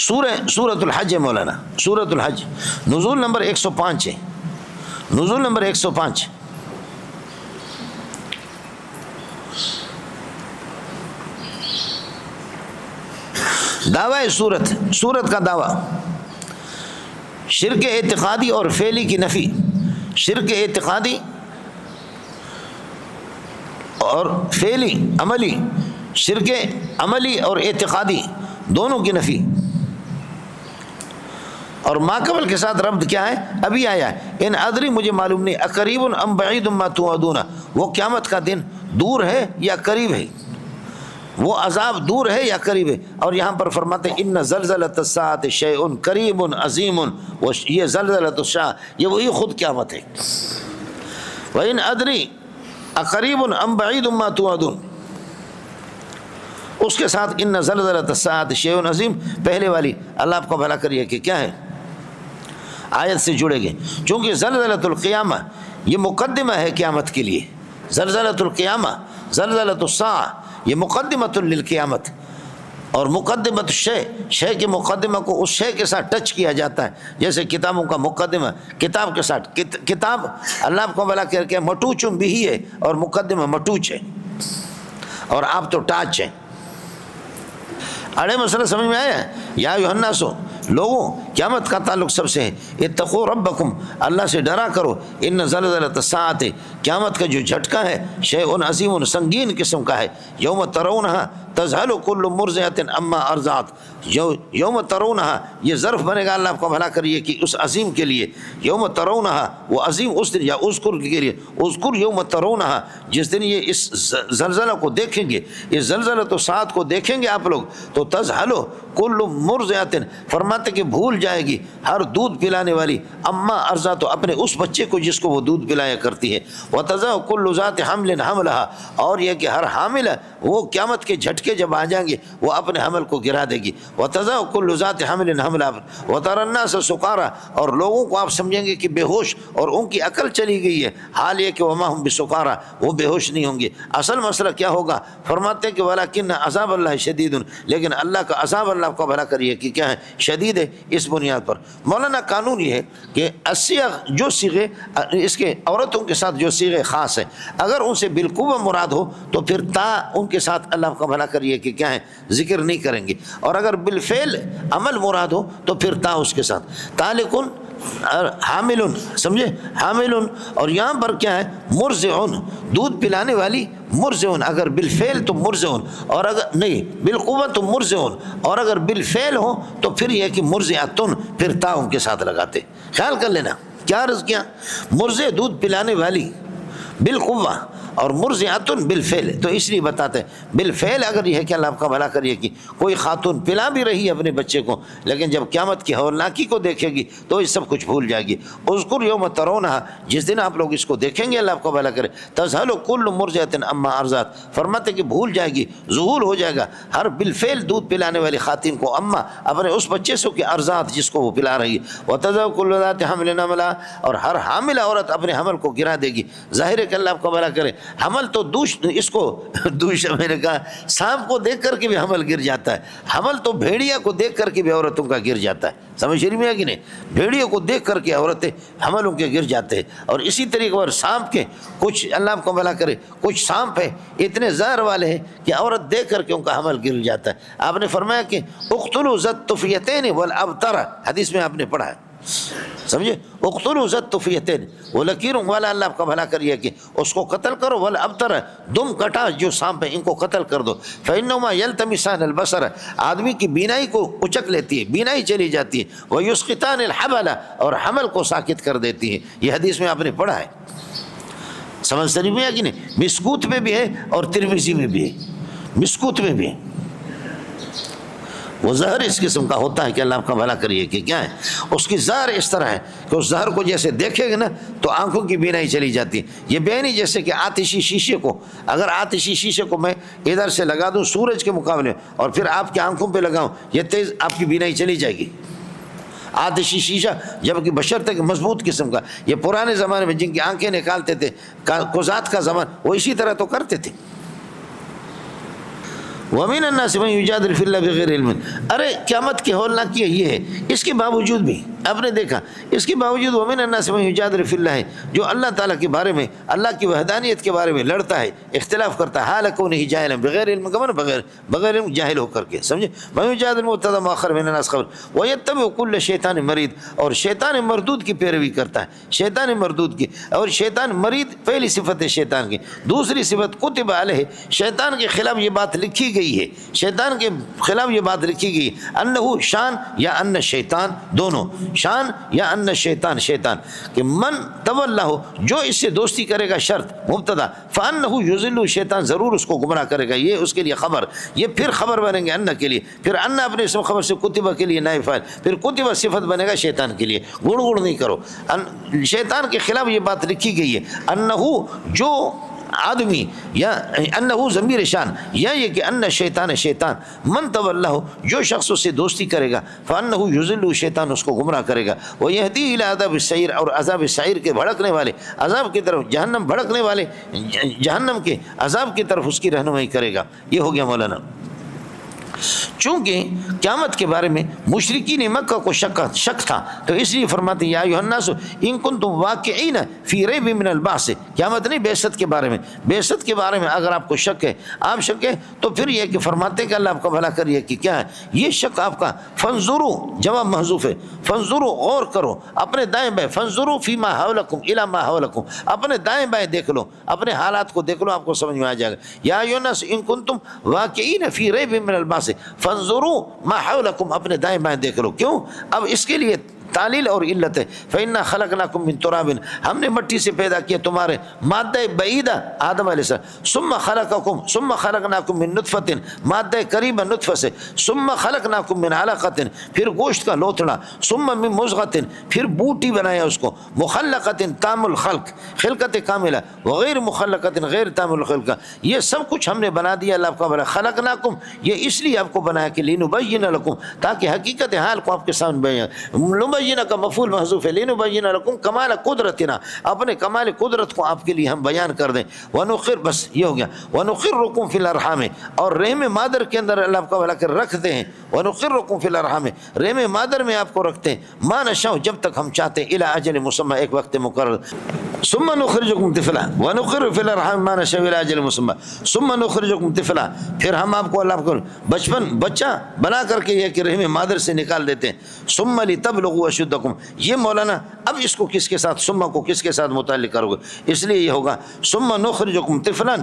سورۃ الحج ہے مولانا، سورۃ الحج نزول نمبر 105 ہے، نزول نمبر 105۔ دعوی سورت کا دعویٰ، شرک اعتقادی اور فعلی کی نفی، شرک اعتقادی اور فعلی عملی، شرک عملی اور اعتقادی دونوں کی نفی، اور ماقبل کے ساتھ ربط کیا ہے؟ ابھی آیا ہے، ان ادری مجھے معلوم نہیں، اقریب ام بعید ما توعدون، وہ قیامت کا دن دور ہے یا قریب ہے، وہ عذاب دور ہے یا قریب ہے۔ اور یہاں پر فرماتے ہیں ان زلزلۃ الساعۃ شیء قریب عظیم، یہ زلزلۃ الساعہ یہ وہی خود قیامت ہے۔ وَإِنْ أَدْرِي اقریب ام بعید ما توعدون، اس کے ساتھ ان زلزلۃ الساعۃ شیء عظیم، پہلے والی اللہ آپ کو بھلا کریے کہ کیا ہے، آیت سے جڑے گے، چونکہ زلزلۃ القیامہ یہ مقدمہ ہے قیامت کے لیے، زلزلۃ القیامہ زلزلۃ الساعہ یہ مقدمۃ للقیامت، اور مقدمۃ شے کے مقدمہ کو اس شے کے ساتھ ٹچ کیا جاتا ہے، جیسے کتابوں کا مقدمہ کتاب کے ساتھ، کتاب اللہ آپ کو بھلا کر کے مٹوچم بھی ہے، اور مقدمہ مٹوچ ہے، اور آپ تو ٹاچ ہیں۔ اڑے مسئلہ سمجھ میں آیا ہے؟ یا ایھا الناس، لوگوں قیامت کا تعلق سب سے ہے، اتقوا ربکم، اللہ سے ڈرا کرو، ان زلزلۃ الساعۃ، قیامت کا جو جھٹکا ہے، شیء عظیم سنگین قسم کا ہے، یوم ترونھا تذہل کل مرضعۃ عما ارضعت، یوم ترونھا یہ ظرف بنے گا اللہ آپ کو بھلا کریے کہ اس عظیم کے لیے، یوم ترونھا وہ عظیم اس دن، یا اذکر کے لیے اذکر یوم ترونھا، جس دن یہ اس زلزلہ کو دیکھیں گے، اس زلزلۃ الساعۃ کو دیکھیں گے آپ لوگ، تو تذہل کل مرضعۃ، فرماتے کہ بھول جائے گی ہر دودھ پلانے والی، اما ارضعت، اپنے اس بچے کو جس کو وہ دودھ پلایا کرتی ہے، وتضع کل ذات حمل حملھا، اور یہ کہ ہر حامل وہ قیامت کے جھٹکے جب آ جائیں گے وہ اپنے حمل کو گرا دے گی، وتضع کل ذات حمل حملھا، وتری الناس سکارا، اور لوگوں کو آپ سمجھیں گے کہ بے ہوش، اور ان کی عقل چلی گئی ہے، حال یہ کہ وما ہم بسکارا، وہ بے ہوش نہیں ہوں گے۔ اصل مسئلہ کیا ہوگا؟ فرماتے ہیں کہ ولکن عذاب اللہ شدید، لیکن اللہ کا عذاب اللہ کو بھلا کریے کہ کیا ہے، شدید ہے۔ اس بنیاد پر مولانا قانون یہ ہے کہ الصیغ جو صیغے، اس کے عورتوں کے ساتھ جو صیغے خاص ہیں، اگر ان سے بالقوہ مراد ہو تو پھر تا ان کے ساتھ اللہ کا بھلا کریے کہ کیا ہے، ذکر نہیں کریں گے، اور اگر بالفعل عمل مراد ہو تو پھر تا اس کے ساتھ، تالکن حامل، سمجھے، حامل، اور یہاں پر کیا ہے، مرضع، دودھ پلانے والی، مرضع اگر بالفعل تو مرضع، اور اگر نہیں بالقوہ تو مرضع، اور اگر بالفعل ہو تو پھر یہ کہ مرضعۃ، پھر تا ان کے ساتھ لگاتے۔ خیال کر لینا کیا عرض کیا، مرضع دودھ پلانے والی بالقوہ، اور مرضعۃ بالفعل، تو اس لیے بتاتے ہیں بالفعل اگر یہ ہے کہ اللہ آپ کا بھلا کریے کہ کوئی خاتون پلا بھی رہی ہے اپنے بچے کو، لیکن جب قیامت کی ہولناکی کو دیکھے گی تو یہ سب کچھ بھول جائے گی۔ اذکر یوم ترونھا، جس دن آپ لوگ اس کو دیکھیں گے اللہ آپ کو بھلا کرے، تذہل کل مرضعۃ عما ارضعت، فرماتے کہ بھول جائے گی، ذہول ہو جائے گا ہر بالفعل دودھ پلانے والی خاتون کو، اما اپنے اس بچے سے کہ ارضعت جس کو وہ پلا رہی ہے، وتضع کل ذات حمل حملھا، اور ہر حامل عورت اپنے حمل کو گرا دے گی۔ ظاہر ہے کہ اللہ آپ کو بھلا کرے، حمل تو اس کو میں نے کہا سانپ کو دیکھ کر کے بھی حمل گر جاتا ہے، حمل تو بھیڑیا کو دیکھ کر کے بھی عورتوں کا گر جاتا ہے، سمجھ شریف میں ہے کہ نہیں، بھیڑیوں کو دیکھ کر کے عورتیں حملوں کے گر جاتے ہیں، اور اسی طریقے پر سانپ کے کچھ اللہ آپ کو بھلا کرے، کچھ سانپ ہیں اتنے زہر والے ہیں کہ عورت دیکھ کر کے ان کا حمل گر جاتا ہے۔ آپ نے فرمایا کہ اقتلوا ذا الطفیتین والابتر، حدیث میں آپ نے پڑھا ہے، سمجھے، اقتلوا ذا الطفیتین، وہ لکیروں والا اللہ آپ کا بھلا کریے کہ اس کو قتل کرو، والابتر، دم کٹا جو سانپ ہے ان کو قتل کر دو، فإنہما یلتمسان البصر، آدمی کی بینائی کو اچک لیتی ہے، بینائی چلی جاتی ہے، ویسقطان الحبل، اور حمل کو ساکت کر دیتی ہے، یہ حدیث میں آپ نے پڑھا ہے، سمجھ سمجھ میں ہے کہ نہیں، مسکوت میں بھی ہے اور ترمذی میں بھی ہے، مسکوت میں بھی ہے، وہ زہر اس قسم کا ہوتا ہے کہ اللہ آپ کا بھلا کریے کہ کیا ہے، اس کی زہر اس طرح ہے کہ اس زہر کو جیسے دیکھے گا نا تو آنکھوں کی بینائی چلی جاتی ہے، یہ بینی جیسے کہ آتشی شیشے کو، اگر آتشی شیشے کو میں ادھر سے لگا دوں سورج کے مقابلے اور پھر آپ کی آنکھوں پہ لگاؤں، یہ تیز آپ کی بینائی چلی جائے گی، آتشی شیشہ، جبکہ بشرطے مضبوط قسم کا، یہ پرانے زمانے میں جن کی آنکھیں نکالتے تھے قضات کا زمان، وہ اسی طرح تو کرتے تھے۔ وَمِنَ النَّاسِ مَن يُجَادِلُ فِي اللَّهِ بِغَيْرِ علم. ارے قیامت کے ہولناک کیا یہ ہے، اس کے باوجود بھی آپ نے دیکھا، اس کے باوجود وَمِنَ النَّاسِ مَن يُجَادِلُ فِي اللَّهِ، جو اللہ تعالیٰ کے بارے میں، اللہ کی وحدانیت کے بارے میں لڑتا ہے، اختلاف کرتا ہے، حال کونہ جاہلا بغیر علم، کا مطلب بغیر علم، جاہل ہو کر کے، سمجھے. مَن يُجَادِلُ مُبْتَدَأ مُؤَخَّرٌ مِنَ النَّاسِ خبر وَيَتَّبِعُ كُلَّ شَيْطَانٍ مَرِيدٍ، اور شیطان مردود کی پیروی کرتا ہے، شیطان مردود کی. اور شیطان مرید پہلی صفت ہے شیطان کی. دوسری صفت کتب علیہ، شیطان کے خلاف یہ بات لکھی گئی ہے، شیطان کے خلاف یہ بات لکھی گئی ہے، انہو شان یا ان شیطان، دونوں شان یا ان شیطان، شیطان کہ من تولہ، جو اس سے دوستی کرے گا، شرط مبتدا، فانہو یضل، شیطان ضرور اس کو گمراہ کرے گا. یہ اس کے لیے خبر، یہ پھر خبر بنیں گے ان کے لیے، پھر ان اپنے اسم خبر سے کتبہ کے لیے نائب فاعل، پھر کتبہ صفت بنے گا شیطان کے لیے. گڑ گڑ نہیں کرو، شیطان کے خلاف یہ بات لکھی گئی ہے. انہو جو آدمی، یا انہو ضمیر شان، یا یہ کہ ان شیطان، شیطان من تولہ، جو شخص اس سے دوستی کرے گا، فانہو یضل، شیطان اس کو گمراہ کرے گا. ویہدی الی عذاب السعیر، اور عذاب سعیر کے بھڑکنے والے، عذاب کی طرف، جہنم بھڑکنے والے، جہنم کے عذاب کی طرف اس کی رہنمائی کرے گا. یہ ہو گیا مولانا. چونکہ قیامت کے بارے میں مشرکین مکہ کو شک تھا، تو اس لیے فرماتے ہیں یا ایھا الناس ان کنتم واقعین فی ریب من البعث، قیامت نہیں، بعثت کے بارے میں، بعثت کے بارے میں اگر آپ کو شک ہے، آپ شک ہے، تو پھر یہ کہ فرماتے ہیں کہ اللہ آپ کا بھلا کریے کہ کیا ہے یہ شک آپ کا. فانظروا، جواب محذوف ہے، فانظروا، غور کرو اپنے دائیں بائیں، فانظروا فی ما حولکم الی ما حولکم، اپنے دائیں بائیں دیکھ لو، اپنے حالات کو دیکھ لو، آپ کو سمجھ میں آ جائے گا. یا ایھا الناس ان کنتم واقعین فی ریب من البعث فانظروا ما حولکم، اپنے دائیں بائیں دیکھ لو. کیوں؟ اب اس کے لیے تعلیل اور علت ہے. فإنا خلقناکم من تراب، ہم نے مٹی سے پیدا کیا تمہارے، مادہ بعیدہ آدم علیہ السلام، ثم خلقناکم من نطفۃ، مادہ قریبہ نطفہ سے، ثم خلقناکم من علقۃ، پھر گوشت کا لوتھڑا، ثم من مضغۃ، پھر بوٹی بنایا اس کو، مخلقۃ تام الخلق، خلقت کاملہ، وغیر مخلقۃ غیر تام الخلق، یہ سب کچھ ہم نے بنا دیا. اللہ آپ کا بنا خلقناکم، یہ اس لیے آپ کو بنایا کہ لنبین لکم، تاکہ حقیقت حال کو آپ کے سامنے بیان. لنبین کا مفعول محذوف ہے، لنبین لکم کمال قدرتنا، اپنے کمال قدرت کو آپ کے لیے ہم بیان کر دیں. ونقر، بس یہ ہو گیا. ونقرکم فی الارحام، اور رحم مادر کے اندر اللہ آپ کا بھلا کر رکھتے ہیں. ونقرکم فی الارحام، رحم مادر میں آپ کو رکھتے ہیں. ما نشاء، جب تک ہم چاہتے ہیں، الی اجل مسمى، ایک وقت مقرر. ثم نخرجکم طفلا ونقر فی الارحام ما نشاء الی اجل مسمى ثم نخرجکم طفلا، پھر ہم آپ کو اللہ کو بچہ بنا کر کے یہ کہ رحم مادر سے نکال دیتے ہیں. ثم لتبلغوا اشدکم، یہ مولانا اب اس کو کس کے ساتھ، ثم کو کس کے ساتھ متعلق کرو گے، اس لیے یہ ہوگا ثم نخرجکم طفلا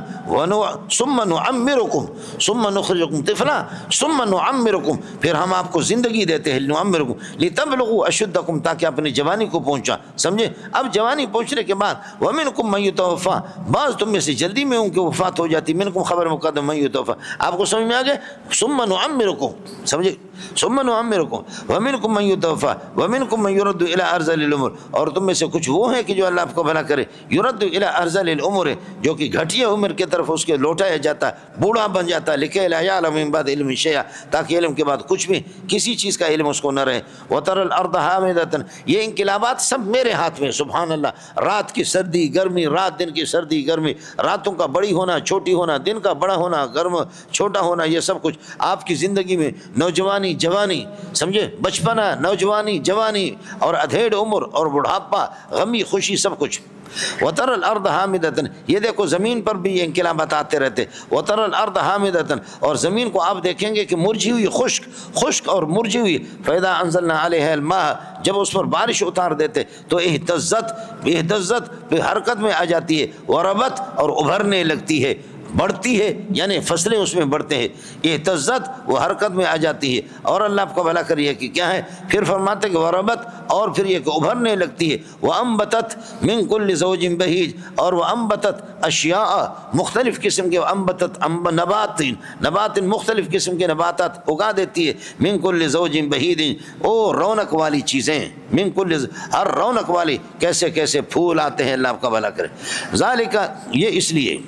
ثم نعمرکم، ثم نخرجکم طفلا ثم نعمرکم، پھر ہم آپ کو زندگی دیتے ہیں، نعمرکم لتبلغوا اشدکم، تاکہ اپنی جوانی کو پہنچا. سمجھے؟ اب جوانی پہنچنے کے بعد ومنکم من یتوفا، بعض تم میں سے جلدی میں ان کی وفات ہو جاتی. منکم خبر مقدم من یتوفا، آپ کو سمجھ میں آ گئے. ثم نعمرکم، سمجھے؟ ثم نعمرکم ومنکم من یتوفا ومنکم من یرد الی ارذل الامور، اور تم میں سے کچھ وہ ہیں کہ جو اللہ آپ کو بھلا کرے، یرد الی ارذل الامور، جو کہ گھٹیا عمر کی طرف اس کے لوٹایا جاتا ہے، بوڑھا بن جاتا ہے. لکھے لا یعلم من بعد علم شیئا، تاکہ علم کے بعد کچھ بھی، کسی چیز کا علم اس کو نہ رہے. وتر الارض حامدۃ، یہ انقلابات سب میرے ہاتھ میں، سبحان اللہ. رات کی سردی گرمی، رات دن کی سردی گرمی، راتوں کا بڑی ہونا چھوٹی ہونا، دن کا بڑا ہونا گرم چھوٹا ہونا، یہ سب کچھ آپ کی زندگی میں، نوجوانی جوانی، سمجھے، بچپنا نوجوانی جوانی، اور ادھیڑ عمر اور بڑھاپا، غمی خوشی، سب کچھ. وتر الارض حامدۃ، یہ دیکھو زمین پر بھی یہ انقلابات آتے رہتے. وتر الارض حامدۃ، اور زمین کو آپ دیکھیں گے کہ مرجھی ہوئی، خشک اور مرجھی ہوئی. فاذا انزلنا علیہا الماء، جب اس پر بارش اتار دیتے تو اہتزت پہ حرکت میں آ جاتی ہے. وربت، اور ابھرنے لگتی ہے، بڑھتی ہے، یعنی فصلیں اس میں بڑھتے ہیں. اہتزت، وہ حرکت میں آ جاتی ہے. اور اللہ آپ کو بھلا کریے کہ کیا ہے، پھر فرماتے کہ وربت، اور پھر یہ کہ ابھرنے لگتی ہے. وانبتت من کل زوج بہیج، اور وانبتت اشیاء، مختلف قسم کے، انبتت نبات مختلف قسم کے نباتات اگا دیتی ہے. من کل زوج بہیج، او رونق والی چیزیں، من کل، ہر رونق والی، کیسے کیسے پھول آتے ہیں، اللہ آپ کا بھلا کرے. ذالک، یہ اس لیے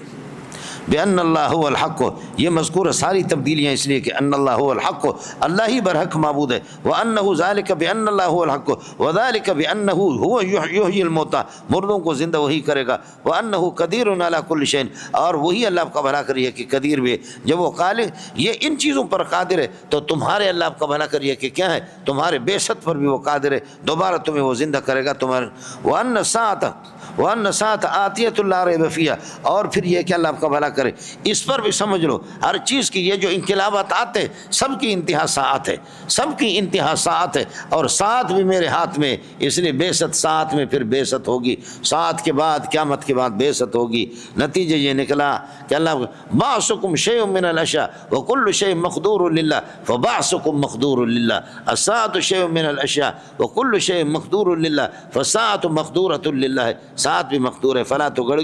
بأن اللہ هو الحق، یہ مذکور ساری تبدیلیاں اس لیے کہ ان اللہ هو الحق، اللہ ہی برحق معبود ہے، وأنه ذلك بأن اللہ هو الحق وذلك بأنه هو يحيي الموتى، مردوں کو زندہ وہی کرے گا، وأنه قدیر على كل شيء، اور وہی اللہ آپ کا بھلا کریے کہ قدیر بھی ہے، جب وہ خالق یہ ان چیزوں پر قادر ہے تو تمہارے اللہ آپ کا بھلا کریے کہ کیا ہے، تمہارے بعثت پر بھی وہ قادر ہے، دوبارہ تمہیں وہ زندہ کرے گا تمہارے، وأن الساعة آتیۃ لا ریب فیہا، اور پھر یہ کہ اللہ آپ کا بھلا کرے، اس پر بھی سمجھ لو ہر چیز کی یہ جو انقلابات آتے سب کی انتہا ساعت ہے، سب کی انتہا ساعت ہے، اور ساعت بھی میرے ہاتھ میں، اس لیے بعثت ساعت میں پھر بعثت ہوگی، ساعت کے بعد قیامت کے بعد بعثت ہوگی، نتیجہ یہ نکلا کہ اللہ بعثکم شیء من الاشیاء وکل شیء مقدور للہ فبعثکم مقدور للہ، الساعة شیء من الاشیاء وکل شیء مقدور للہ فالساعة مقدورۃ للہ، ساتھ بھی مقدور ہے، فلا تو گڑ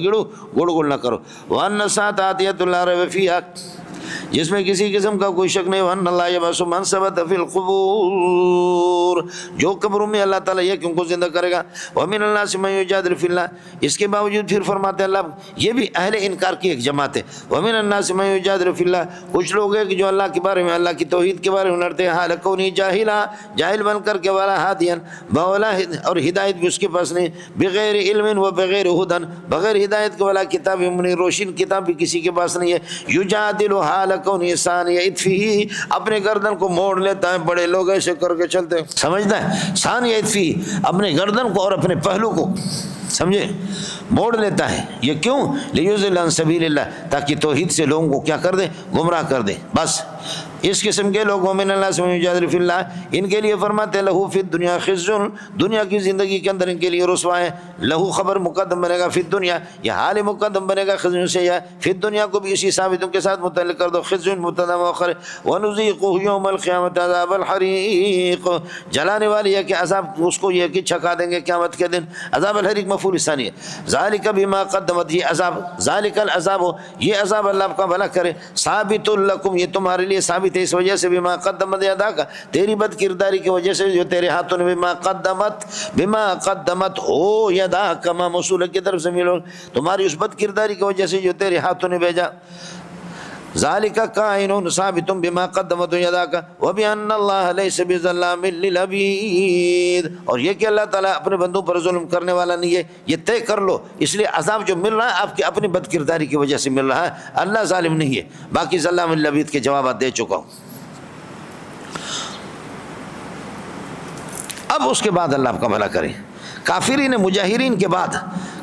نہ کرو، وَأَنَّ السَّاعَةَ آتِيَةٌ لَا رَيْبَ فِيهَا، جس میں کسی قسم کا کوئی شک نہیں، وَأَنَّ اللَّهَ يَبْعَثُ مَنْ ثَبَتَ فِي الْقُبُورِ، جو قبروں میں اللہ تعالیٰ یہ کیوں کو زندہ کرے گا، وَمِنَ النَّاسِ مَن يُجَادِلُ فِي اللَّهِ، اس کے باوجود پھر فرماتے ہیں اللہ یہ بھی اہل انکار کی ایک جماعت ہے، وَمِنَ النَّاسِ مَن يُجَادِلُ فِي اللَّهِ، کچھ لوگ ہیں کہ جو اللہ کے بارے میں، اللہ کی توحید کے بارے میں لڑتے ہیں، حال کونی جاہلا، جاہل بن کر کے، والا ہادین بولا، اور ہدایت بھی اس کے پاس نہیں، بغیر علم و بغیر ہدن، بغیر ہدایت کے، والا کتاب منیر، روشن کتاب بھی کسی کے پاس نہیں ہے، یجادل حال کونی ثانیۃ فیہ، اپنے گردن کو موڑ لیتا ہے، بڑے لوگ ایسے کر کے چلتے ہیں، سمجھتا ہے، ثانیۃ فیہ، اپنے گردن کو اور اپنے پہلو کو، سمجھے، موڑ لیتا ہے، یہ کیوں، لیضل عن سبیل اللہ، تاکہ توحید سے لوگوں کو کیا کر دے، گمراہ کر دے، بس اس قسم کے لوگوں من اللہ سے یجادل فی اللہ، ان کے لیے فرماتے ہیں لہو فی الدنیا خزی، دنیا کی زندگی کے اندر ان کے لیے رسوا ہے، لہو خبر مقدم بنے گا، فی الدنیا یہ حال مقدم بنے گا، خزی سے یا فی الدنیا کو بھی اسی ثابتوں کے ساتھ متعلق کر دو، خزی مبتدا مؤخر، ونذیقہ یوم القیامۃ عذاب الحریق، جلانے والی ہے کہ عذاب اس کو یہ کہ چھکا دیں گے قیامت کے دن، عذاب الحریق مفعول ثانی ہے، ذالک بما قدمت، یہ عذاب، ذالک العذاب، یہ عذاب اللہ آپ کا بھلا کرے، ثابت لکم، یہ تمہارے لیے ثابت ہے اس وجہ سے، بما قدمت یداک، تیری بد کرداری کی وجہ سے جو تیرے ہاتھوں نے، بما قدمت ہو یداک، ما موصول کی طرف سے ملو، تمہاری اس بد کرداری کی وجہ سے جو تیرے ہاتھوں نے بھیجا، ذالک کائن ثابت بما قدمت یداک وبان اللہ لیس بظلام للعبید، اور یہ کہ اللہ تعالیٰ اپنے بندوں پر ظلم کرنے والا نہیں ہے، یہ طے کر لو، اس لیے عذاب جو مل رہا ہے آپ کی اپنی بد کرداری کی وجہ سے مل رہا ہے، اللہ ظالم نہیں ہے، باقی ظلام للعبید کے جوابات دے چکا ہوں۔ اب اس کے بعد اللہ آپ کا بھلا کرے، کافرین مجاہرین کے بعد،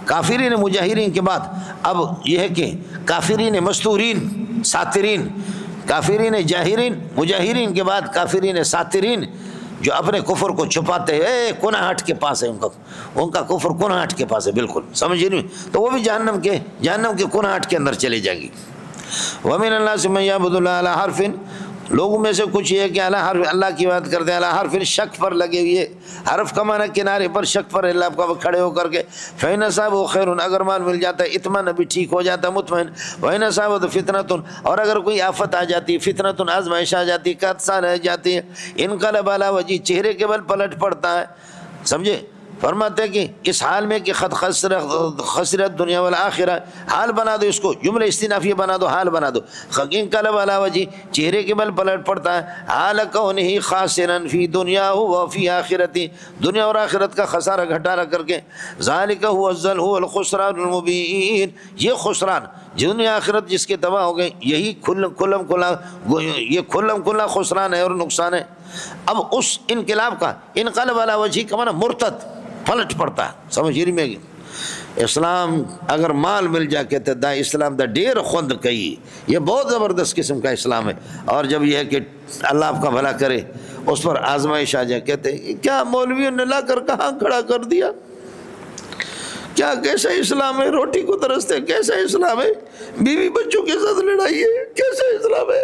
کافرین مجاہرین کے بعد اب یہ ہے کہ کافرین مستورین ساترین، کافرین جاہرین مجاہرین کے بعد کافرین ساترین، جو اپنے کفر کو چھپاتے ہیں، کناہٹ کے پاس ہے ان کا کفر کناہٹ کے پاس ہے، بالکل سمجھ نہیں، تو وہ بھی جہنم کے کناہٹ کے اندر چلے جائیں گی۔ وَمِنَ النَّاسِ مَن يَعْبُدُ اللَّهَ عَلَىٰ حَرْفٍ، لوگوں میں سے کچھ یہ کہ اللہ کی بات کرتے ہیں، اللہ حرف شک پر لگے ہوئے، حرف کا معنی کنارے پر، شک پر اللہ کا کھڑے ہو کر کے، فَإِنْ أَصَابَهُ خَيْرٌ، اگر مال مل جاتا ہے اطمینان بھی ٹھیک ہو جاتا ہے مطمئن، وَإِنْ أَصَابَتْهُ فِتْنَةٌ، اور اگر کوئی آفت آ جاتی ہے، فتنۃ آزمائش آ جاتی ہے، کادسان رہ جاتی ہے، انقلب علی وجہہ، چہرے کے بل پلٹ پڑتا ہے، سمجھے، فرماتے ہیں کہ اس حال میں کہ خد خسرت دنیا والآخرہ، حال بنا دو اس کو، جملہ استنافیہ بنا دو، حال بنا دو، انقلب علی وجہ، چہرے کے بل پلٹ پڑتا ہے، حال کونہ خاسرا فی دنیا و فی آخرتی، دنیا اور آخرت کا خسارہ گھٹارہ کر کے، ذالک هو الخسران المبین، یہ خسران دنیا آخرت جس کے تباہ ہو گئے، یہی کھلم کھلا خسران ہے اور نقصان ہے۔ اب اس انقلاب کا، انقلب علی وجہ کا معنی مرتد، پلٹ پڑتا ہے، سمجھ رہی میں، اسلام اگر مال مل جا کہتے دا اسلام دا ڈیر خوند کئی، یہ بہت زبردست قسم کا اسلام ہے، اور جب یہ ہے کہ اللہ آپ کا بھلا کرے اس پر آزمائش آ جائے، کہتے ہیں کیا مولویوں نے لا کر کہاں کھڑا کر دیا، کیا کیسا اسلام ہے، روٹی کو ترستے، کیسا اسلام ہے، بیوی بچوں کے ساتھ لڑائی ہے، کیسا اسلام ہے،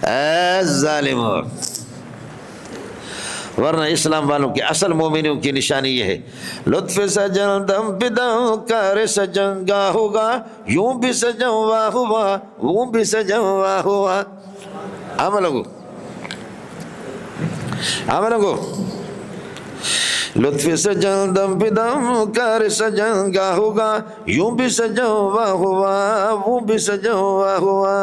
اے ظالم، ورنہ اسلام والوں کے اصل مومنوں کی نشانی یہ ہے، لطف سجن دم بدم کار سجن گا ہوگا، یوں بھی سجن واہ ہوا، وہ بھی سجن واہ ہوا، عملوں کو لطف سجن دم پہ دم کر سجن گاہ ہوگا، یوں بھی سجن واہ ہوا وہ بھی سجن واہ ہوا۔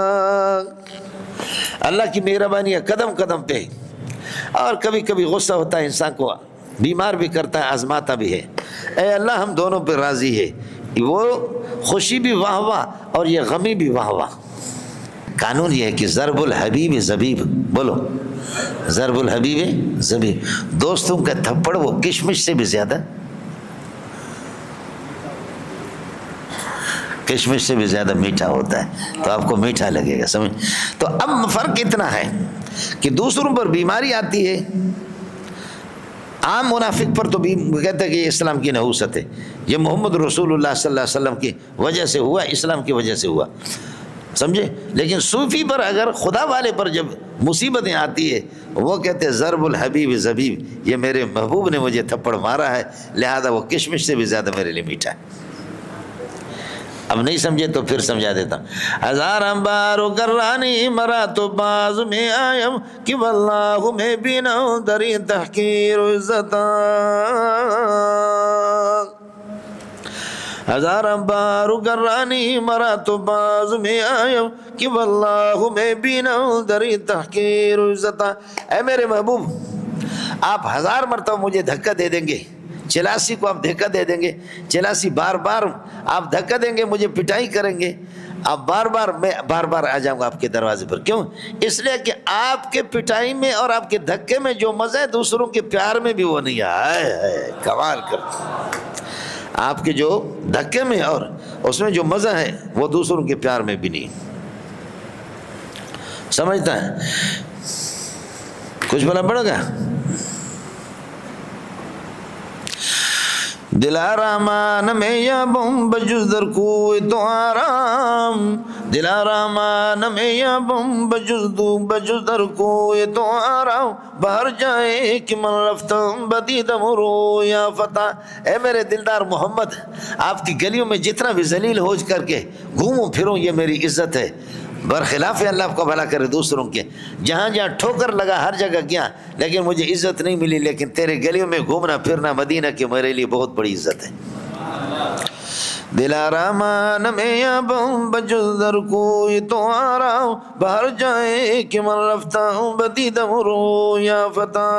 اللہ کی مہربانی ہے قدم قدم پہ، اور کبھی کبھی غصہ ہوتا ہے انسان کو، بیمار بھی کرتا ہے، آزماتا بھی ہے۔ اے اللہ ہم دونوں پہ راضی ہے، وہ خوشی بھی واہ واہ اور یہ غمی بھی واہ واہ۔ قانون یہ ہے کہ ضرب الحبیب زبیب، بولو ضرب الحبیب زبیب، دوستوں کا تھپڑ وہ کشمش سے بھی زیادہ، کشمش سے بھی زیادہ میٹھا ہوتا ہے، تو آپ کو میٹھا لگے گا، سمجھ۔ تو اب فرق اتنا ہے کہ دوسروں پر بیماری آتی ہے، عام منافق پر تو بھی کہتے ہیں کہ یہ اسلام کی نحوست ہے، یہ محمد رسول اللہ صلی اللہ علیہ وسلم کی وجہ سے ہوا، اسلام کی وجہ سے ہوا، سمجھے۔ لیکن صوفی پر اگر خدا والے پر جب مصیبتیں آتی ہے، وہ کہتے ہیں ضرب الحبیب زبیب، یہ میرے محبوب نے مجھے تھپڑ مارا ہے، لہذا وہ کشمش سے بھی زیادہ میرے لیے میٹھا ہے۔ اب نہیں سمجھے تو پھر سمجھا دیتا ہوں۔ ہزاراں بارو گرانی مرا تو باز میں آیم کہ واللہ میں بیناؤں دری تحقیر و عزتاں، ہزاراں بارو گرانی مرا تو باز میں آیم کہ واللہ میں بیناؤں دری تحقیر و عزتاں۔ اے میرے محبوب، آپ 1000 مرتبہ مجھے دھکا دے دیں گے، 84 کو آپ دھکا دے دیں گے، 84 بار بار آپ دھکا دیں گے، مجھے پٹائی کریں گے، آپ بار بار، میں بار بار آ جاؤں گا آپ کے دروازے پر۔ کیوں؟ اس لیے کہ آپ کے پٹائی میں اور آپ کے دھکے میں جو مزہ ہے دوسروں کے پیار میں بھی وہ نہیں ہے۔ کمال کر، آپ کے جو دھکے میں اور اس میں جو مزہ ہے وہ دوسروں کے پیار میں بھی نہیں، سمجھتا ہے؟ کچھ بولا پڑے گا؟ دلارامان میں یا بم بجز در کوئی تو آرام، دلارامان میں یا بم بجز در کوئی تو آرام، باہر جائے کہ من رفتم بدیدم رو یا فتح۔ اے میرے دلدار محمد، آپ کی گلیوں میں جتنا بھی ذلیل ہو کر کے گھوموں پھروں یہ میری عزت ہے، برخلاف اللہ آپ کو بھلا کرے دوسروں کے، جہاں جہاں ٹھوکر لگا ہر جگہ گیا لیکن مجھے عزت نہیں ملی، لیکن تیرے گلیوں میں گھومنا پھرنا مدینہ کی میرے لیے بہت بڑی عزت ہے۔ دلارامان میں یا بم بجز در کوئی تو آرام، باہر جائے کہ من رفتہ ہوں بدیدم رو یا فتح۔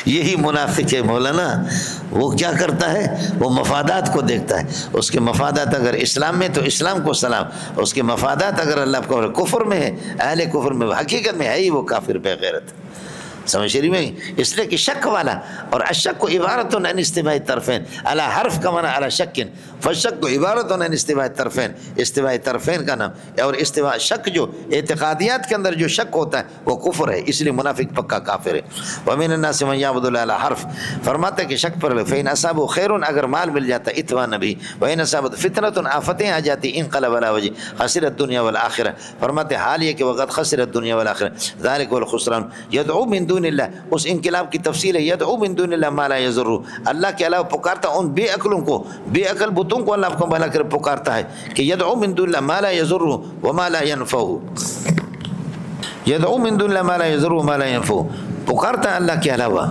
یہی منافق ہے مولانا، وہ کیا کرتا ہے؟ وہ مفادات کو دیکھتا ہے، اس کے مفادات اگر اسلام میں تو اسلام کو سلام، اس کے مفادات اگر اللہ کو کفر میں ہے، اہل کفر میں، حقیقت میں ہے ہی وہ کافر بے غیرت، سمجھ شریف میں۔ اس لیے کہ شک والا، اور الشک عبارت عن استواء الطرفین، علی حرف کا معنی علی شک، فالشک عبارت عن استواء الطرفین، استواء طرفین کا نام، اور استواء شک جو اعتقادیات کے اندر جو شک ہوتا ہے وہ کفر ہے، اس لیے منافق پکا کافر ہے۔ ومن الناس من یعبد اللہ علی حرف، فرماتے کہ شک پر فإن اصابہ خیر، اگر مال مل جاتا اطمئن بھی، وإن اصابت فتنۃ، آفتیں آ جاتی انقلب علی وجہ، خسر الدنیا والآخرہ، فرماتے حال یہ کہ وقت خسر الدنیا والآخرہ، ذلک هو الخسران، یدعو من دون اللہ، اس انقلاب کی تفصیل ہے، یدعو من دون اللہ ما لا یضر، اللہ کے علاوہ پکارتا ان بے عقلوں کو، بے عقل بتوں کو اللہ کو بھلا کر پکارتا ہے کہ یدعو من دون اللہ ما لا یضر وما لا ينفع، یدعو من دون اللہ ما لا یضر وما لا ينفع، پکارتا ہے اللہ کے علاوہ،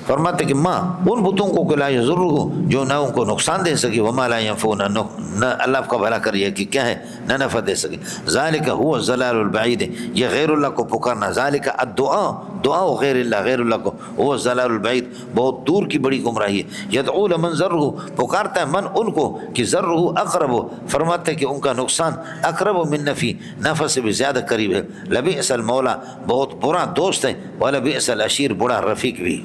فرماتے کہ ماں ان بتوں کو لا یضر، جو نہ ان کو نقصان دے سکے، وما لا ينفع، نہ اللہ کا بھلا کریے کہ کیا ہے، نہ نفع دے سکے، ذالک هو الضلال البعید، یہ غیر اللہ کو پکارنا، ذالک الدعاء، دعا غیر اللہ، غیر اللہ کو، وہ الضلال البعید، بہت دور کی بڑی گمراہی ہے۔ یدعو لمن ضرہ، پکارتا ہے من ان کو کہ ضرہ اقرب، فرماتے ہیں کہ ان کا نقصان اقرب من نفی، نفع سے بھی زیادہ قریب ہے، لبئس المولا، بہت برا دوست ہے، ولبئس العشیر، بڑا رفیق بھی۔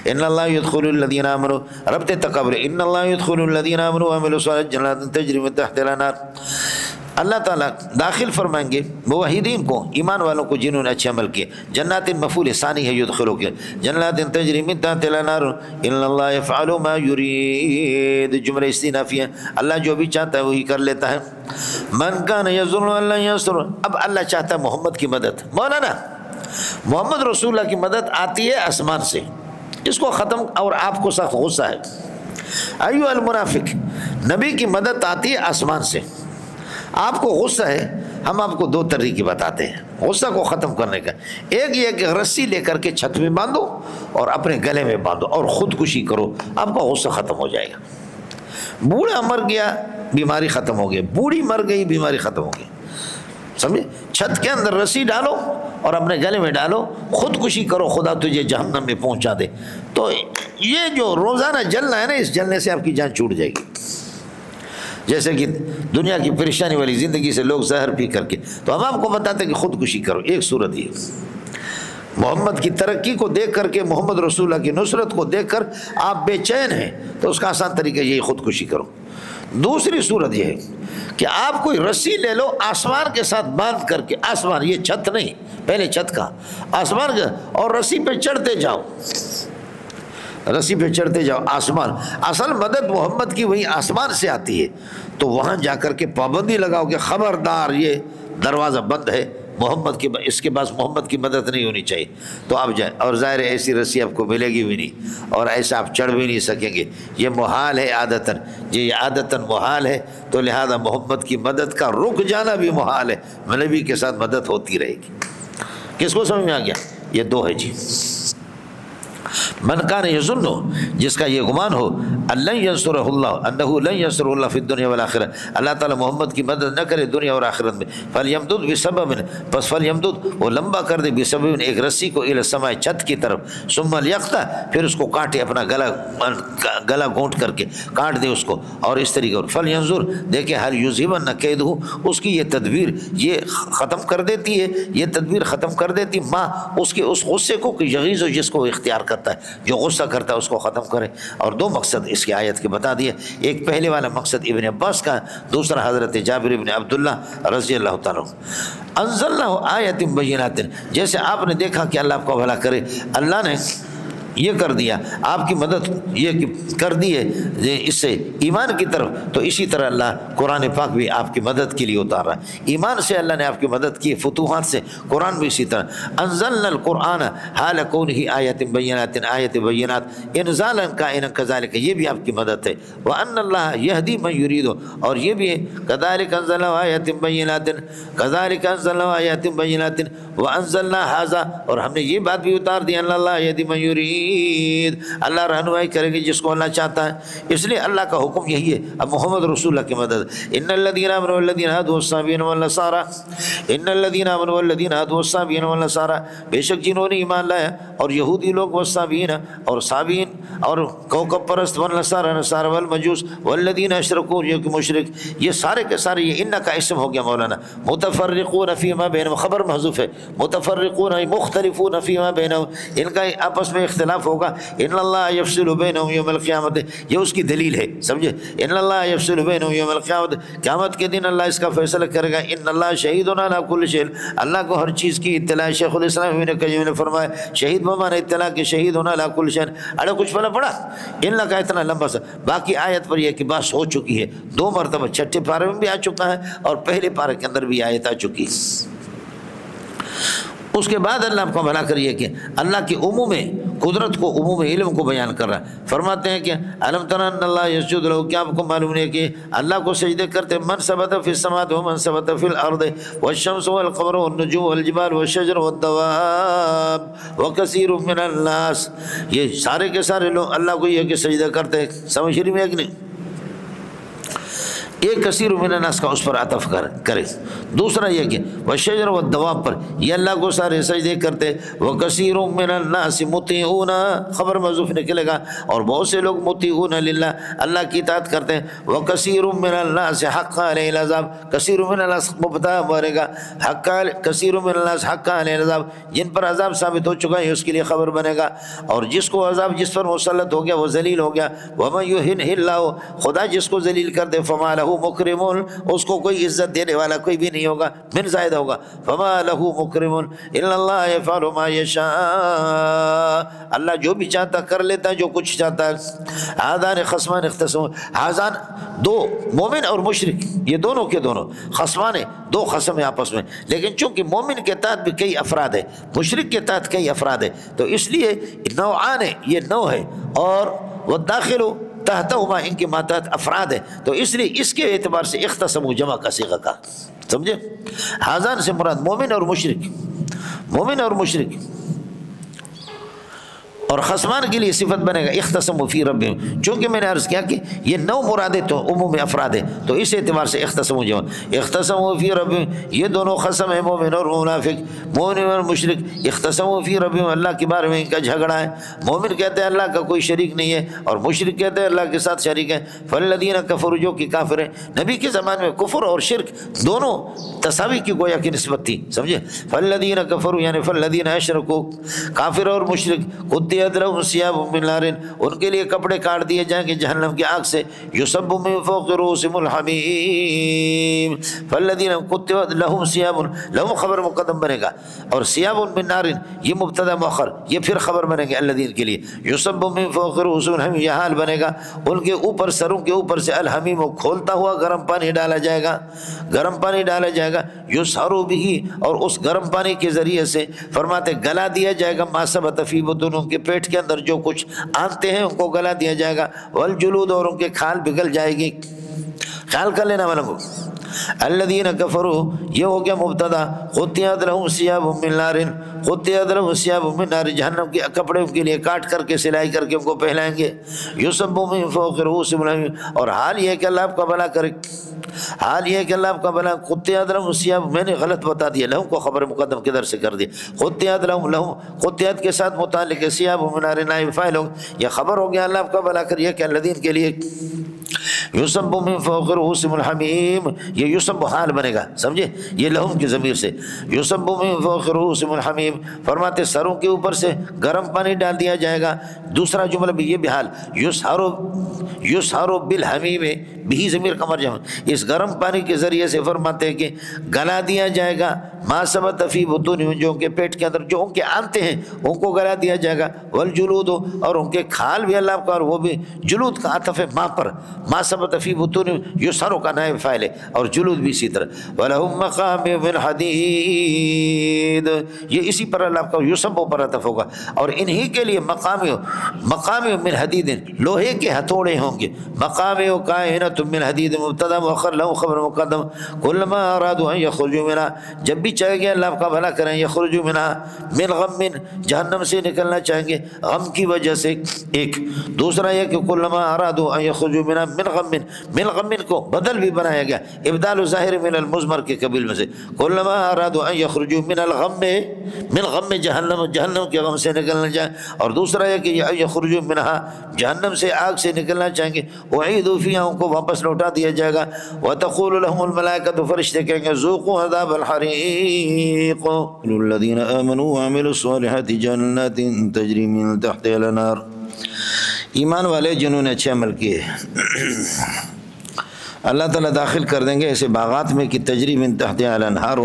ان اللہ يدخل الذين آمنوا، رب تقبل، ان اللہ يدخل الذين آمنوا وعملوا الصالحات جنات تجری من تحتها الانہار، اللہ تعالیٰ داخل فرمائیں گے موحدین کو، ایمان والوں کو جنہوں نے اچھے عمل کیے، جنات مفعول ثانی ہے یدخلوا کے، جنات تجری من تحتها الانہار، ان اللہ یفعل ما یرید، جملہ استئنافیہ، اللہ جو بھی چاہتا ہے وہی کر لیتا ہے۔ من کان یظن ان لن ینصر، اب اللہ چاہتا ہے محمد کی مدد، مولانا محمد رسول اللہ کی مدد آتی ہے آسمان سے، اس کو ختم، اور آپ کو سخت غصہ ہے، ایھا المنافق، نبی کی مدد آتی ہے آسمان سے، آپ کو غصہ ہے ہم آپ کو دو طریقے بتاتے ہیں غصہ کو ختم کرنے کا. ایک یہ کہ رسی لے کر کے چھت میں باندھو اور اپنے گلے میں باندھو اور خودکشی کرو، آپ کا غصہ ختم ہو جائے گا. بوڑھا مر گیا بیماری ختم ہو گئی، بوڑھی مر گئی بیماری ختم ہو گئی. سمجھے؟ چھت کے اندر رسی ڈالو اور اپنے گلے میں ڈالو، خودکشی کرو، خدا تجھے جہنم میں پہنچا دے. تو یہ جو روزانہ جلنا ہے نا، اس جلنے سے آپ کی جان چھوٹ جائے گی. جیسے کہ دنیا کی پریشانی والی زندگی سے لوگ زہر پی کر کے، تو ہم آپ کو بتاتے ہیں کہ خودکشی کرو. ایک صورت یہ محمد کی ترقی کو دیکھ کر کے، محمد رسول اللہ کی نصرت کو دیکھ کر آپ بے چین ہیں، تو اس کا آسان طریقہ یہی خودکشی کرو. دوسری صورت یہ ہے کہ آپ کوئی رسی لے لو آسمان کے ساتھ باندھ کر کے، آسمان یہ چھت نہیں، پہلے چھت کا آسمان کا، اور رسی پہ چڑھتے جاؤ، رسی پہ چڑھتے جاؤ. آسمان اصل مدد محمد کی وہی آسمان سے آتی ہے. تو وہاں جا کر کے پابندی لگاؤ کہ خبردار یہ دروازہ بند ہے، محمد کے اس کے پاس محمد کی مدد نہیں ہونی چاہیے. تو آپ جائیں، اور ظاہر ہے ایسی رسی آپ کو ملے گی بھی نہیں، اور ایسا آپ چڑھ بھی نہیں سکیں گے. یہ محال ہے عادتاً، یہ عادتاً محال ہے. تو لہذا محمد کی مدد کا رک جانا بھی محال ہے، نبی کے ساتھ مدد ہوتی رہے گی. کس کو سمجھ میں آ گیا؟ یہ دو ہے جی. من کان یظن، جس کا یہ گمان ہو، اللہ ینصرہ اللہ، انہ لن ینصرہ اللہ فی الدنیا والآخرہ، اللہ تعالیٰ محمد کی مدد نہ کرے دنیا اور آخرت میں. فلیمدد بسبب، پس فلیمدد وہ لمبا کر دے، بسبب ایک رسی کو، الی السماء چھت کی طرف، ثم لیقطع پھر اس کو کاٹے، اپنا گلا گھونٹ کر کے کاٹ دے اس کو. اور اس طریقے فلینظر دیکھے هل یذهبن کیدہ، اس کی یہ تدبیر یہ ختم کر دیتی ہے، یہ تدبیر ختم کر دیتی ماں اس کے اس غصے کو کہ یغیظ، جس کو اختیار کرتا ہے، جو غصہ کرتا ہے اس کو ختم کرے. اور دو مقصد اس کی آیت کے بتا دیے. ایک پہلے والا مقصد ابن عباس کا، دوسرا حضرت جابر ابن عبداللہ رضی اللہ تعالیٰ. انزلنا آیات بینات، جیسے آپ نے دیکھا کہ اللہ آپ کو بھلا کرے، اللہ نے یہ کر دیا، آپ کی مدد یہ کر دی ہے اس سے ایمان کی طرف، تو اسی طرح اللہ قرآن پاک بھی آپ کی مدد کے لیے اتار رہا ہے. ایمان سے اللہ نے آپ کی مدد کی، فتوحات سے، قرآن بھی اسی طرح. انزلنا القرآن حال کونہ آیات بینات، آیت بینات انزالا کائنا کذالک، یہ بھی آپ کی مدد ہے. وان اللہ یہدی من یرید، اور یہ بھی ہے کذالک انزلنا آیات بینات، کذالک انزلنا آیات بینات وانزلنا ھذا، اور ہم نے یہ بات بھی اتار دی، ان اللہ یہدی من یرید، اللہ رہنمائی کرے گی جس کو اللہ چاہتا ہے. اس لیے اللہ کا حکم یہی ہے. اب محمد رسول اللہ کی مدد، ان الذین آمنوا والذین ہادوا والصابئین والنصارى، ان الذین آمنوا والذین ہادوا والصابئین والنصارى، بے شک جنہوں نے ایمان لایا اور یہودی لوگ، والصابئین اور صابئین اور کوکب پرست، والنصارى نصارى والمجوس والذین اشرکوا، جو کہ مشرک، یہ سارے کے سارے یہ ان کا اسم ہو گیا مولانا. متفرقون فیما بینہم، خبر محذوف ہے، متفرقون مختلفون فیما بینہم، ان کا آپس میں اختلاف ہوگا. ان اللہ یفصل بینہم یوم القیامت، یہ اس کی دلیل ہے، سمجھے؟ ان اللہ یفصل بینہم یوم القیامت، قیامت کے دن اللہ اس کا فیصلہ کرے گا. ان اللہ شہید علی کل شیء، اللہ کو ہر چیز کی اطلاع. شیخ الاسلام ابن قیم نے فرمایا شہید بمانے اطلاع کہ شہید علی کل شیء. اڑے کچھ پڑھا ان کا اتنا لمبا سا، باقی آیت پر یہ کہ بات ہو چکی ہے 2 مرتبہ، چھٹے پارے میں بھی آ چکا ہے اور پہلے پارے کے اندر بھی آیت آ چکی. اس کے بعد اللہ آپ کو بھلا کریے کہ اللہ کی عموم قدرت کو، عموم علم کو بیان کر رہا ہے. فرماتے ہیں کہ الم تر ان اللہ یسجد لہ، کیا آپ کو معلوم نہیں کہ اللہ کو سجدے کرتے من ثبت فی السماوات و من ثبت فی الارض والشمس والقمر والنجوم والجبال والشجر والدواب وکثیر من الناس، یہ سارے کے سارے لوگ اللہ کو یہ کہ سجدہ کرتے ہیں. سمجھ رہی میں کہ نہیں؟ ایک کثیر من الناس کا اس پر عطف کرے. دوسرا یہ کہ والشجر والدواب پر یہ اللہ کو سارے سجدے کرتے. وکثیر من الناس مطیعون، خبر محذوف نکلے گا، اور بہت سے لوگ مطیعون للہ، اللہ کی اطاعت کرتے ہیں. وکثیر من الناس حق علیہ العذاب، کثیر من الناس مبتدا بنے گا، حق کثیر من الناس حق علیہ العذاب، جن پر عذاب ثابت ہو چکا ہے اس کے لیے خبر بنے گا. اور جس کو عذاب جس پر مسلط ہو گیا وہ ذلیل ہو گیا. ومن یہن اللہ، خدا جس کو ذلیل کر دے، فما لہ مکرمون، اس کو کوئی عزت دینے والا کوئی بھی نہیں ہوگا، من زائد ہوگا. فما لہ مکرمون الا اللہ یفعل ما یشاء، اللہ جو بھی چاہتا کر لیتا ہے، جو کچھ چاہتا ہے. ہذان خصمان اختصموا، ہذان دو مومن اور مشرک، یہ دونوں کے دونوں خصمان ہیں، 2 خصم ہیں آپس میں. لیکن چونکہ مومن کے تحت بھی کئی افراد ہیں، مشرک کے تحت کئی افراد ہیں، تو اس لیے نوعان ہے، یہ نوع ہے. اور والداخل تحتہما، ان کے ماتحت افراد ہیں، تو اس لیے اس کے اعتبار سے اختصموا جمع کا صیغہ کا. سمجھے؟ حاضان سے مراد مومن اور مشرک، مومن اور مشرک. اور خصمان کے لیے صفت بنے گا اختصموا فی ربہم. چونکہ میں نے عرض کیا کہ یہ 9 مرادیں تو عموم افراد ہے، تو اس اعتبار سے اختصموا فی ربہم، یہ دونوں قسم ہے، مومن اور منافق، مومن اور مشرک. اختصموا فی ربہم، اللہ کے بارے میں ان کا جھگڑا ہے. مومن کہتے ہیں اللہ کا کوئی شریک نہیں ہے، اور مشرک کہتے ہیں اللہ کے ساتھ شریک ہے. فالذین کفروا، جو کہ کافر ہیں. نبی کے زمانے میں کفر اور شرک دونوں تساوی کی گویا کی نسبت تھی، سمجھے؟ فالذین کفروا یعنی فالذین اشرکوا، کافر اور مشرک. قطعت لهم ثياب من نار، ان کے لیے کپڑے کاٹ دیے جائیں گے جہنم کی آگ سے. یصب من فوق رؤوسهم الحمیم. فالذین قطعت لهم ثياب، لهم خبر مقدم بنے گا، اور ثياب من نار یہ مبتدا مؤخر، یہ پھر خبر بنے گا الذین کے لیے. یصب من فوق رؤوسهم الحمیم، یہ حال بنے گا ان کے اوپر، سروں کے اوپر سے الحمیم، کھولتا ہوا گرم پانی ڈالا جائے گا، گرم پانی ڈالا جائے گا. یسحر به، اور اس گرم پانی کے ذریعے سے فرماتے گلا دیا جائے گا ما ثبت فی بطونہم، کے پیٹ کے اندر جو کچھ آنتے ہیں ان کو گلا دیا جائے گا. والجلود، اور ان کے کھال پگھل جائے گی. خیال کر لینا والوں کو. الذین کفروا یہ ہو گیا مبتدا. قطعت لهم ثياب من نار، قطعت لهم ثياب من نار، جہنم کے کپڑے ان کے لیے کاٹ کر کے سلائی کر کے ان کو پہنائیں گے. یصب من فوق رؤوسهم الحمیم، اور حال یہ ہے کہ اللہ آپ کا بھلا کرے، حال یہ ہے کہ اللہ آپ کا بھلا. قطعت لهم ثياب، میں نے غلط بتا دیا، لہم کو خبر مقدم کدھر سے کر دی. قطعت لهم، قطعت کے ساتھ متعلق ہے، ثياب من نار نائب فاعل ہو، یہ خبر ہو گیا اللہ آپ کا بھلا کریے کہ الذین کے لیے. یصب من فوق رؤوسهم الحمیم، یہ یصب حال بنے گا، سمجھے؟ یہ لہم کی ضمیر سے. یصب من فوق رؤوسهم الحمیم، فرماتے سروں کے اوپر سے گرم پانی ڈال دیا جائے گا. دوسرا جملہ بھی یہ بھی حال، یسحر بالحمیم، بھی ضمیر کا مرجع، اس گرم پانی کے ذریعے سے فرماتے ہیں کہ گلا دیا جائے گا ما ثبت فی بطونہم، جو ان کے پیٹ کے اندر جو ان کے آنتے ہیں ان کو گلا دیا جائے گا. والجلود، اور ان کے کھال بھی اللہ کا، اور وہ بھی جلود کا عطف ہے ما پر، ما ثبت فی بطونہم یسحر کا نائب فاعل ہے، اور جلود بھی اسی طرح. ولہم مقامع من حدید، یہ اسی پر اللہ کا یصب پر عطف ہوگا. اور انہی کے لیے مقامع من حدید، لوہے کے ہتھوڑے ہوں گے. مقامع کائنۃ من حدید مبتدا مؤخر، لہم خبر مقدم. کلما ارادوا ان یخرجوا منها، جب بھی چاہے گے اللہ کا بھلا کریں، یخرجوا منها من غم، جہنم سے نکلنا چاہیں گے غم کی وجہ سے. ایک دوسرا یہ کہ کلما ارادوا ان یخرجوا منها من غم، من غم کو بدل بھی بنایا گیا، ابدال ظاہر من المضمر کے قبیل میں سے. کلما ارادوا ان یخرجوا من الغم، من غم جہنم، جہنم کے غم سے نکلنا چاہیں. اور دوسرا یہ کہ یخرجوا منها، جہنم سے آگ سے نکلنا چاہیں گے. اعیدوا فیہا، ان کو واپس لوٹا دیا جائے گا. وتقول لهم الملائکۃ، فرشتے کہیں گے ذوقوا عذاب الحریق. الذین آمنوا وعملوا الصالحات جنات تجری من تحتها الانہار، ایمان والے جنہوں نے اچھے عمل کیے اللہ تعالیٰ داخل کر دیں گے ایسے باغات میں کہ تجری من تحتها الانہار،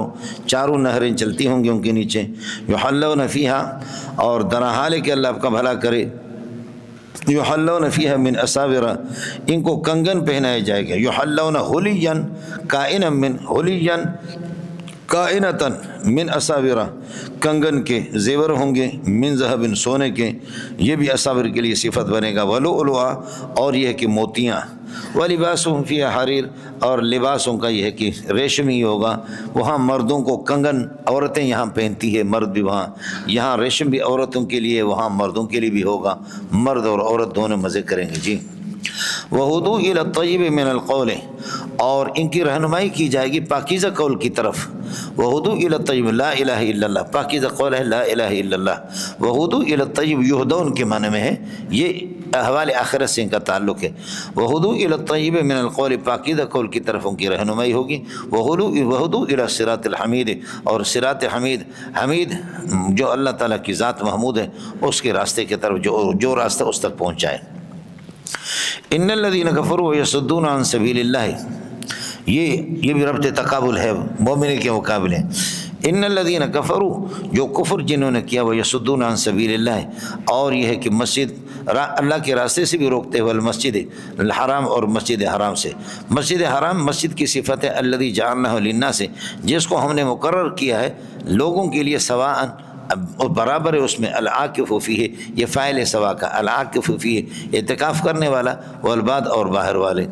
چاروں نہریں چلتی ہوں گی ان کے نیچے. یحلون فیہا، اور درحال ہے کہ اللہ آپ کا بھلا کرے، یحلون فیہا من اساور، ان کو کنگن پہنایا جائے گا. یحلون حلیا کائنا من، حلیا کائنتاً من اساور، کنگن کے زیور ہوں گے، من ذہب، سونے کے، یہ بھی اساور کے لیے صفت بنے گا. ولؤلؤا، اور یہ ہے کہ موتیاں. ولباسہم فیہا حریر، اور لباسوں کا یہ ہے کہ ریشمی ہوگا. وہاں مردوں کو کنگن عورتیں یہاں پہنتی ہے، مرد بھی وہاں، یہاں ریشم بھی عورتوں کے لیے، وہاں مردوں کے لیے بھی ہوگا. مرد اور عورت دونوں مزے کریں گے. جی. وہدوا الی الطیب من القول، اور ان کی رہنمائی کی جائے گی پاکیزہ قول کی طرف. وہدوا الی الطیب، لا الہ الا اللہ، پاکیزہ قول ہے لا الہ الا اللہ. وہدوا الی الطیب یہدون کے معنی میں ہے، یہ احوال آخرت سے ان کا تعلق ہے. وہدوا الی الطیب من القول، پاکیزہ قول کی طرف ان کی رہنمائی ہوگی. وہدوا الی الصراط الحمید، اور صراط حمید، حمید جو اللہ تعالیٰ کی ذات محمود ہے، اس کے راستے کی طرف جو راستہ اس تک پہنچائے. ان الذین کفروا یصدون عن سبیل اللہ، یہ بھی ربط تقابل ہے مومن کے مقابلے. ان الذین کفروا، جو کفر جنہوں نے کیا، وہ یصدون عن سبیل اللہ، اور یہ ہے کہ مسجد اللہ کے راستے سے بھی روکتے ہوئے، المسجد الحرام، اور مسجد حرام سے. مسجد حرام مسجد کی صفت ہے الذی جعلناہ للناس، جس کو ہم نے مقرر کیا ہے لوگوں کے لیے، سواء اور برابر ہے اس میں العاکف فیہ، یہ فاعل سوا کا العاکف فیہ، اعتکاف کرنے والا، والباد اور باہر والے،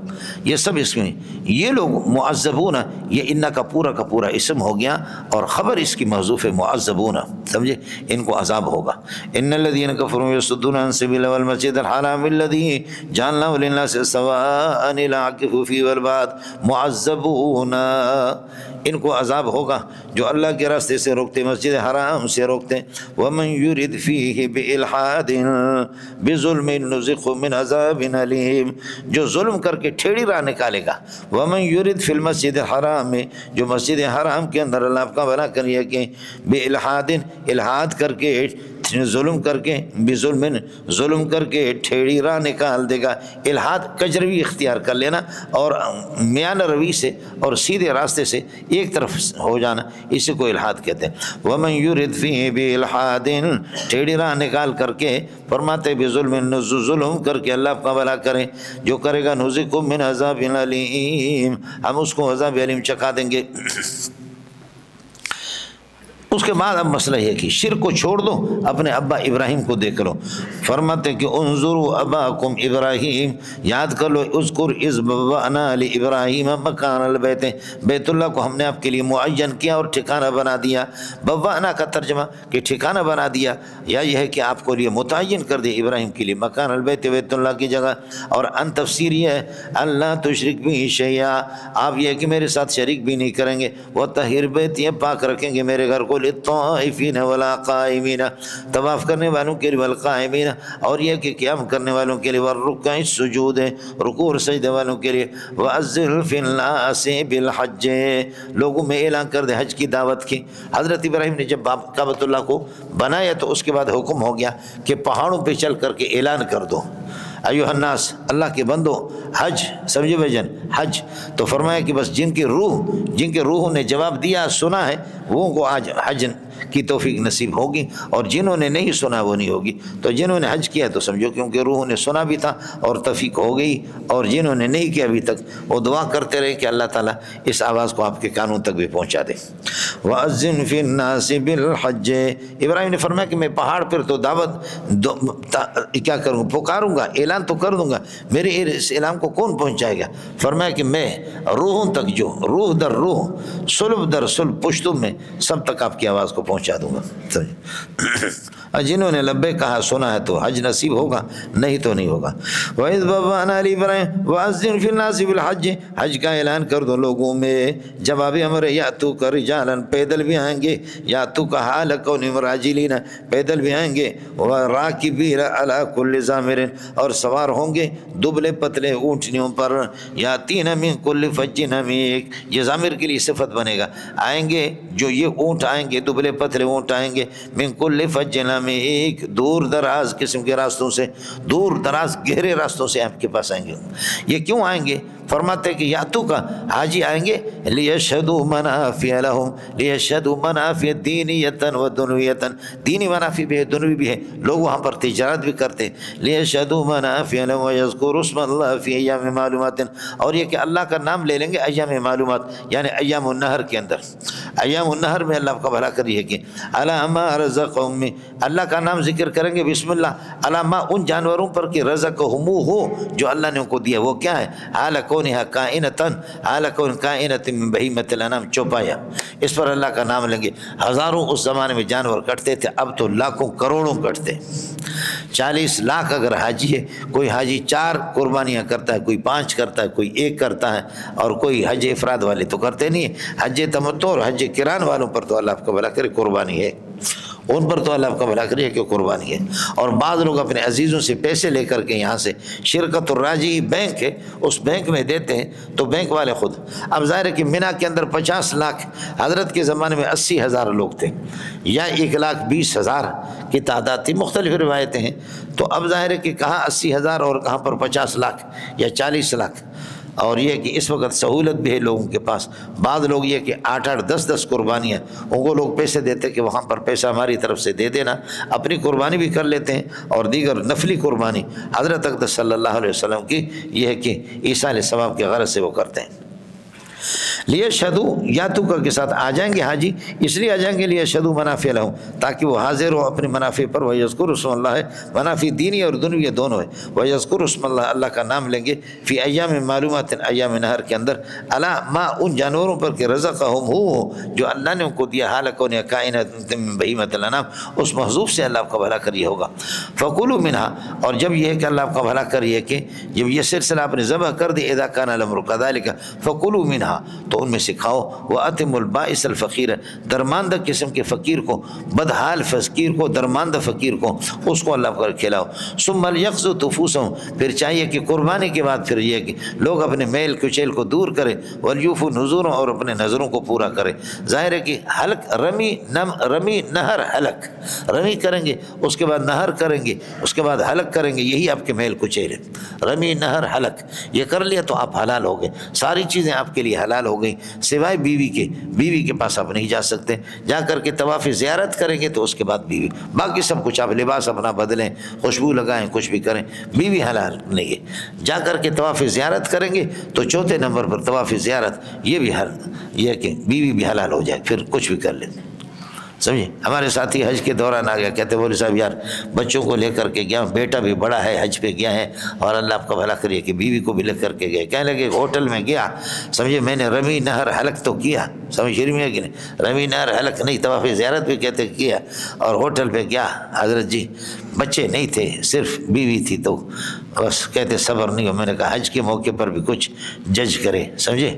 یہ سب اس میں یہ لوگ معذبون، یہ ان کا پورا اسم ہو گیا اور خبر اس کی محذوف ہے معذبون، سمجھے، ان کو عذاب ہوگا۔ ان الذین کفروا یصدون عن سبیل اللہ والمسجد الحرام الذی جعلناه للناس سواء العاکف فیہ والباد معذبون، ان کو عذاب ہوگا جو اللہ کے راستے سے روکتے، مسجد حرام سے روکتے۔ ومن یرد فیہ بإلحاد بظلم نذقہ من عذاب علیم، جو ظلم کر کے ٹھیڑی راہ نکالے گا۔ ومن یرد فی المسجد الحرام میں، جو مسجد حرام کے اندر اللہ آپ کا بھلا کریے کہ بإلحاد، الحاد کر کے، ظلم کر کے، بظلم، ظلم کر کے ٹھیڑی راہ نکال دے گا۔ الحاد کجروی اختیار کر لینا اور میان روی سے اور سیدھے راستے سے ایک طرف ہو جانا، اسی کو الحاد کہتے ہیں۔ ومن یرد فیہ بإلحاد، ٹھیڑی راہ نکال کر کے، فرماتے بظلم، ظلم کر کے اللہ کا بھلا کرے، جو کرے گا نذقہ من عذاب علیم، ہم اس کو عذاب علیم چکھا دیں گے۔ اس کے بعد اب مسئلہ یہ کہ شرک کو چھوڑ دو، اپنے ابا ابراہیم کو دیکھ لو۔ فرماتے کہ انظروا اباکم ابراہیم، یاد کر لو، اذکر اذ بوأنا لابراہیم مکان البیت، بیت اللہ کو ہم نے آپ کے لیے معین کیا اور ٹھکانہ بنا دیا۔ بوأنا کا ترجمہ کہ ٹھکانہ بنا دیا، یا یہ ہے کہ آپ کو لیے متعین کر دیا ابراہیم کے لیے مکان البیت، بیت اللہ کی جگہ۔ اور ان تفسیر یہ ہے اللہ تشرک بھی شیئا، آپ یہ ہے کہ میرے ساتھ شریک بھی نہیں کریں گے، وطہر بیتی، پاک رکھیں گے میرے گھر کو، للطائفین والقائمین، طواف کرنے والوں کے لیے، والقائمین، اور یہ کہ قیام کرنے والوں کے لیے، والرکع السجود، رکوع اور سجدے والوں کے لیے، وأذن فی الناس بالحج، لوگوں میں اعلان کر دے حج کی دعوت کی۔ حضرت ابراہیم نے جب کعبۃ اللہ کو بنایا تو اس کے بعد حکم ہو گیا کہ پہاڑوں پہ چل کر کے اعلان کر دو، ایھا الناس، اللہ کے بندو، حج، سمجھے بھائی جان، حج۔ تو فرمایا کہ بس جن کی روحوں نے جواب دیا، سنا ہے، وہ کو آج حج کی توفیق نصیب ہوگی، اور جنہوں نے نہیں سنا وہ نہیں ہوگی۔ تو جنہوں نے حج کیا تو سمجھو کیونکہ روحوں نے سنا بھی تھا اور توفیق ہو گئی، اور جنہوں نے نہیں کیا ابھی تک وہ دعا کرتے رہے کہ اللہ تعالیٰ اس آواز کو آپ کے کانوں تک بھی پہنچا دے۔ وَأَذِّن فِي النَّاسِ بِالْحَجِّ، ابراہیم نے فرمایا کہ میں پہاڑ پر تو دعوت کیا کروں، پکاروں گا، اعلان تو کر دوں گا، میرے اس اعلان کو کون پہنچائے گا؟ فرمایا کہ میں روحوں تک، جو روح در روح، صلب در صلب، پشتوں میں سب تک آپ کی آواز کو پہنچا دوں گا۔ جنہوں نے لبے کہا، سنا ہے تو حج نصیب ہوگا، نہیں تو نہیں ہوگا۔ وَإِذْ بَوَّأْنَا لِإِبْرَاهِيمَ وَأَذِّنْ فِي النَّاسِ بِالْحَجِّ، حج کا اعلان کر دو لوگوں میں۔ جواب امر یاتوک رجالا، پیدل بھی آئیں گے، یاتوک حال کونہم راجلین، پیدل بھی آئیں گے، وراکبین علی کل ضامر، اور سوار ہوں گے دبلے پتلے اونٹنیوں پر، یاتین من کل فج عمیق، یہ ضامر کے لیے صفت بنے گا، آئیں گے جو یہ اونٹ آئیں گے، دبلے پتلے اونٹ آئیں گے، من کل فج عمیق، دور دراز قسم کے راستوں سے، دور دراز گہرے راستوں سے آپ کے پاس آئیں گے۔ یہ کیوں آئیں گے؟ فرماتے کہ یاتو کا حاجی آئیں گے، لیشہدوا منافع لہم، لیشہدوا منافع دینیتاً و دنویتاً، دینی منافع بھی ہے، دنوی بھی ہے، لوگ وہاں پر تجارت بھی کرتے ہیں۔ لیشہدوا منافع لہم ویذکروا اسم اللہ فی ایام معلومات، اور یہ کہ اللہ کا نام لے لیں گے ایام معلومات، یعنی ایام النہر کے اندر، ایام النہر میں اللہ کا بھلا کریے کہ علی ما رزقہم، اللہ کا نام ذکر کریں گے، بسم اللہ، علی ما، ان جانوروں پر کہ رزقہم ہو، جو اللہ نے ان کو دیا، وہ کیا ہے؟ حال کونہا کائنتاً، حال کون کائنت من بہیمۃ الانعام، چوپایا، اس پر اللہ کا نام لیں گے۔ ہزاروں اس زمانے میں جانور کٹتے تھے، اب تو لاکھوں کروڑوں کٹتے۔ 40 لاکھ اگر حاجی ہے، کوئی حاجی 4 قربانیاں کرتا ہے، کوئی 5 کرتا ہے، کوئی 1 کرتا ہے، اور کوئی حج افراد والے تو کرتے نہیں ہیں۔ حج تمتع اور حج قران والوں پر تو اللہ آپ کو بھلا کرے قربانی ہے، ان پر تو اللہ آپ کا بھلا کرے کہ قربانی ہے۔ اور بعض لوگ اپنے عزیزوں سے پیسے لے کر کے یہاں سے شرکت الراجی بینک ہے، اس بینک میں دیتے ہیں، تو بینک والے خود، اب ظاہر ہے کہ مینا کے اندر 50 لاکھ، حضرت کے زمانے میں 80,000 لوگ تھے، یا 1,20,000 کی تعداد تھی، مختلف روایتیں ہیں، تو اب ظاہر ہے کہ کہاں 80,000 اور کہاں پر 50 لاکھ یا 40 لاکھ۔ اور یہ کہ اس وقت سہولت بھی ہے لوگوں کے پاس، بعض لوگ یہ کہ 8-8 10-10 قربانیاں، ان کو لوگ پیسے دیتے کہ وہاں پر پیسہ ہماری طرف سے دے دینا، اپنی قربانی بھی کر لیتے ہیں، اور دیگر نفلی قربانی حضرت اقدس صلی اللہ علیہ وسلم کی یہ ہے کہ ایصال ثواب کے غرض سے وہ کرتے ہیں۔ لیشہدوا یاتوکا کے ساتھ آ جائیں گے حاجی، اس لیے آ جائیں گے لیشہدوا منافع لہم، تاکہ وہ حاضر ہو اپنے منافع پر، ویذکروا اسم اللہ، منافع دینی اور دنیوی دونوں ہے، ویذکروا اسم اللہ، اللہ کا نام لیں گے، فی ایام معلومات، ایام نہر کے اندر، علی ما ان جانوروں پر کہ رزقہم ہو جو اللہ نے ان کو دیا، حالکون یا کائنات من بہیمۃ الانعام، اس محذوف سے اللہ آپ کا بھلا کریے ہوگا، فکلوا منہا، اور جب یہ ہے کہ اللہ آپ کا بھلا کریے کہ جب یہ سلسلہ آپ نے ذبح کر دی، اذا کان الامر کذالک فکلوا منہا، تو ان میں سے کھاؤ، واتموا البائس الفقیر، درماندہ قسم کے فقیر کو، بدحال فقیر کو، درماندہ فقیر کو، اس کو اللہ پر کھلاؤ، ثم لیقضوا تفوسہم، پھر چاہیے کہ قربانی کے بعد پھر یہ کہ لوگ اپنے میل کچیل کو دور کریں، ولیوفوا نذورا، اور اپنے نظروں کو پورا کریں، ظاہر ہے کہ حلق رمی نہر حلق، رمی کریں گے، اس کے بعد نہر کریں گے، اس کے بعد حلق کریں گے، یہی آپ کے میل کچیل ہے، رمی نہر حلق، یہ کر لیا تو آپ حلال ہو گئے، ساری چیزیں آپ کے لیے حلال ہو گئی، سوائے بیوی کے پاس آپ نہیں جا سکتے، جا کر کے طواف زیارت کریں گے تو اس کے بعد بیوی، باقی سب کچھ آپ لباس اپنا بدلیں، خوشبو لگائیں، کچھ بھی کریں، بیوی حلال نہیں ہے، جا کر کے طواف زیارت کریں گے تو چوتھے نمبر پر طواف زیارت، یہ بھی یہ کہ بیوی بھی حلال ہو جائے، پھر کچھ بھی کر لیں، سمجھے۔ ہمارے ساتھی حج کے دوران آ گیا، کہتے بولے صاحب یار بچوں کو لے کر کے گیا، بیٹا بھی بڑا ہے، حج پہ گیا ہے، اور اللہ آپ کا بھلا کریے کہ بیوی کو بھی لے کر کے گئے، کہنے لگے ہوٹل میں گیا، سمجھے میں نے رمی نہر حلق تو کیا، سمجھ رہی ہے کہ نہیں، رمی نہر حلق نہیں، طواف زیارت بھی کہتے کیا، اور ہوٹل پہ گیا، حضرت جی بچے نہیں تھے، صرف بیوی تھی، تو بس کہتے صبر نہیں ہو، میں نے کہا حج کے موقع پر بھی کچھ جج کرے، سمجھے،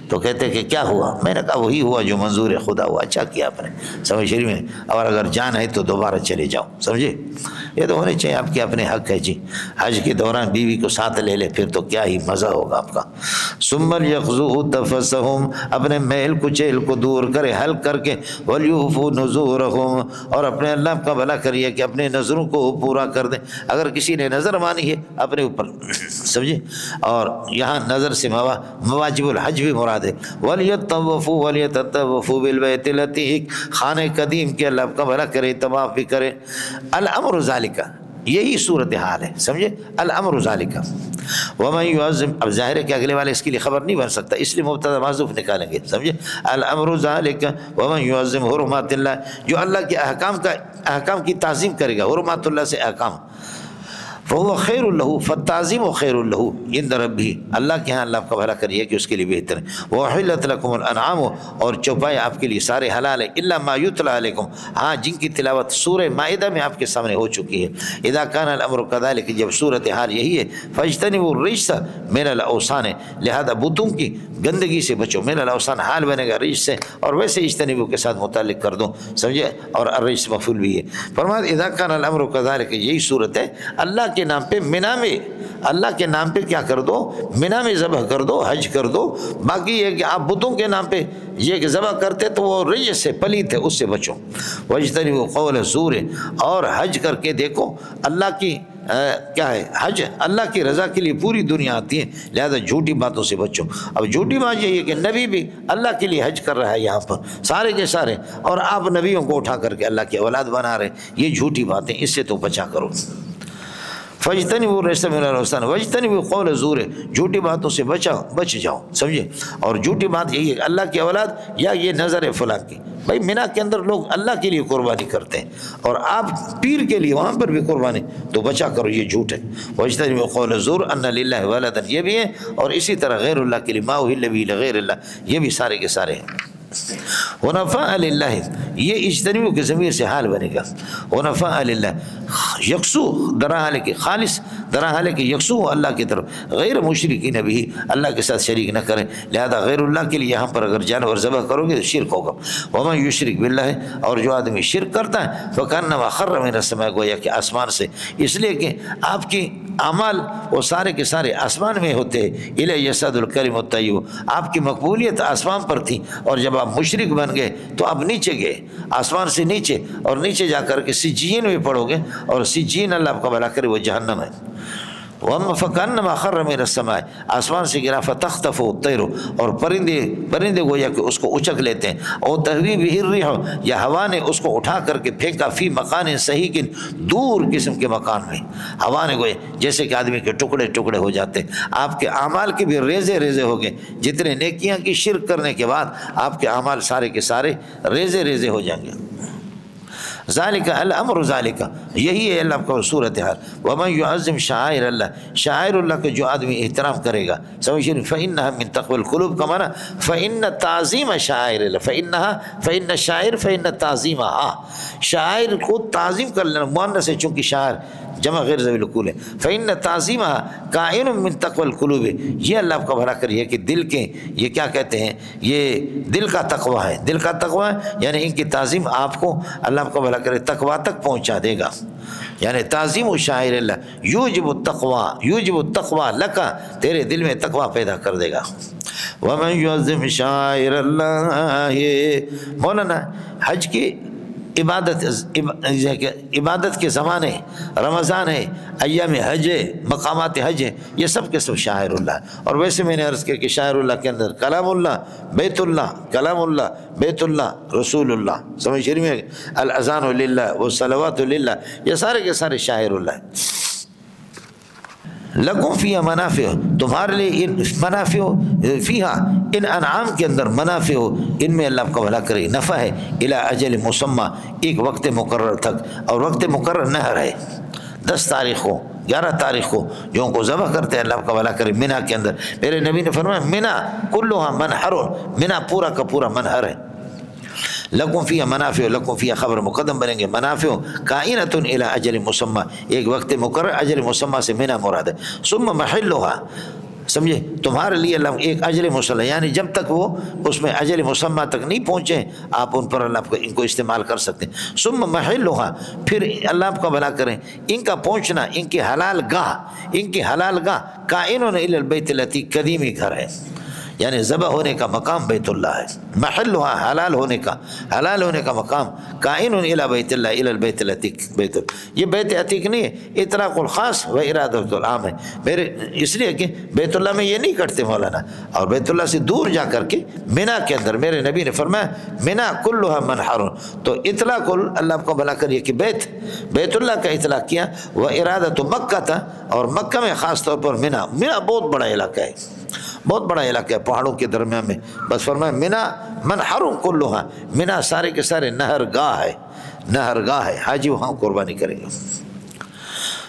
تو کہتے کہ کیا ہوا، میں نے کہا وہی ہوا جو منظور خدا ہوا، اچھا کیا آپ نے، سمجھ رہی میں، اور اگر جان ہے تو دوبارہ چلے جاؤ، سمجھے، یہ تو ہونے چاہیے آپ کے اپنے حق ہے جی، حج کے دوران بیوی کو ساتھ لے لے پھر تو کیا ہی مزہ ہوگا آپ کا، ثم لیقضوا تفثہم، اپنے میل کچیل کو دور کرے، حل کر کے، ولیوفوا نذورہم، اور اپنے اللہ کا بھلا کریے کہ اپنے نظروں کو پورا کر دیں، اگر کسی نے نظر مانی ہے اپنے اوپر، سمجھے، اور یہاں نظر سے مواجب الحج بھی مراد ہے، ولیطوفوا بالبیت العتیق، خانہ قدیم کے اللہ کا بھلا کرے، طواف بھی کرے، الامر ذالک، یہی صورتحال ہے، سمجھے، الامر ذالک، ومن یعظم، اب ظاہر ہے کہ اگلے والے اس کے لیے خبر نہیں بن سکتا، اس لیے مبتدا محذوف نکالیں گے، سمجھے، الامر ذالک ومن یعظم حرمات اللہ، جو اللہ کے احکام کی تعظیم کرے گا، حرمات اللہ سے احکام، فهو خیر له، فالتعظیم خیر له عند ربہ، اللہ کے ہاں اللہ کا بھلا کریے کہ اس کے لیے بہتر ہے، وحلت لکم الانعام، اور چوپائے آپ کے لیے سارے حلال ہے، الا ما یتلی علیکم، ہاں جن کی تلاوت سورہ مائدہ میں آپ کے سامنے ہو چکی ہے، اذا کان الامر کذالک، جب صورتحال یہی ہے، فاجتنبوا الرجس من الاوثان، لہذا بتوں کی گندگی سے بچو، من الاوثان حال بنے گا رجس سے، اور ویسے اجتنبوا کے ساتھ متعلق کر دو، سمجھے، اور الرجس مفعول بھی ہے، فرمایا اذا کان الامر کذالک، یہی صورت ہے، اللہ کے نام پہ منا میں، اللہ کے نام پہ کیا کر دو، منا میں ذبح کر دو، حج کر دو، باقی یہ کہ آپ بتوں کے نام پہ یہ کہ ذبح کرتے تو وہ رجس سے پلیت ہے، اس سے بچو، واجتنبوا قول الزور، اور حج کر کے دیکھو اللہ کی کیا ہے، حج اللہ کی رضا کے لیے پوری دنیا آتی ہے، لہذا جھوٹی باتوں سے بچو، اب جھوٹی بات یہ ہے کہ نبی بھی اللہ کے لیے حج کر رہا ہے یہاں پر سارے کے سارے، اور آپ نبیوں کو اٹھا کر کے اللہ کی اولاد بنا رہے، یہ جھوٹی باتیں، اس سے تو بچا کرو، فاجتنبوا الرجس من الاوثان واجتنبوا قول الزور، جھوٹی باتوں سے بچ جاؤ، سمجھے، اور جھوٹی بات یہی ہے اللہ کی اولاد یا یہ نظر ہے فلاں کی، بھائی مینا کے اندر لوگ اللہ کے لیے قربانی کرتے ہیں اور آپ پیر کے لیے وہاں پر بھی قربانی، تو بچا کرو، یہ جھوٹ ہے، واجتنبوا قول الزور ان للہ ولدا، یہ بھی ہے، اور اسی طرح غیر اللہ کے لیے ما اہل به لغیر اللہ، یہ بھی سارے کے سارے ہیں، ونفاء للہ، یہ اجتنبوا کے ضمیر سے حال بنے گا، ونفاء للہ، یکسو درحال کے خالص، درحال کے یکسو اللہ کی طرف، غیر مشرکین بھی، اللہ کے ساتھ شریک نہ کریں، لہذا غیر اللہ کے لیے یہاں پر اگر جانور ذبح کرو گے تو شرک ہوگا، ومن یشرک باللہ، اور جو آدمی شرک کرتا ہے فکانما خر من السماء، گویا کہ آسمان سے، اس لیے کہ آپ کی اعمال وہ سارے کے سارے آسمان میں ہوتے ہیں، الیہ یصعد الکلم الطیب، آپ کی مقبولیت آسمان پر تھی، اور جب آپ مشرک بن گئے تو آپ نیچے گئے، آسمان سے نیچے، اور نیچے جا کر کے سجین میں پڑھو گے، اور سجین اللہ آپ کا بھلا کرے وہ جہنم ہے، وَأَمَّا فَكَأَنَّمَا خَرَّ مِنَ السَّمَاءِ آسمان سے گرا فَتَخْطَفُهُ الطَّيْرُ اور پرندے گویا کہ اس کو اچک لیتے ہیں، اور تَهْوِي بِهِ الرِّيحُ یا ہوا نے اس کو اٹھا کر کے پھینکا فی مکان صحیح دور قسم کے مکان میں، ہوا نے گویا جیسے کہ آدمی کے ٹکڑے ٹکڑے ہو جاتے ہیں، آپ کے اعمال کے بھی ریزے ریزے ہو گئے، جتنے نیکیاں کی شرک کرنے کے بعد آپ کے اعمال سارے کے سارے ریزے ریزے ہو جائیں گے۔ ذالک الامر ذالک، یہی ہے اللہ کا صورتحال۔ ومن یعظم شعائر اللہ، شعائر اللہ کا جو آدمی احترام کرے گا، سمجھیں فإنها من تقوى القلوب کا معنی فإن تعظیم شعائر اللہ، فإن الشاعر فإن تعظیمها، شاعر کو تعظیم کر لینا، مؤنث ہے چونکہ شاعر جمع غیر ذوی العقول ہے، فإن تعظیمها کائن من تقوى القلوب، یہ اللہ آپ کا بھلا کریے کہ دل کے یہ کیا کہتے ہیں، یہ دل کا تقوی ہے، دل کا تقوی ہے یعنی ان کی تعظیم آپ کو اللہ آپ کا بھلا کرے تقوی تک پہنچا دے گا، یعنی تعظیم و شاعر اللہ یوجب التقوی لکا، تیرے دل میں تقوی پیدا کر دے گا۔ ومن یعظم شاعر اللہ، مولانا حج کی عبادت کے زمانے، رمضان ہے، ایام حج ہے، مقامات حج ہے، یہ سب کے سب شاعر اللہ ہے۔ اور ویسے میں نے عرض کیا کہ شاعر اللہ کے اندر کلام اللہ، بیت اللہ، کلام اللہ، بیت اللہ، رسول اللہ، سمجھ شریف میں الاذان للہ والصلوات للہ، یہ سارے کے سارے شاعر اللہ ہیں۔ لکم فیہا منافع، تمہارے لیے ان منافع فیہا، ان انعام کے اندر منافع، ان میں اللہ کا بھلا کرے نفع ہے، الی اجل مسمى، ایک وقت مقرر تک، اور وقت مقرر نہر ہے 10 تاریخ کو، 11 تاریخ کو جو ان کو ذبح کرتے ہیں اللہ کا بھلا کرے منی کے اندر۔ میرے نبی نے فرمایا منی کلھا منحر، منی پورا کا پورا منحر ہے۔ لکم فیہا منافع، لکم فیہا خبر مقدم بنیں گے، منافع کائنۃ الی اجل مسمى، ایک وقت مقرر، اجل مسمى سے منی مراد ہے۔ ثم محلھا، سمجھے تمہارے لیے اللہ ایک اجل مسمى، یعنی جب تک وہ اس میں اجل مسمى تک نہیں پہنچے آپ ان پر اللہ ان کو استعمال کر سکتے ہیں۔ ثم محلھا، پھر اللہ آپ کا بھلا کریں ان کا پہنچنا، ان کی حلال گاہ کائن الی البیت العتیق، قدیمی گھر ہے، یعنی ذبح ہونے کا مقام بیت اللہ ہے، محلھا حلال ہونے کا مقام، کائن الی بیت اللہ الی البیت العتیق، یہ بیت عتیق نہیں ہے، اطلاق الخاص و ارادۃ العام ہے، میرے اس لیے کہ بیت اللہ میں یہ نہیں کرتے مولانا، اور بیت اللہ سے دور جا کر کے منی کے اندر میرے نبی نے فرمایا منی کلھا منحر، تو اطلاق اللہ آپ کو بھلا کریے کہ بیت اللہ کا اطلاق کیا، و ارادۃ مکہ تھا، اور مکہ میں خاص طور پر منی بہت بڑا علاقہ ہے، بہت بڑا علاقہ ہے پہاڑوں کے درمیان میں، بس فرمایا منی منحر کلھا، منی سارے کے سارے نہر گاہ ہے، حاجی وہاں قربانی کریں گے۔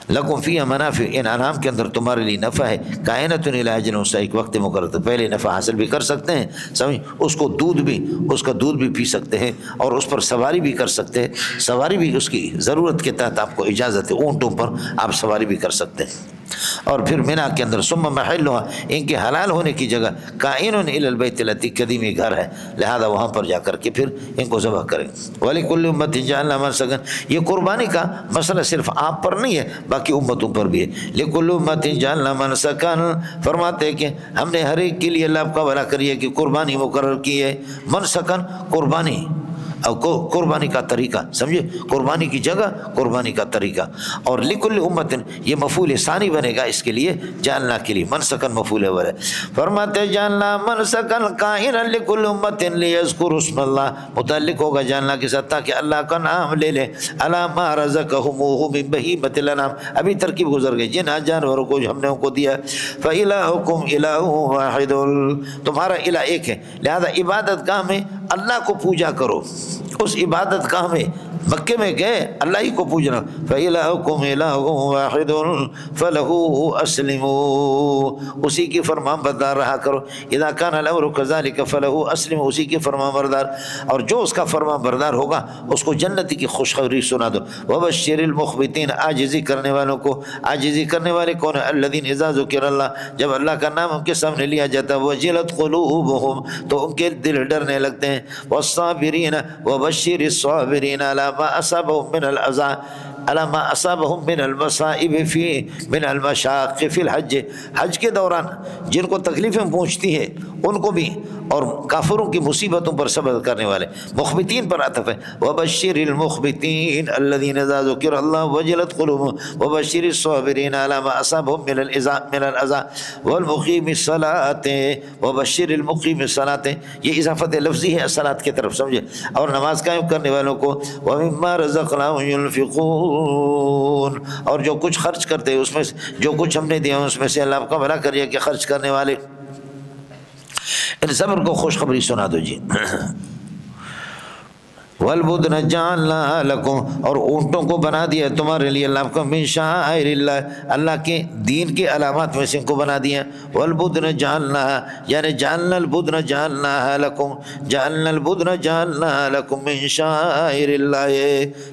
لکم فیہا منافع، ان انعام کے اندر تمہارے لیے نفع ہے، کائنۃ الی اجل مسمى، ایک وقت مقرر، پہلے نفع حاصل بھی کر سکتے ہیں، سمجھ اس کا دودھ بھی پی سکتے ہیں، اور اس پر سواری بھی کر سکتے ہیں، سواری بھی اس کی ضرورت کے تحت آپ کو اجازت ہے، اونٹوں پر آپ سواری بھی کر سکتے ہیں۔ اور پھر منی کے اندر ثم محلھا، ان کے حلال ہونے کی جگہ کائن الی البیت العتیق، قدیمی گھر ہے، لہذا وہاں پر جا کر کے پھر ان کو ذبح کریں۔ وَلِكُلِّ أُمَّةٍ جَعَلْنَا مَنسَكًا، یہ قربانی کا مسئلہ صرف آپ پر نہیں ہے باقی امتوں پر بھی ہے۔ لِكُلِّ أُمَّةٍ جَعَلْنَا مَنسَكًا، فرماتے ہیں کہ ہم نے ہر ایک کے لیے اللہ آپ کا بھلا کریے کہ قربانی مقرر کی ہے، منسکن قربانی، قربانی کا طریقہ، سمجھے قربانی کی جگہ، قربانی کا طریقہ، اور لکل امت، یہ مفعول ثانی بنے گا اس کے لیے، جاننا کے لیے، منسکن مفعول اول ہے۔ فرماتے جاننا منسکن قائنا لکل امت لیذکروا اسم اللہ، متعلق ہوگا جاننا کے ساتھ تاکہ اللہ کا نام لے لے، الا ما رزقہم من بہیمۃ الانعام، ابھی ترکیب گزر گئی، جن جانوروں کو ہم نے ان کو دیا، فالہکم الہ واحد، تمہارا الہ ایک ہے، لہذا عبادت گاہ میں اللہ کو پوجا کرو، اس عبادت گاہ میں مکے میں گئے اللہ ہی کو پوجنا، فَإِلَهُكُمْ إِلَهٌ وَاحِدٌ فَلَهُ أَسْلِمُوا، اسی کی فرمان بردار رہا کرو، اذا كان الامر كذلك فَلَهُ أَسْلِمُوا، اسی کی فرمان بردار، اور جو اس کا فرمان بردار ہوگا اس کو جنتی کی خوشخبری سنا دو۔ وَبَشِّرِ الْمُخْبِتِينَ، عاجزی کرنے والوں کو، عاجزی کرنے والے کون ہیں؟ الذین اذا ذکر اللہ، جب اللہ کا نام ان کے سامنے لیا جاتا ہے، وجلت قلوبهم، تو ان کے دل ڈرنے لگتے ہیں، والصابرین وبشر الصابرین علی ما اصابهم من الاذى، علی ما اصابہم من المصائب من المشاق فی الحج، حج کے دوران جن کو تکلیفیں پہنچتی ہیں ان کو بھی، اور کافروں کی مصیبتوں پر صبر کرنے والے، مخبتین پر عطف ہے، وبشر المخبتین الذین اذا ذکر اللہ وجلت قلوبهم وبشر الصابرین علی ما اصابهم من الاذى والمقیم الصلاة وبشر المقیم الصلاة، یہ اضافت لفظی ہے الصلاة کی طرف، سمجھے، اور نماز قائم کرنے والوں کو ومما رزقناهم ينفقون، اور جو کچھ خرچ کرتے اس میں جو کچھ ہم نے دیا اس میں سے اللہ آپ کا بھلا کریے کہ خرچ کرنے والے، ان صبر کو خوشخبری سنا دو جی۔ والبدن جعلنا لکم، اور اونٹوں کو بنا دیا تمہارے لیے اللہ کو، من شعائر اللہ، اللہ کے دین کے علامات میں سے ان کو بنا دیا، والبدن جعلنا، یعنی جعلنا البدن جعلنا لکم، جعلنا البدن جعلنا لکم من شعائر اللہ،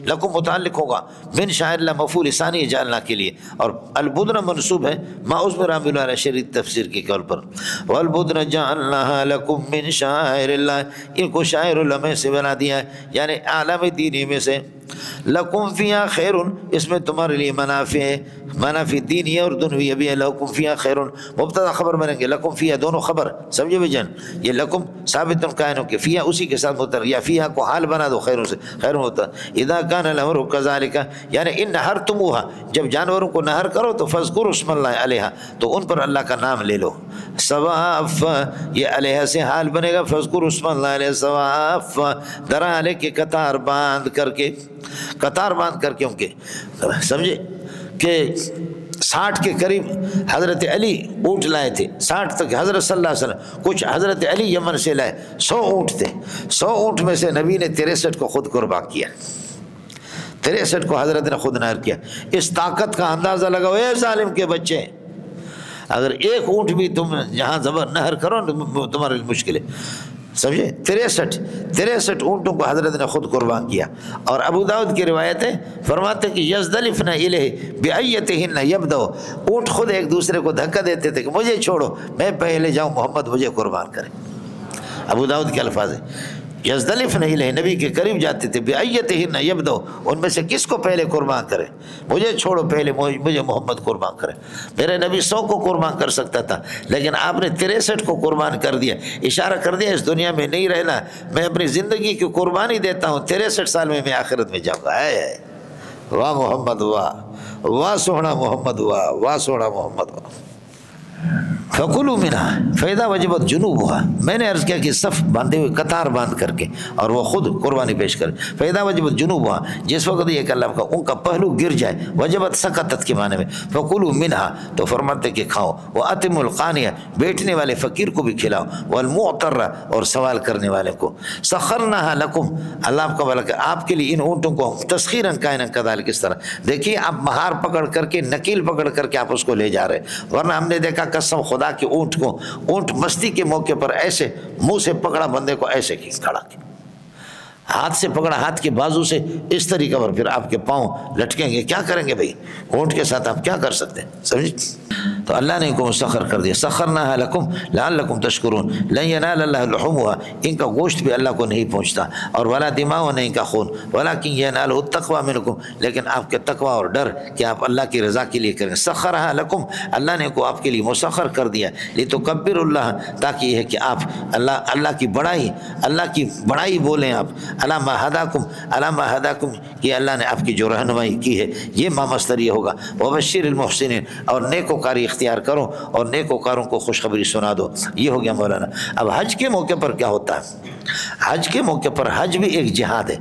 لکم متعلق ہوگا من شعائر اللہ، مفعول ثانی جعلنا کے لیے، اور البدن منصوب ہے ما عزم رحمۃ اللہ شریف تفسیر کے قول پر، والبدن جعلنا لکم من شعائر اللہ، ان کو شعائر اللہ میں سے بنا دیا ہے، یعنی عالم دینی میں سے، لکم فیہا خیر، اس میں تمہارے لیے منافع ہے، منافع دینی اور دنوی بھی ہے، لکم فیہا خیر، مبتدا خبر بنیں گے، لکم فیہا دونوں خبر، سمجھے بھائی جان، یہ لکم ثابت کائن ہو کے فیہا اسی کے ساتھ متر، یا فیہا کو حال بنا دو خیروں سے، خیر ہوتا، اذا کان الامر کذالک، یعنی ان نہرتموہا، جب جانوروں کو نہر کرو تو فذکروا اسم اللہ علیہا، تو ان پر اللہ کا نام لے لو، صواف، یہ علیہ سے حال بنے گا، فذکروا اسم اللہ علیہ صواف، درا علیہ کے قطار باندھ کر کے، قطار باندھ کر کے ان کے، سمجھے کہ 60 کے قریب حضرت علی اونٹ لائے تھے، 60 تک حضرت صلی اللہ علیہ وسلم، کچھ حضرت علی یمن سے لائے، 100 اونٹ تھے، 100 اونٹ میں سے نبی نے 63 کو خود قربان کیا، 63 کو حضرت نے خود نہر کیا، اس طاقت کا اندازہ لگاؤ اے ظالم کے بچے، اگر ایک اونٹ بھی تم جہاں زبر نہر کرو تمہارے لیے مشکل ہے، سمجھے، 63 اونٹوں کو حضرت نے خود قربان کیا، اور ابو داؤد کی روایت ہے، فرماتے کہ یزدلفن الیہ بایتہن یبدؤ، اونٹ خود ایک دوسرے کو دھکا دیتے تھے کہ مجھے چھوڑو میں پہلے جاؤں، محمد مجھے قربان کرے، ابو داؤد کے الفاظ ہیں، یزدلفن الیہ، نبی کے قریب جاتے تھے، بایتہن یبدؤ، ان میں سے کس کو پہلے قربان کرے، مجھے چھوڑو پہلے مجھے محمد قربان کرے، میرے نبی 100 کو قربان کر سکتا تھا لیکن آپ نے 63 کو قربان کر دیا، اشارہ کر دیا اس دنیا میں نہیں رہنا، میں اپنی زندگی کی قربانی دیتا ہوں، 63 سال میں آخرت میں جاؤں گا، واہ محمد واہ، واہ سونا محمد واہ، واہ سونا محمد واہ۔ فَكُلُوا مِنْهَا فَإِذَا وَجَبَتْ جُنُوبُهَا، میں نے عرض کیا کہ صف باندھے ہوئے قطار باندھ کر کے، اور وہ خود قربانی پیش کرے، فَإِذَا وَجَبَتْ جُنُوبُهَا، جس وقت یہ کہ اللہ کا ان کا پہلو گر جائے، وجبت سقطت کے معنی میں، فَكُلُوا مِنْهَا، تو فرماتے کہ کھاؤ، وَأَطِعِمُوا الْقَانِعَ، بیٹھنے والے فقیر کو بھی کھلاؤ، وَالْمُعْتَرَّ، اور سوال کرنے والے کو، سَخَّرْنَاهَا لَكُمْ، اللہ آپ کا بھلا کہ آپ کے لیے ان اونٹوں کو تسخیراً کائناً کذالک، کس طرح، دیکھیے آپ مہار پکڑ کر کے، نکیل پکڑ کر کے آپ اس کو لے جا رہے، ورنہ ہم نے دیکھا قسم خدا کہ اونٹ کو، اونٹ مستی کے موقع پر ایسے منہ سے پکڑا بندے کو، ایسے کھڑا کیا، ہاتھ سے پکڑا، ہاتھ کے بازو سے اس طریقہ پر، پھر آپ کے پاؤں لٹکیں گے، کیا کریں گے بھائی، اونٹ کے ساتھ آپ کیا کر سکتے ہیں، سمجھے، تو اللہ نے ان کو مسخر کر دیا، سخرناها لکم لعلکم تشکرون، لن ینال اللہ لحومها، ان کا گوشت بھی اللہ کو نہیں پہنچتا، اور ولا دماؤ، نہیں ان کا خون، ولکن ینالہ التقوی منکم، لیکن آپ کے تقوی اور ڈر کہ آپ اللہ کی رضا کے لیے کریں، سخرها لکم، اللہ نے کو آپ کے لیے مسخر کر دیا، لتکبروا اللہ، تاکہ یہ ہے کہ آپ اللہ کی بڑائی بولیں آپ، علامہ ہداکم، کہ اللہ نے آپ کی جو رہنمائی کی ہے، یہ مامستر یہ ہوگا، وبشر المحسنین، اور نیکوکاری اختیار کرو اور نیکوکاروں کو خوشخبری سنا دو، یہ ہو گیا مولانا۔ اب حج کے موقع پر کیا ہوتا ہے، حج کے موقع پر حج بھی ایک جہاد ہے،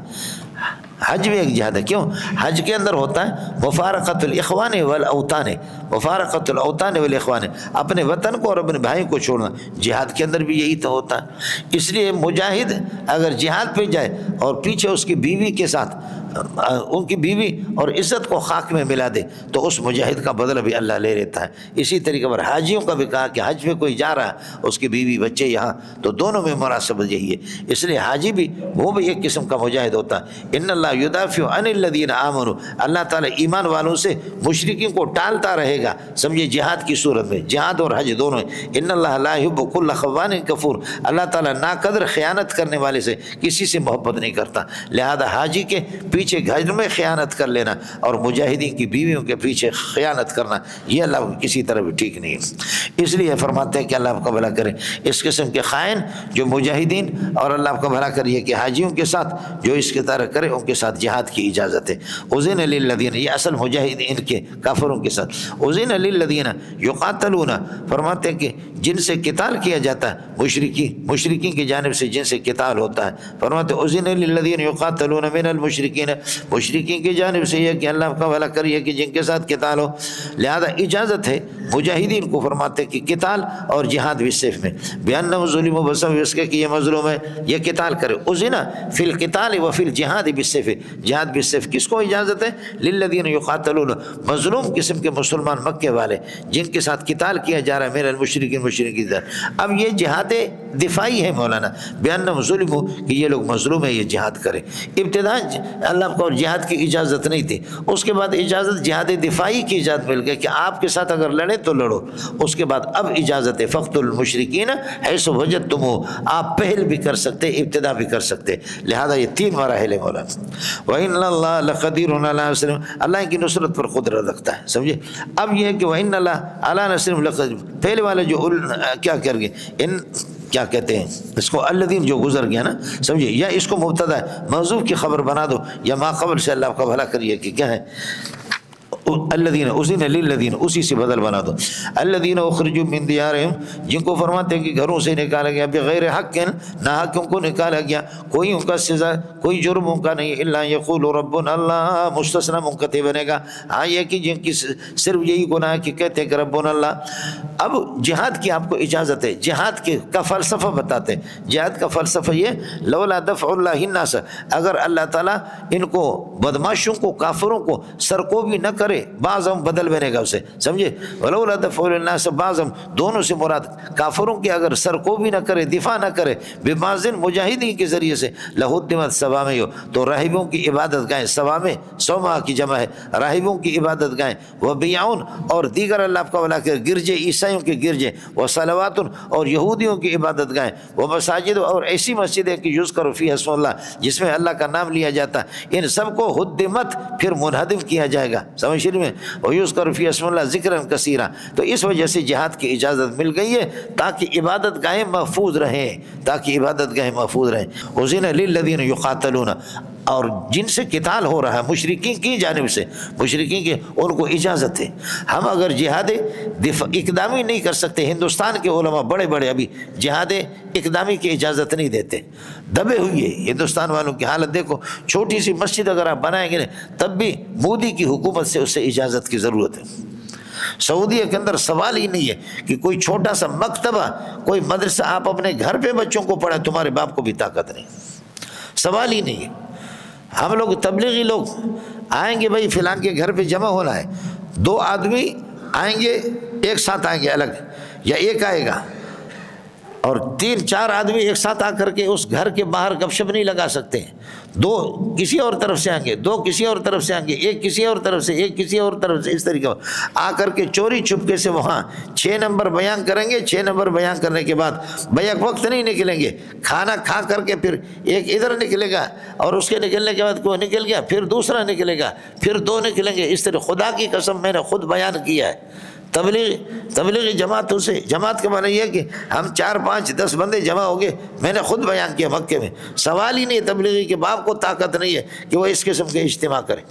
حج بھی ایک جہاد ہے، کیوں؟ حج کے اندر ہوتا ہے مفارقت الاخوان والاوطان، مفارقت الاوطان والاخوان، اپنے وطن کو اور اپنے بھائی کو چھوڑنا، جہاد کے اندر بھی یہی تو ہوتا ہے، اس لیے مجاہد اگر جہاد پہ جائے اور پیچھے اس کی بیوی کے ساتھ، ان کی بیوی اور عزت کو خاک میں ملا دے تو اس مجاہد کا بدلہ بھی اللہ لے لیتا ہے۔ اسی طریقے پر حاجیوں کا بھی کہا کہ حج میں کوئی جا رہا ہے، اس کی بیوی بچے یہاں، تو دونوں میں مناسبت یہی ہے، اس لیے حاجی بھی وہ بھی ایک قسم کا مجاہد ہوتا ہے۔ ان اللہ یدافع عن الذین آمنوا، اللہ تعالیٰ ایمان والوں سے مشرکین کو ٹالتا رہے گا، سمجھے، جہاد کی صورت میں، جہاد اور حج دونوں ہیں۔ ان اللہ لا یحب کل خوان کفور، اللہ تعالیٰ ناقدر خیانت کرنے والے سے کسی سے محبت نہیں کرتا، لہذا حاجی کے پیچھے پیچھے گھر میں خیانت کر لینا اور مجاہدین کی بیویوں کے پیچھے خیانت کرنا یہ اللہ کو کسی طرح بھی ٹھیک نہیں ہے۔ اس لیے فرماتے ہیں کہ اللہ آپ کا بھلا کرے اس قسم کے خائن جو مجاہدین، اور اللہ آپ کا بھلا کریے کہ حاجیوں کے ساتھ جو اس کے طرح کرے ان کے ساتھ جہاد کی اجازت ہے۔ اذن للذین، یہ اصل مجاہدین کے کافروں کے ساتھ، اذن للذین یقاتلون، فرماتے ہیں کہ جن سے قتال کیا جاتا ہے، مشرکین کی جانب سے جن سے قتال ہوتا ہے، فرماتے ہیں اذن للذین یقاتلون من المشرکین، مشرکین کی جانب سے یہ کہ اللہ کا بھلا کریے کہ جن کے ساتھ قتال ہو، لہذا اجازت ہے مجاہدین کو، فرماتے ہیں کہ قتال اور جہاد بالسیف میں، بأنہم ظلموا، بسبب اس کے کہ یہ مظلوم ہے یہ قتال کرے۔ اذن فی القتال و فی الجہاد بالسیف، جہاد بالسیف کس کو اجازت ہے؟ للذین یقاتلون، مظلوم قسم کے مسلمان مکے والے جن کے ساتھ قتال کیا جا رہا ہے، میرے المشرکین مشرکین۔ اب یہ جہاد دفاعی ہے مولانا، بأنہم ظلموا کہ یہ لوگ مظلوم ہیں، یہ جہاد کرے۔ ابتداء اللہ کو جہاد کی اجازت نہیں تھی، اس کے بعد اجازت جہاد دفاعی کی اجازت مل گئی کہ آپ کے ساتھ اگر لڑے تو لڑو، اس کے بعد اب اجازت ہے فقتلوا المشرکین حیث وجدتموہ، آپ پہل بھی کر سکتے ابتدا بھی کر سکتے، لہذا یہ 3 مراحل ہے مولانا۔ وَإِنَّ اللَّهَ لَقَدِيرٌ عَلَىٰ نَصْرِهِمْ، اللہ کی نصرت پر قدرت رکھتا ہے، سمجھے؟ اب یہ ہے کہ وَإِنَّ اللَّهَ عَلَىٰ نَصْرِهِمْ لَقَدِيرٌ، پہلے والے جو کیا کر گئے ان کیا کہتے ہیں اس کو، الذین جو گزر گیا نا، سمجھے؟ یا اس کو مبتدا محذوف کی خبر بنا دو، یا ما قبل سے اللہ کا بھلا کریے کہ کیا ہے، الذین اذن للذین، اسی سے بدل بنا دو، الذین اخرجوا من دیارہم، جن کو فرماتے ہیں کہ گھروں سے نکالا گیا، بغیر حق، ناحق ان کو نکالا گیا، کوئی ان کا سزا کوئی جرم ان کا نہیں، الا یقول ربنا اللہ، مستثنی منقطع بنے گا، ہاں یہ کہ جن کی صرف یہی گناہ ہے کہ کہتے ہیں کہ ربنا اللہ۔ اب جہاد کی آپ کو اجازت ہے، جہاد کا فلسفہ بتاتے ہیں، جہاد کا فلسفہ یہ، لولا دفع اللہ الناس، اگر اللہ تعالیٰ ان کو بدماشوں کو کافروں کو سرکوبی نہ کرے، بعضم بدل بنے گا اسے، سمجھے؟ ولولا دفع الناس بعضم، دونوں سے مراد کافروں کی اگر سرکوبی نہ کرے، دفاع نہ کرے، ببعض مجاہدین کے ذریعے سے، لہدمت صوامع، تو راہبوں کی عبادت گاہیں، صوامع صومعہ کی جمع ہے، راہبوں کی عبادت گاہیں، وبیعون، اور دیگر اللہ کا ولا کے گرجے، عیسائیوں کے گرجے، وصلوات، اور یہودیوں کی عبادت گاہیں، ومساجد، اور ایسی مسجدیں کہ یذکر فیہا اسم اللہ، جس میں اللہ کا نام لیا جاتا ہے، ان سب کو ہدمت، پھر منہدم کیا جائے گا، سمجھ میں، وَيُذْكَرُ فِي اسْمِ اللَّهِ ذِكْرًا كَثِيرًا، تو اس وجہ سے جہاد کی اجازت مل گئی ہے تاکہ عبادت گاہیں محفوظ رہیں، تاکہ عبادت گاہیں محفوظ رہیں۔ اُذِنَ لِلَّذِينَ يُقَاتَلُونَ، اور جن سے قتال ہو رہا ہے مشرکین کی جانب سے، مشرکین کے، ان کو اجازت ہے۔ ہم اگر جہاد اقدامی نہیں کر سکتے، ہندوستان کے علماء بڑے بڑے ابھی جہاد اقدامی کی اجازت نہیں دیتے، دبے ہوئی ہے ہندوستان والوں کی حالت دیکھو، چھوٹی سی مسجد اگر آپ بنائیں گے تب بھی مودی کی حکومت سے اسے اجازت کی ضرورت ہے۔ سعودیہ کے اندر سوال ہی نہیں ہے کہ کوئی چھوٹا سا مکتبہ، کوئی مدرسہ آپ اپنے گھر پہ بچوں کو پڑھائیں، تمہارے باپ کو بھی طاقت نہیں، سوال ہی نہیں ہے۔ ہم لوگ تبلیغی لوگ آئیں گے، بھائی فلان کے گھر پہ جمع ہونا ہے، 2 آدمی آئیں گے ایک ساتھ آئیں گے الگ، یا ایک آئے گا، اور 3-4 آدمی ایک ساتھ آ کر کے اس گھر کے باہر گپ شپ نہیں لگا سکتے، 2 کسی اور طرف سے آئیں گے، 2 کسی اور طرف سے آئیں گے، ایک کسی اور طرف سے، ایک کسی اور طرف سے، اس طریقے آ کر کے چوری چھپکے سے وہاں 6 نمبر بیان کریں گے، 6 نمبر بیان کرنے کے بعد بیک وقت نہیں نکلیں گے، کھانا کھا کر کے پھر ایک ادھر نکلے گا، اور اس کے نکلنے کے بعد کوئی نکل گیا، پھر دوسرا نکلے گا، پھر 2 نکلیں گے، اس طرح خدا کی قسم میں نے خود بیان کیا ہے۔ تبلیغی جماعتوں سے، جماعت کا معنی یہ ہے کہ ہم 4-5-10 بندے جمع ہو گئے، میں نے خود بیان کیا مکے میں، سوال ہی نہیں تبلیغی کے باپ کو طاقت نہیں ہے کہ وہ اس قسم کے اجتماع کرے۔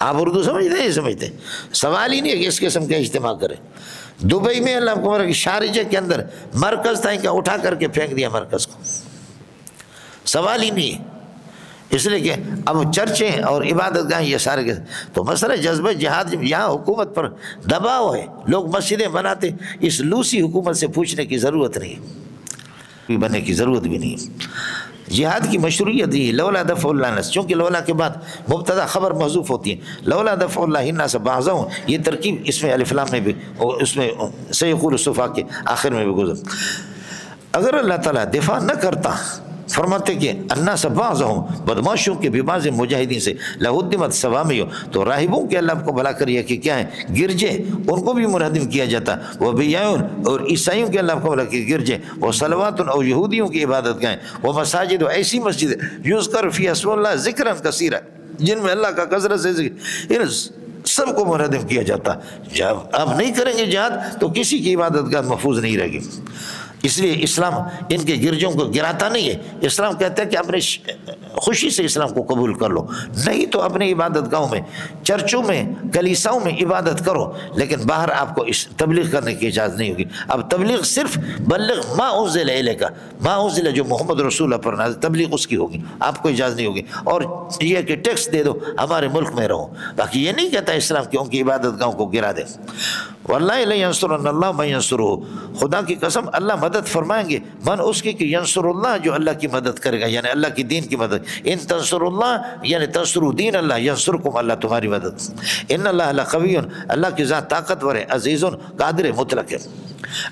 آپ اردو سمجھتے ہیں؟ سمجھتے ہیں، سوال ہی نہیں ہے کہ اس قسم کے اجتماع کرے۔ دبئی میں اللہ کو شارجہ کے اندر مرکز تھا، کہ اٹھا کر کے پھینک دیا مرکز کو، سوال ہی نہیں ہے، اس لیے کہ اب چرچیں اور عبادت گاہیں یہ سارے کے، تو مسئلہ جذبہ جہاد یہاں حکومت پر دباؤ ہے، لوگ مسجدیں بناتے، اس لوسی حکومت سے پوچھنے کی ضرورت نہیں، بننے کی ضرورت بھی نہیں۔ جہاد کی مشروعیت یہ لولا دفع اللہ الناس، چونکہ لولا کے بعد مبتدا خبر محذوف ہوتی ہے، لولا دفع اللہ الناس بعضهم، یہ ترکیب اس میں الف لام میں بھی، اس میں سیقول الصفا کے آخر میں بھی گزر، اگر اللہ تعالیٰ دفاع نہ کرتا فرماتے کہ الناس بعضهم بدماشوں کے بھی بعض مجاہدین سے لہدمت صوامع، تو راہبوں کے اللہ کو بھلا کریے کہ کیا ہے گرجے، ان کو بھی منہدم کیا جاتا، وہ بیعون اور عیسائیوں کے اللہ کو بھلا کہ گرجے، وہ صلوات اور یہودیوں کی عبادت گاہیں، وہ مساجد و ایسی مسجد یذکر فیہا اسم اللہ ذکرا کثیرا، جن میں اللہ کا کثرت سے ذکر، ان سب کو منہدم کیا جاتا۔ جب آپ نہیں کریں گے جہاد تو کسی کی عبادت گاہ محفوظ نہیں رہے گی۔ اس لیے اسلام ان کے گرجوں کو گراتا نہیں ہے، اسلام کہتا ہے کہ اپنے خوشی سے اسلام کو قبول کر لو، نہیں تو اپنے عبادت گاہوں میں، چرچوں میں، کلیساؤں میں عبادت کرو، لیکن باہر آپ کو تبلیغ کرنے کی اجازت نہیں ہوگی۔ اب تبلیغ صرف بلغ ما انزل الیک، ما انزل جو محمد رسول اللہ پر نازل، تبلیغ اس کی ہوگی، آپ کو اجازت نہیں ہوگی۔ اور یہ کہ ٹیکس دے دو ہمارے ملک میں رہو، باقی یہ نہیں کہتا اسلام کہ ان کی عبادت گاہوں کو گرا دے۔ واللہ لینصرن اللہ من ینصرہ، خدا کی قسم اللہ مدد فرمائیں گے من اس کی کہ ینصر اللہ جو اللہ کی مدد کرے گا، یعنی اللہ کی دین کی مدد۔ ان تنصر اللہ یعنی تنصروا دین اللہ، ینصرکم اللہ تمہاری مدد۔ ان اللہ لقوی، اللہ کی ذات طاقتور ہے، عزیز قادر مطلق ہے۔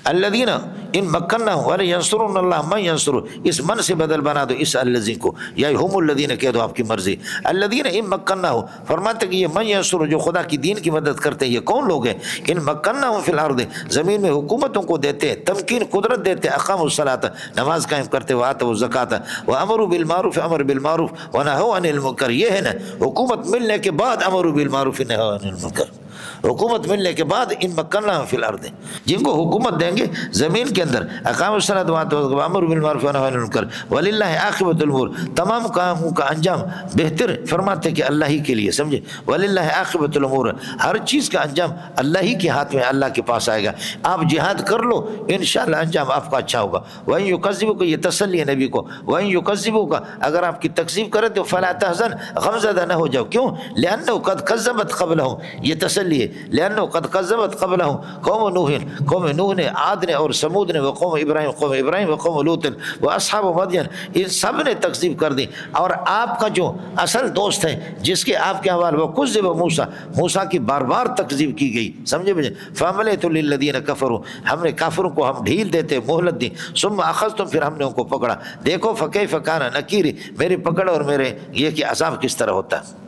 الذین ان مکناہم ولینصرن اللہ من ینصرہ، اس من سے بدل بنا دو اس الذین کو، یا ہم الذین کہہ دو آپ کی مرضی۔ الذین ان مکناہم، فرماتے کہ یہ من ینصرہ جو خدا کی دین کی مدد کرتے ہیں، یہ کون لوگ ہیں؟ ان مکناہم فی الارض، زمین میں حکومتوں کو دیتے ہیں، تمکین قدرت دیتے ہیں، اقاموا الصلاۃ نماز قائم کرتے، وآتوا الزکاۃ وامروا بالمعروف امر بالمعروف ونہوا عن المنکر، یہ ہے نا حکومت ملنے کے بعد امروا بالمعروف نہوا عن المنکر، حکومت ملنے کے بعد ان مکناہم فی الارض، جن کو حکومت دیں گے زمین کے اندر، اقاموا الصلاۃ وامروا بالمعروف ونہوا عن المنکر وللہ عاقبۃ الامور، تمام کاموں کا انجام بہتر فرماتے کہ اللہ ہی کے لیے، سمجھے، وللہ عاقبۃ الامور، ہر چیز کا انجام اللہ ہی کے ہاتھ میں، اللہ کے پاس آئے گا۔ آپ جہاد کر لو انشاءاللہ انجام آپ کا اچھا ہوگا۔ وَإِن يُكَذِّبُوكَ، یہ تسلی ہے نبی کو، وَإِن يُكَذِّبُوكَ، اگر آپ کی تکذیب کرے تو فَلَا تَحْزَنْ، غمزدہ نہ ہو جاؤ، کیوں؟ لِأَنَّهُ قَدْ كَذَّبَتْ قَبْلَهُمْ، یہ تسلی ہے، لِأَنَّهُ قَدْ كَذَّبَتْ قَبْلَهُمْ قوم نوح، قوم نوح نے، عاد نے اور سمود نے، وقوم ابراہیم، قوم ابراہیم، وقوم لوط واصحاب مدین، ان سب نے تکذیب کر دی۔ اور آپ کا جو اصل دوست ہے جس کے آپ کے حوالے وَكُذِّبَ موسیٰ، موسیٰ کی بار بار تکذیب کی گئی، سمجھے بھائی، فَأَمْلَيْتُ لِلَّذِينَ كَفَرُوا، ہم نے کافروں کو ہم ڈھیل دیتے، مہلت دی، ثم اخذتم، پھر ہم نے ان کو پکڑا، دیکھو فکیف کان نکیر، میری پکڑ اور میرے یہ کہ عذاب کس طرح ہوتا ہے۔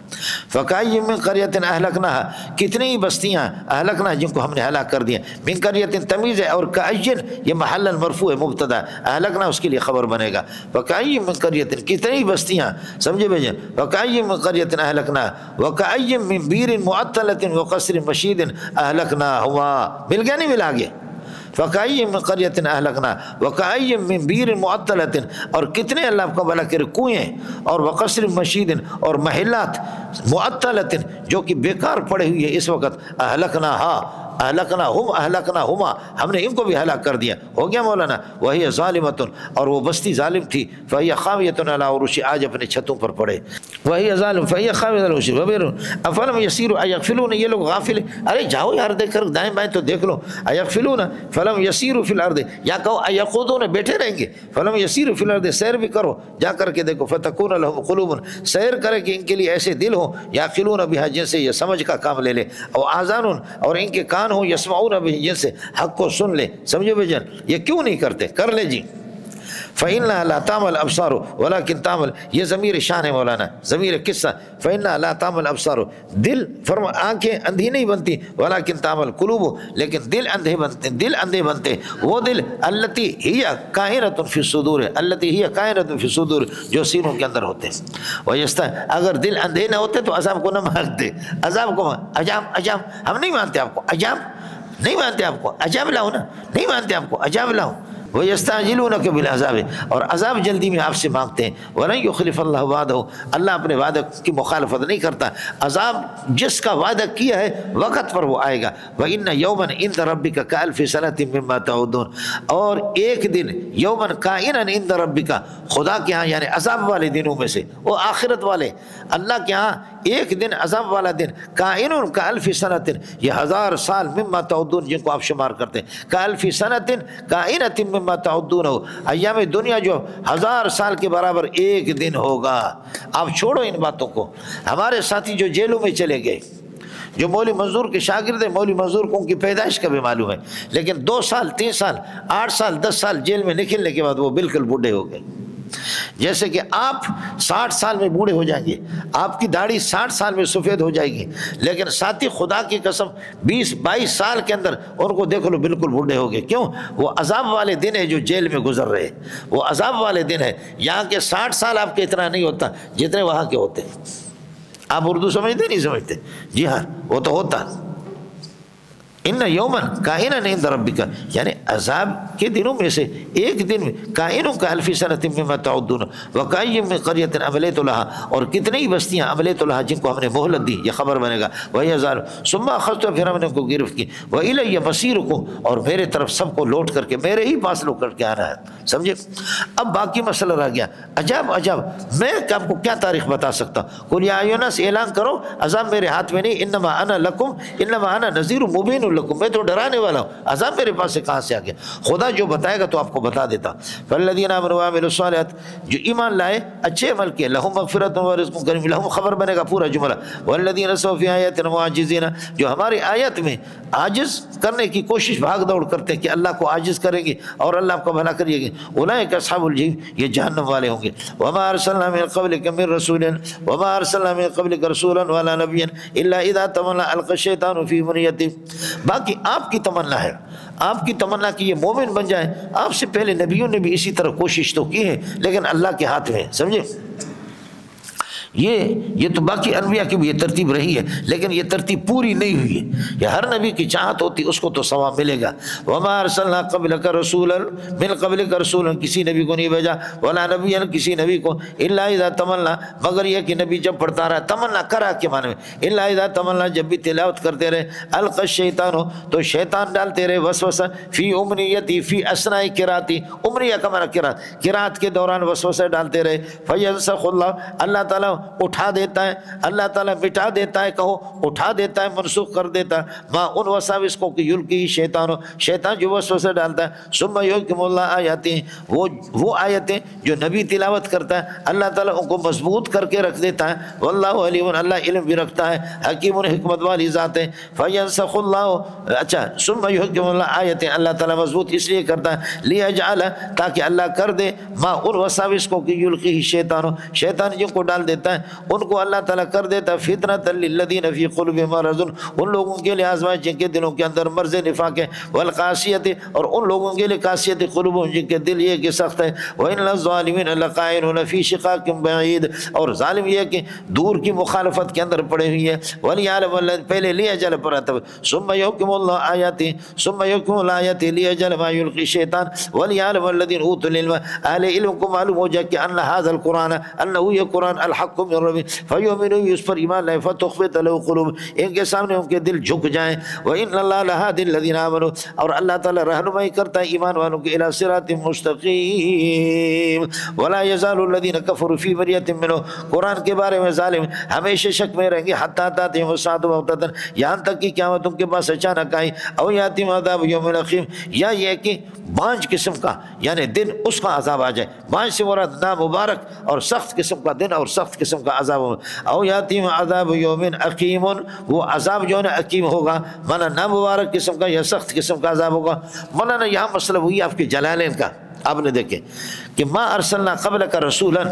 فَكَأَيٍّ مِّن قَرْيَةٍ أَهْلَكْنَاهَا، کتنی ہی بستیاں اہلکنا جن کو ہم نے ہلاک کر دیا، من قریۃ تمیز ہے، اور کأین یہ محل مرفوع ہے، مبتدا، اہلکنا اس کے لیے خبر بنے گا۔ فَكَأَيٍّ مِّن قَرْيَةٍ، کتنی ہی بستیاں، سمجھے بھائی، فَكَأَيٍّ مِّن قَرْيَةٍ أَهْلَكْنَاهَا وَكَأَيٍّ مِّن بِئْرٍ مُعَطَّلَةٍ وَقَصْرٍ مَشِيدٍ أَهْلَكْنَاهُمَا، مل گیا نہیں مل آگے؟ فَكَأَيٍّ مِّن قَرْيَةٍ أَهْلَكْنَاهَا وَكَأَيٍّ مِّن بِئْرٍ مُعَطَّلَةٍ، اور کتنے اللہ کو بھلا کرے کنویں، اور وقصر مشید، اور محلات معطلۃ جو کہ بیکار پڑے ہوئی ہے اس وقت، اہلکناہا، اہلکناہم، اہلکناہما، ہم نے ان کو بھی ہلاک کر دیا، ہو گیا مولانا۔ وہی ظالمۃ، اور وہ بستی ظالم تھی، فہی خاویۃ علی عروشہا، آج اپنے چھتوں پر پڑے، وہی ظالم فہی خاویۃ علی عروشہا وبئر افلم یسیروا ایغفلون، یہ لوگ غافل ہیں، ارے جاؤ یار دیکھ کر دائیں بائیں تو دیکھ لو، ایغفلون فلم یسیروا فی الارض، یا کہو ایقودون، بیٹھے رہیں گے، فلم یسیروا فی الارض، سیر بھی کرو، جا کر کے دیکھو، فتکون لهم قلوب، سیر کرے کہ ان کے لیے ایسے دل ہو، یعقلون بہا، جن سے یہ سمجھ کا کام لے لے، او آذان، اور ان کے کان ہو، یسمعون بہ، جن سے حق کو سن لے، سمجھو بھائی جان، یہ کیوں نہیں کرتے؟ کر لے جی۔ فَإِنَّهَا لَا تَعْمَى الْأَبْصَارُ وَلَكِنْ تَعْمَى، یہ ضمیر شان ہے مولانا، ضمیر قصہ، فَإِنَّهَا لَا تَعْمَى الْأَبْصَارُ، دل فرما آنکھیں اندھی نہیں بنتی، وَلَكِنْ تَعْمَى الْقُلُوبُ، لیکن دل اندھے بنتے، دل اندھے بنتے، وہ دل الَّتِي هِيَ كَائِنَةٌ فِي الصُّدُورِ، الَّتِي هِيَ كَائِنَةٌ فِي الصُّدُورِ، جو سینوں کے اندر ہوتے ہیں۔ اگر دل اندھے نہ ہوتے تو عذاب کو نہ مانتے، عذاب کو عجاب، ہم نہیں مانتے آپ کو، عجاب نہیں مانتے آپ کو، عجاب لاؤ نا، نہیں مانتے آپ کو، عجاب لاؤ۔ وَيَسْتَعْجِلُونَكَ بِالْعَذَابِ، اور عذاب جلدی میں آپ سے مانگتے ہیں، وَلَن يُخْلِفَ اللَّهُ وَعْدَهُ، اللہ اپنے وعدہ کی مخالفت نہیں کرتا، عذاب جس کا وعدہ کیا ہے وقت پر وہ آئے گا۔ وَإِنَّ يَوْمًا عِندَ رَبِّكَ كَأَلْفِ سَنَةٍ مِّمَّا تَعُدُّونَ، اور ایک دن، یومن کائنًا عند ربک، خدا کے ہاں یعنی عذاب والے دنوں میں سے، وہ آخرت والے، اللہ کے ہاں ایک دن عذاب والا دن، کائنٌ کألف سنۃ، یہ 1000 سال، مما تعدون، جن کو آپ شمار کرتے ہیں، کألف سنۃ کائنۃ مما تعدون، ایام دنیا جو 1000 سال کے برابر ایک دن ہوگا۔ آپ چھوڑو ان باتوں کو، ہمارے ساتھی جو جیلوں میں چلے گئے، جو مولوی منظور کے شاگرد ہیں، مولوی منظور کو ان کی پیدائش کا بھی معلوم ہے، لیکن 2 سال 3 سال 8 سال 10 سال جیل میں نکلنے کے بعد وہ بالکل بوڑھے ہو گئے۔ جیسے کہ آپ 60 سال میں بوڑھے ہو جائیں گے، آپ کی داڑھی 60 سال میں سفید ہو جائے گی، لیکن ساتھی خدا کی قسم 20-22 سال کے اندر ان کو دیکھ لو بالکل بوڑھے ہو گئے. کیوں؟ وہ عذاب والے دن ہے جو جیل میں گزر رہے، وہ عذاب والے دن ہے. یہاں کے 60 سال آپ کے اتنا نہیں ہوتا جتنے وہاں کے ہوتے. آپ اردو سمجھتے نہیں سمجھتے؟ جی ہاں وہ تو ہوتا. ان یومن کائنا عند ربک، یعنی عذاب کے دنوں میں سے ایک دن میں کائنوں کا الف سنۃ مما تعدون وکأی من قریۃ املیت لها، اور کتنی بستیاں املیت لها جن کو ہم نے مہلت دی، یہ خبر بنے گا. وہی ہزار ثم اخذت، پھر ہم نے ان کو گرفت کی. والی مصیرکم، اور میرے طرف سب کو لوٹ کر کے میرے ہی پاس لوٹ کر کے آنا ہے. سمجھے؟ اب باقی مسئلہ رہ گیا. عجب عجب، میں آپ کو کیا تاریخ بتا سکتا ہوں؟ قل یا ایھا الناس، اعلان کرو عذاب میرے ہاتھ میں نہیں. انما انا لکم، انما انا نذیر مبین لکم، میں تو ڈرانے والا ہوں. عذاب میرے پاس سے کہاں سے آ گیا؟ خدا جو بتائے گا تو آپ کو بتا دیتا. فالذین آمنوا وعملوا الصالحات، جو ایمان لائے اچھے عمل کیے، لہم مغفرۃ ورزق کریم، لہم خبر بنے گا پورا جملہ. والذین سعوا فی آیاتنا معاجزین، جو ہماری آیت میں عاجز کرنے کی کوشش بھاگ دوڑ کرتے ہیں کہ اللہ کو عاجز کریں گے اور اللہ آپ کو بھلا کریے گے، اولئک اصحاب الجحیم، یہ جہنم والے ہوں گے. وما ارسلنا من قبلک من رسول، وما ارسلنا من قبلک رسولا ولا نبیا الا اذا تمنى القى الشیطان فی امنیته. باقی آپ کی تمنا ہے، آپ کی تمنا کہ یہ مومن بن جائے. آپ سے پہلے نبیوں نے بھی اسی طرح کوشش تو کی ہے، لیکن اللہ کے ہاتھ میں ہے. سمجھے؟ یہ تو باقی انبیاء کی بھی یہ ترتیب رہی ہے، لیکن یہ ترتیب پوری نہیں ہوئی ہے. یہ ہر نبی کی چاہت ہوتی اس کو تو ثواب ملے گا. وما ارسلنا قبلک رسولا، من قبلک رسولا، کسی نبی کو نہیں بھیجا، ولا نبیا، کسی نبی کو، الا اذا تمنا، مگر یہ کہ نبی جب پڑھتا رہا، تمنا کرا کے معنی میں، الا اذا تمنا، جب بھی تلاوت کرتے رہے، القى الشیطان، تو شیطان ڈالتے رہے وسوسہ، فی امنیتی، فی اثناء قراءتی، امنیہ کا معنی قرات کے دوران وسوسہ ڈالتے رہے. فینسخ اللہ، اللہ تعالیٰ اٹھا دیتا ہے، اللہ تعالیٰ مٹا دیتا ہے، کہو اٹھا دیتا ہے، منسوخ کر دیتا ہے، ما ان وساوس کو کہ یلقی شیطان، شیطان جو وسوسہ ڈالتا ہے. ثم یحکم اللہ آیاتہ، وہ آیتیں جو نبی تلاوت کرتا ہے اللہ تعالیٰ ان کو مضبوط کر کے رکھ دیتا ہے. واللہ علیم، اللہ علم بھی رکھتا ہے، حکیم حکمت والی ذات ہے. فینسخ اللہ، اچھا، ثم یحکم اللہ آیتیں، اللہ تعالیٰ مضبوط اس لیے کرتا ہے، لیجعل، تاکہ اللہ کر دے، ما ان وساوس کو کہ یلقی شیطان، شیطان جن کو ڈال دیتا ہے ان کو اللہ تعالیٰ کر دیتا ہے فتنۃ للذین فی قلوبہم مرض، ان لوگوں کے لیے آزمائش جن کے دلوں کے اندر مرض نفاق ہے، والقاسیۃ، اور ان لوگوں کے لیے قاسیۃ قلوبہم جن کے دل یہ کہ سخت ہے، وان الظالمین لقاعون فی شقاق بعید، اور ظالم یہ کہ دور کی مخالفت کے اندر پڑے ہوئی ہے. ولیعلم الذین، پہلے لیجعل پر آتا ہے، ثم یحکم اللہ آیاتہ، ثم یحکم اللہ آیاتہ لیجعل ما یلقی الشیطان، ولیعلم الذین اوتوا العلم، اہل علم کو معلوم ہو جائے کہ ان ھذا القرآن، انہ یہ قرآن الحق من ربی، فیؤمنون، اس پر ایمان لائے، فتخبت له قلوب، ان کے سامنے ان کے دل جھک جائیں. وان اللہ لہادی الذین آمنوا، اور اللہ تعالی رہنمائی کرتا ہے ایمان والوں کے الی صراط مستقیم. ولا یزال الذین کفروا فی مریۃ منہ، قرآن کے بارے میں ظالم ہمیشہ شک میں رہیں گے، حتی تاتیہم الساعۃ بغتۃ، یہاں تک کہ قیامت ان کے پاس اچانک آئی. او یاتیہم عذاب یوم عقیم، یا یہ کہ بانج قسم کا یعنی دن اس کا عذاب آ جائے. بانج سے مراد نامبارک اور سخت قسم کا دن اور سخت قسم کا عذاب ہوگا. او یاتیہم عذاب یوم عقیم، وہ عذاب جو ہے نا عقیم ہوگا، مانا نامبارک قسم کا یا سخت قسم کا عذاب ہوگا. مولانا یہاں مسئلہ وہی آپ کے جلالین کا آپ نے دیکھے کہ ما ارسلنا قبلک رسولا،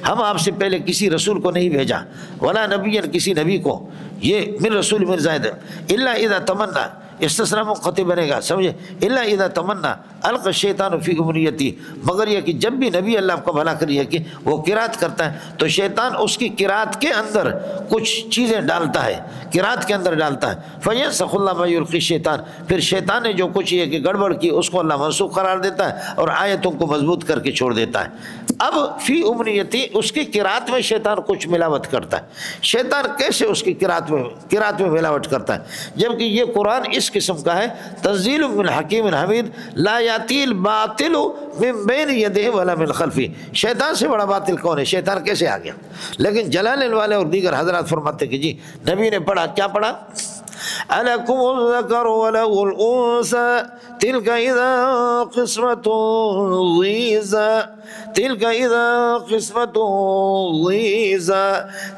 ہم آپ سے پہلے کسی رسول کو نہیں بھیجا، ولا نبی، کسی نبی کو، یہ من رسول من زائد، الا اذا تمنا، استثناء منقطع بنے گا، سمجھے؟ الا اذا تمنا القى الشیطان فی امنیتی، مگر یہ کہ جب بھی نبی اللہ آپ کو بھلا کریے کہ وہ قرات کرتا ہے تو شیطان اس کی قرات کے اندر کچھ چیزیں ڈالتا ہے، قرات کے اندر ڈالتا ہے. فینسخ اللہ ما یلقی الشیطان، پھر شیطان نے جو کچھ یہ کہ گڑبڑ کی اس کو اللہ منسوخ قرار دیتا ہے اور آیتوں کو مضبوط کر کے چھوڑ دیتا ہے. اب فی امنیتی، اس کی قرات میں شیطان کچھ ملاوٹ کرتا ہے. شیطان کیسے اس کی قرات میں ملاوٹ کرتا ہے؟ جبکہ یہ قرآن اس قسم کا ہے، تنزیل من حکیم حمید، لا یاتی الباطل من بین یدہ ولا من خلفہ. شیطان سے بڑا باطل کون ہے؟ شیطان کیسے آ گیا؟ لیکن جلالین والے اور دیگر حضرات فرماتے کہ جی نبی نے پڑھا، کیا پڑھا؟ أَلَكُمُ الذَّكَرُ وَلَهُ الْأُنثَى تِلْكَ إِذًا قِسْمَةٌ ضِيزَى تِلْكَ إِذًا قِسْمَةٌ ضِيزَى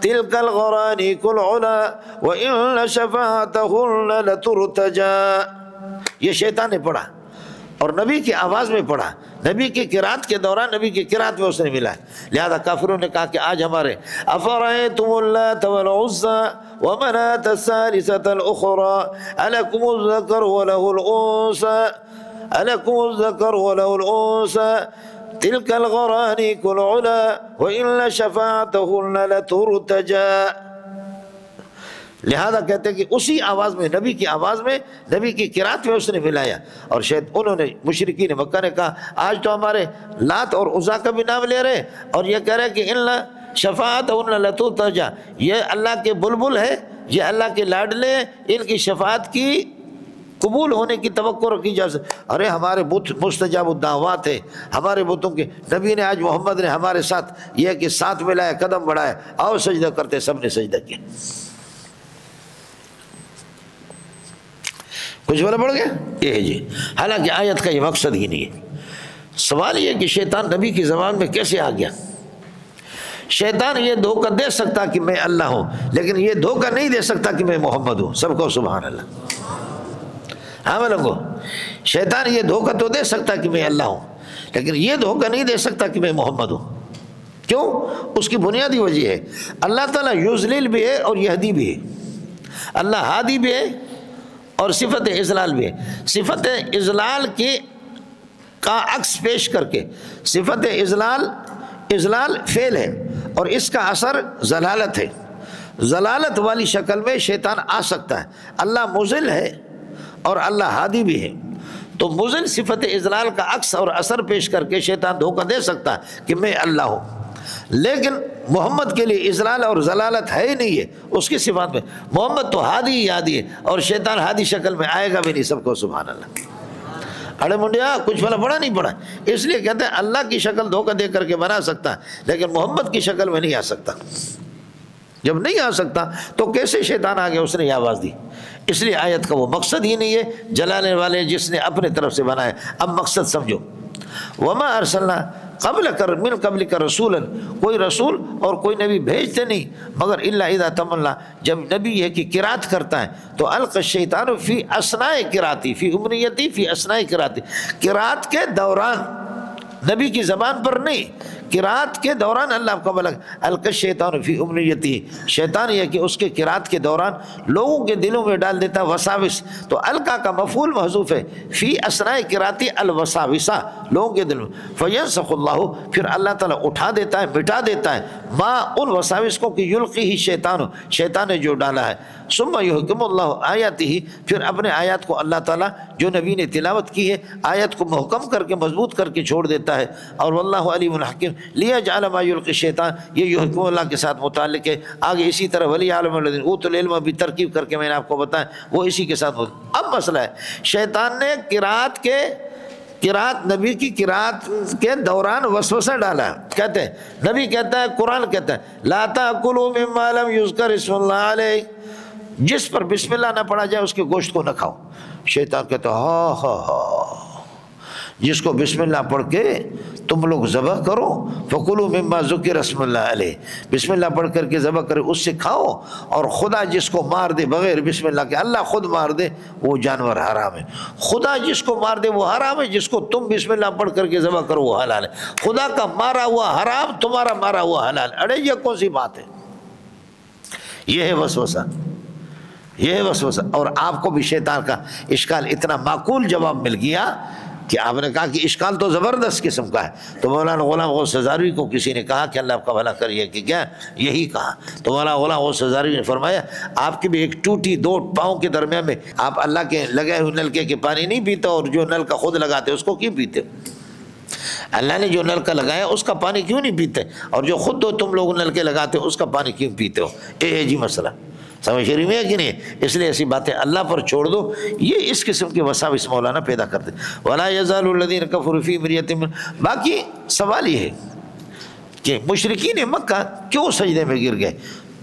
تِلْكَ الْغَرَانِيكُ الْعُلَى وَإِنَّ شَفَاعَتَهُنَّ لَتُرْتَجَى. یہ شیطان نے پڑھا. اور نبی کی آواز میں پڑھا، نبی کی قرات کے دوران نبی کی قرات میں اس نے ملا ہے۔ لہذا کافروں نے کہا کہ آج ہمارے افرأیتم اللات والعزى ومناة الثالثة الأخرى ألكم الذكر وله الأنثى ألكم الذكر وله الأنثى تلك الغرانيق العلا وإن شفاعتهن لترتجى۔ لہذا کہتے ہیں کہ اسی آواز میں، نبی کی آواز میں، نبی کی قرات میں اس نے ملایا۔ اور شاید انہوں نے مشرکین مکہ نے کہا آج تو ہمارے لات اور عزا کا بھی نام لے رہے اور یہ کہہ رہے کہ ان شفاعتہن لترتجی، یہ اللہ کے بلبل ہے، یہ اللہ کے لاڈلے ہیں، ان کی شفاعت کی قبول ہونے کی توقع رکھی جا سکتی۔ ارے ہمارے بت مستجاب الدعوات ہے، ہمارے بتوں کے نبی نے، آج محمد نے ہمارے ساتھ یہ کہ ساتھ ملایا، قدم بڑھایا، آؤ سجدہ کرتے، سب نے سجدہ کیا۔ کچھ بڑا پڑ گیا یہ ہے جی۔ حالانکہ آیت کا یہ مقصد ہی نہیں ہے۔ سوال یہ کہ شیطان نبی کی زبان میں کیسے آ گیا؟ شیطان یہ دھوکہ دے سکتا کہ میں اللہ ہوں، لیکن یہ دھوکہ نہیں دے سکتا کہ میں محمد ہوں۔ سب کو سبحان اللہ۔ ہاں لوگوں، شیطان یہ دھوکہ تو دے سکتا کہ میں اللہ ہوں، لیکن یہ دھوکہ نہیں دے سکتا کہ میں محمد ہوں۔ کیوں؟ اس کی بنیادی وجہ ہے اللہ تعالیٰ یذلل بھی ہے اور یہدی بھی ہے۔ اللہ ہادی بھی ہے اور صفت اذلال بھی ہے۔ صفت اذلال کی کا عکس پیش کر کے، صفت اذلال فعل ہے اور اس کا اثر ضلالت ہے۔ ضلالت والی شکل میں شیطان آ سکتا ہے۔ اللہ مضل ہے اور اللہ ہادی بھی ہے، تو مضل صفت اذلال کا عکس اور اثر پیش کر کے شیطان دھوکہ دے سکتا ہے کہ میں اللہ ہوں، لیکن محمد کے لیے اذلال اور ضلالت ہے ہی نہیں ہے اس کی صفات میں۔ محمد تو ہادی ہی ہادی ہے اور شیطان ہادی شکل میں آئے گا بھی نہیں۔ سب کو سبحان اللہ۔ اڑے منڈیا کچھ بھلا پڑا نہیں پڑا، اس لیے کہتے ہیں اللہ کی شکل دھوکہ دے کر کے بنا سکتا ہے لیکن محمد کی شکل میں نہیں آ سکتا۔ جب نہیں آ سکتا تو کیسے شیطان آگے اس نے یہ آواز دی؟ اس لیے آیت کا وہ مقصد ہی نہیں ہے جلانے والے جس نے اپنے طرف سے بنایا۔ اب مقصد سمجھو، وما ارسلنا من قبل کا رسول، کوئی رسول اور کوئی نبی بھیجتے نہیں مگر الا اذا تمنا، جب نبی یہ کہ قرات کرتا ہے تو القى الشیطان فی اثناء قراتی، فی امنیتی، فی اثناء قراتی، قرات کے دوران، نبی کی زبان پر نہیں، قرات کے دوران اللہ کو بلغ القى الشیطان فی امنیتی، شیطان یہ کہ اس کے قرات کے دوران لوگوں کے دلوں میں ڈال دیتا ہے وساوس، تو القى کا مفعول محذوف ہے، فی اثناء قراتی الوساوسہ، لوگوں کے دل میں، فینسخ اللہ، پھر اللہ تعالیٰ اٹھا دیتا ہے، مٹا دیتا ہے، ما ان وساوس کو کہ یلقی ہی شیطان نے جو ڈالا ہے، ثم یحکم اللہ آیاتہ، پھر اپنے آیات کو اللہ تعالیٰ جو نبی نے تلاوت کی ہے آیت کو محکم کر کے مضبوط کر کے چھوڑ دیتا ہے۔ اور واللہ علیم الحکیم، لیجعل ما یلقی الشیطان، یہ یحکم اللہ کے ساتھ متعلق ہے۔ آگے اسی طرح ولی عالم الذین اوتوا العلم بھی ترکیب کر کے میں نے آپ کو بتایا، وہ اسی کے ساتھ اب مسئلہ ہے شیطان نے قرات نبی کی قرات کے دوران وسوسہ ڈالا۔ کہتے ہیں نبی کہتا ہے، قرآن کہتا ہے لا تاکلوا مما لم یذکر اسم اللہ علیہ، جس پر بسم اللہ نہ پڑھا جائے اس کے گوشت کو نہ کھاؤ۔ شیطان کہتا ہے ہاں ہاں ہاں، جس کو بسم اللہ پڑھ کے تم لوگ ذبح کرو، فکلوا مما ذکر اسم اللہ علیہ، بسم اللہ پڑھ کر کے ذبح کرے اس سے کھاؤ، اور خدا جس کو مار دے بغیر بسم اللہ کے، اللہ خود مار دے وہ جانور حرام ہے، خدا جس کو مار دے وہ حرام ہے، جس کو تم بسم اللہ پڑھ کر کے ذبح کرو وہ حلال ہے، خدا کا مارا ہوا حرام، تمہارا مارا ہوا حلال۔ اڑے یہ کون سی بات ہے؟ یہ ہے وسوسہ، یہ ہے وسوسہ۔ اور آپ کو بھی شیطان کا اشکال اتنا معقول جواب مل گیا کہ آپ نے کہا کہ اشکال تو زبردست قسم کا ہے۔ تو مولانا غلام غوث ہزاروی کو کسی نے کہا کہ اللہ آپ کا بھلا کریے کہ کیا یہی کہا، تو مولانا غلام غوث ہزاروی نے فرمایا آپ کی بھی ایک ٹوٹی دو پاؤں کے درمیان میں آپ اللہ کے لگائے ہوئے نلکے کے پانی نہیں پیتے، اور جو نل کا خود لگاتے اس کو کیوں پیتے؟ اللہ نے جو نل کا لگایا اس کا پانی کیوں نہیں پیتے، اور جو خود دو تم لوگ نل کے لگاتے ہو اس کا پانی کیوں پیتے ہو؟ اے جی مسئلہ سمجھ شریف میں ہے کہ نہیں؟ اس لیے ایسی باتیں اللہ پر چھوڑ دو، یہ اس قسم کے وساوس مولانا پیدا کرتے۔ ولا یزال الذین کفروا فی مریۃ من، باقی سوال یہ ہے کہ مشرکین مکہ کیوں سجدے میں گر گئے؟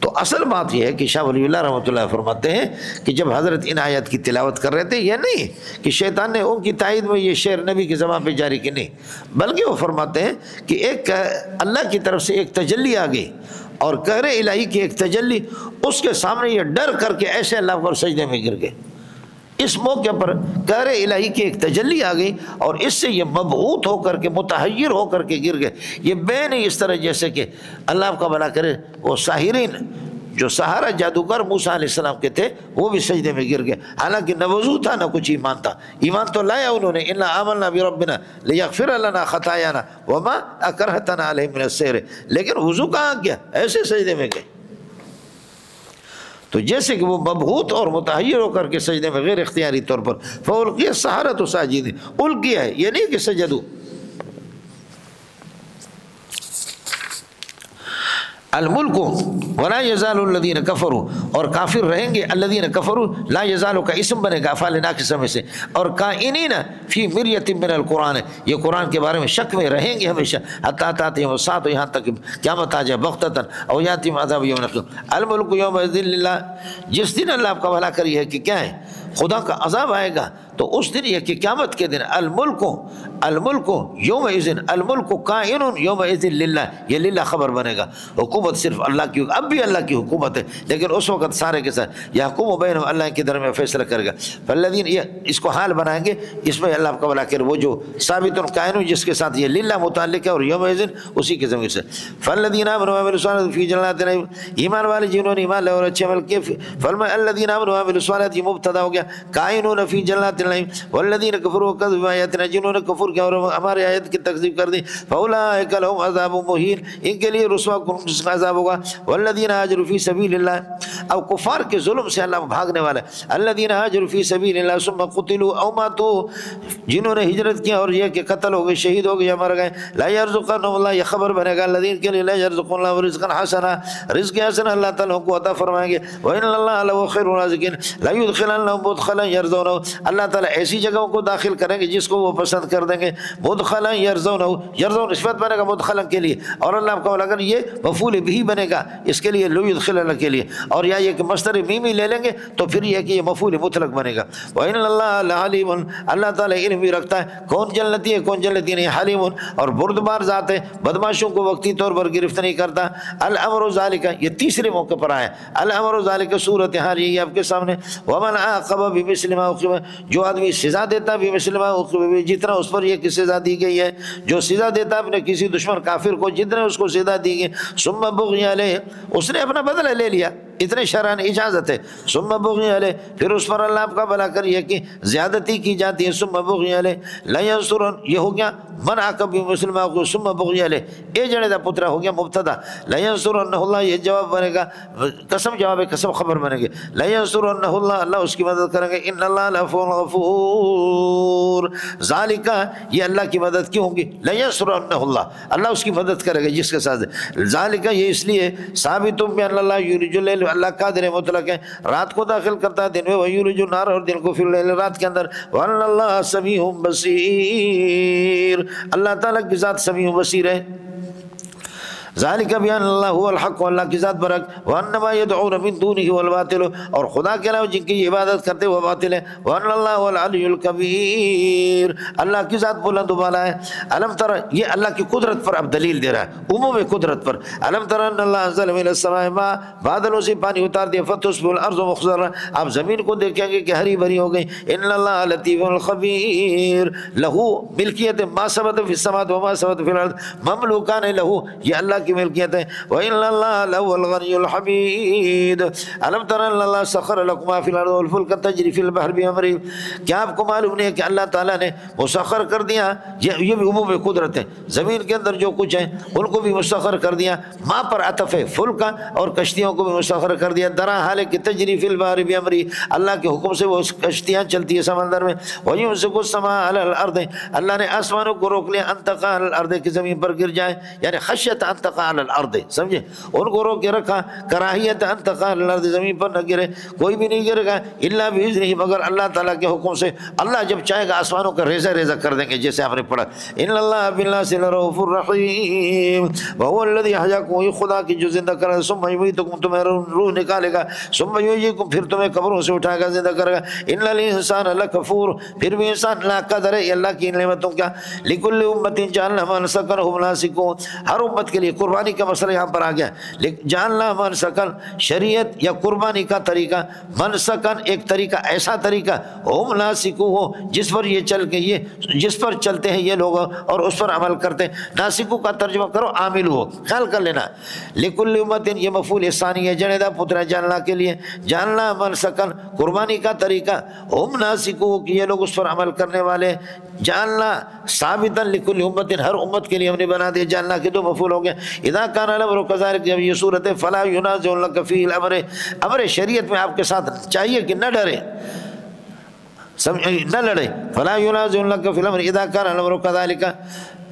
تو اصل بات یہ ہے کہ شاہ ولی اللہ رحمۃ اللہ فرماتے ہیں کہ جب حضرت ان آیت کی تلاوت کر رہے تھے، یہ نہیں کہ شیطان نے ان کی تائید میں یہ شعر نبی کی زبان پہ جاری کی، نہیں، بلکہ وہ فرماتے ہیں کہ ایک اللہ کی طرف سے ایک تجلی آ گئی اور قہر الہی کی ایک تجلی، اس کے سامنے یہ ڈر کر کے ایسے اللہ پر سجدے میں گر گئے۔ اس موقع پر قہر الہی کی ایک تجلی آ گئی اور اس سے یہ مبعوث ہو کر کے متحیر ہو کر کے گر گئے. یہ بے نہیں اس طرح جیسے کہ اللہ آپ کا بھلا کرے وہ ساحرین جو سہارا جادوگر موسیٰ علیہ السلام کے تھے وہ بھی سجدے میں گر گئے، حالانکہ نہ وضو تھا نہ کچھ ایمان تھا. ایمان تو لایا انہوں نے، انا آمنا بربنا لیغفر لنا خطایانا وما اکرہتنا علیہ من السحر، لیکن وضو کہاں گیا، ایسے سجدے میں گئے. تو جیسے کہ وہ مبہوت اور متحیر ہو کر کے سجدے میں غیر اختیاری طور پر فَأُلْقِيَ السَّحَرَةُ ساجدین، القیا ہے یہ نہیں کہ سجدو. الملک ولا یزال الذین کفروا، اور کافر رہیں گے الذین کفروا، لا یزال کا اسم بنے گا افعال ناقصہ میں سے، اور کائنین فی مریۃ من القرآن، یہ قرآن کے بارے میں شک میں رہیں گے ہمیشہ، حتی تأتیہم الساعۃ، یہاں تک قیامت آ جائے بغتۃ او یاتیہم عذاب یوم القیامہ. الملک یومئذ للہ، جس دن اللہ آپ کا بھلا کری ہے کہ کیا ہے خدا کا عذاب آئے گا تو اس دن یہ کہ قیامت کے دن الملک یومئذ، الملک کائن یومئذ للہ، یہ للہ خبر بنے گا. حکومت صرف اللہ کی، اب بھی اللہ کی حکومت ہے لیکن اس وقت سارے کے ساتھ یحکم بینہم، اللہ کے درمیان فیصلہ کرے گا. فالذین، یہ اس کو حال بنائیں گے، اس میں اللہ کا بھلا کرے وہ جو ثابت کائن جس کے ساتھ یہ للہ متعلق ہے اور یومئذ اسی کے ضمیر سے. فالذین آمنوا وعملوا الصالحات فی جنات النعیم، ایمان والے جنہوں نے ایمان لے اور اچھے عمل کیے. فرمایا الذین آمنوا وعملوا الصالحات، یہ مبتدا ہو گیا، کائنون فی جنات النعیم، والذین کفروا وکذبوا بآیاتنا، جنہوں نے کفر کیا اور ہمارے آیت کی تکذیب کر دی. فاولئک لهم عذاب مہین، ان کے لیے رسوا کن جس کا عذاب ہوگا. والذین هاجروا فی سبیل اللہ، اب کفار کے ظلم سے اللہ بھاگنے والا ہے. الذین هاجروا فی سبیل اللہ ثم قتلوا او ماتوا، جنہوں نے ہجرت کیا اور یہ کہ قتل ہو گئے، شہید ہو گئے یا مر گئے. لا یرزقنهم اللہ، یہ خبر بنے گا الذین کے لیے لا یرزقون اللہ رزقا حسنا، رزق حسن اللہ تعالیٰ کو عطا فرمائیں گے. وان اللہ لهو خیر الرازقین، لا يدخلنهم مدخلا يرضونه، اللہ تعالیٰ ایسی جگہوں کو داخل کریں گے جس کو وہ پسند کر دیں گے. مدخلا يرضونه، يرضون نسبت بنے گا مدخلا کے لیے، اور اللہ کو اگر یہ مفعول بھی بنے گا اس کے لیے لو يدخل اللہ کے لیے، اور یا یہ کہ مصدر میمی لے لیں گے تو پھر یہ کہ یہ مفعول مطلق بنے گا. وان اللہ لعلیم، اللہ تعالیٰ علم بھی رکھتا ہے کون جنتی ہے کون جنتی نہیں. حلیم، اور بردبار ذات ہے، بدماشوں کو وقتی طور پر گرفت نہیں کرتا. الامر ذالک، یہ تیسرے موقع پر آیا. الامر ذالک صورت حال یہ آپ کے سامنے. ومن عاقب بمثل ما عوقب، جو آدمی سزا دیتا بمثل ما عوقب، جتنا اس پر یہ کہ سزا دی گئی ہے، جو سزا دیتا اپنے کسی دشمن کافر کو جتنے اس کو سزا دی گئی. ثم بغی علیہ، اس نے اپنا بدلہ لے لیا، اتنے شرعاً اجازت ہے. ثم بغی علیہ، پھر اس پر اللہ آپ کا بھلا کریے کہ زیادتی کی جاتی ہے. ثم بغی علیہ لا ینصرن، یہ ہو گیا من عاقب بمثل ما عوقب. ثم بغی علیہ، اے جڑے دا پترا ہو گیا مبتدا. لا ینصرن اللہ، یہ جواب بنے گا، قسم جواب ہے، قسم خبر بنے گی. لا ینصرن اللہ، اللہ اس کی مدد کریں گے. ان اللہ لعفو غفور، ذالک، یہ اللہ کی مدد کیوں ہوگی؟ لا ینصرن اللہ، اللہ اس کی مدد کرے گا جس کے ساتھ. ذالک، یہ اس لیے ثابت بان اللہ یولج اللیل، اللہ قادر مطلق ہے، رات کو داخل کرتا ہے دن میں، ویولج النہار، اور دن کو پھر اللیل، رات کے اندر. وان اللہ سمیع بصیر، اللہ تعالیٰ کی ذات سمیع بصیر ہے. ذالک بیان اللہ هو الحق، اللہ کی ذات برحق. وانما يدعون من دونه هو الباطل، اور خدا کے علاوہ جن کی عبادت کرتے وہ باطل ہے. وان اللہ هو العلی الکبیر، اللہ کی ذات بلند و بالا ہے. الم تر، یہ اللہ کی قدرت پر اب دلیل دے رہا ہے، عموم قدرت پر. الم تر ان اللہ انزل من السماء ماء، بادلوں سے پانی اتار دیا. فتصبح الارض مخضرا، آپ زمین کو دیکھیں گے کہ ہری بھری ہو گئی. ان اللہ لطیف خبیر، لہو ملکیت ما ثبت فی السماوات وما ثبت فی الارض، مملوکان لہو، یہ اللہ کی ملکیت ہے. وَإِنَّ اللَّهَ لَهُوَ الْغَنِيُّ الْحَمِيدُ. أَلَمْ تَرَ أَنَّ اللَّهَ سَخَّرَ لَكُم مَّا فِي الْأَرْضِ وَالْفُلْكَ تَجْرِي فِي الْبَحْرِ بِأَمْرِهِ، کیا آپ کو معلوم نہیں ہے کہ اللہ تعالیٰ نے مسخر کر دیا، یہ بھی عموم قدرت ہے، زمین کے اندر جو کچھ ہے ان کو بھی مسخر کر دیا. ماں پر عطف ہے، فلک اور کشتیوں کو بھی مسخر کر دیا. درا حال کہ تجری فی البحر بِأَمْرِهِ، اللہ کے حکم سے وہ کشتیاں چلتی ہے سمندر میں. وَيُمْسِكُ السَّمَاءَ عَلَى الْأَرْضِ، اللہ نے آسمانوں کو روک لیا، أَن تَقَعَ عَلَى الْأَرْضِ، کہ زمین پر گر جائے، یعنی خشیت أن تقع علی الارض، سمجھے، ان کو روک کے رکھا. کراہیت ان تقع علی الارض، زمین پر نہ گرے، کوئی بھی نہیں گرے گا الا باذنہ، مگر اللہ تعالیٰ کے حکم سے. اللہ جب چاہے گا آسمانوں کا ریزہ ریزہ کر دیں گے، جیسے آپ نے پڑھا. ان اللہ بالناس لرؤوف الرحیم وهو الذی احیاکم، وہی خدا کی جو زندہ کرے. ثم یمیتکم، تمہیں روح نکالے گا. ثم یحییکم، پھر تمہیں قبروں سے اٹھائے گا، زندہ کرے گا. ان الانسان لکفور، پھر بھی انسان لاقدر ہے اللہ کی نعمتوں کا. لکل امۃ جعلنا منسکا هم ناسکون، ہر امت کے لیے قربانی کا مسئلہ یہاں پر آ گیا، لیکن جاننا منسکن شریعت یا قربانی کا طریقہ، منسکن ایک طریقہ، ایسا طریقہ ہم ناسکو ہو جس پر یہ چل کے یہ جس پر چلتے ہیں یہ لوگ اور اس پر عمل کرتے ہیں۔ ناسکو کا ترجمہ کرو عامل ہو، خیال کر لینا۔ لکل امت یہ مفعول ثانی ہے جنیدہ پترا جاننا کے لیے، جاننا منسکن قربانی کا طریقہ، ہم ناسکو کہ یہ لوگ اس پر عمل کرنے والے، جاننا ثابتا لکل امت ہر امت کے لیے ہم نے بنا دیا، جاننا کے دو مفعول ہو گئے۔ اذا کان الامر کذلک جب یہ صورت ہے فلا ینازعنک فی الامر، امر شریعت میں آپ کے ساتھ چاہیے کہ نہ ڈرے نہ لڑے، فلا ینازعنک فی الامر اذا کان الامر کذلک،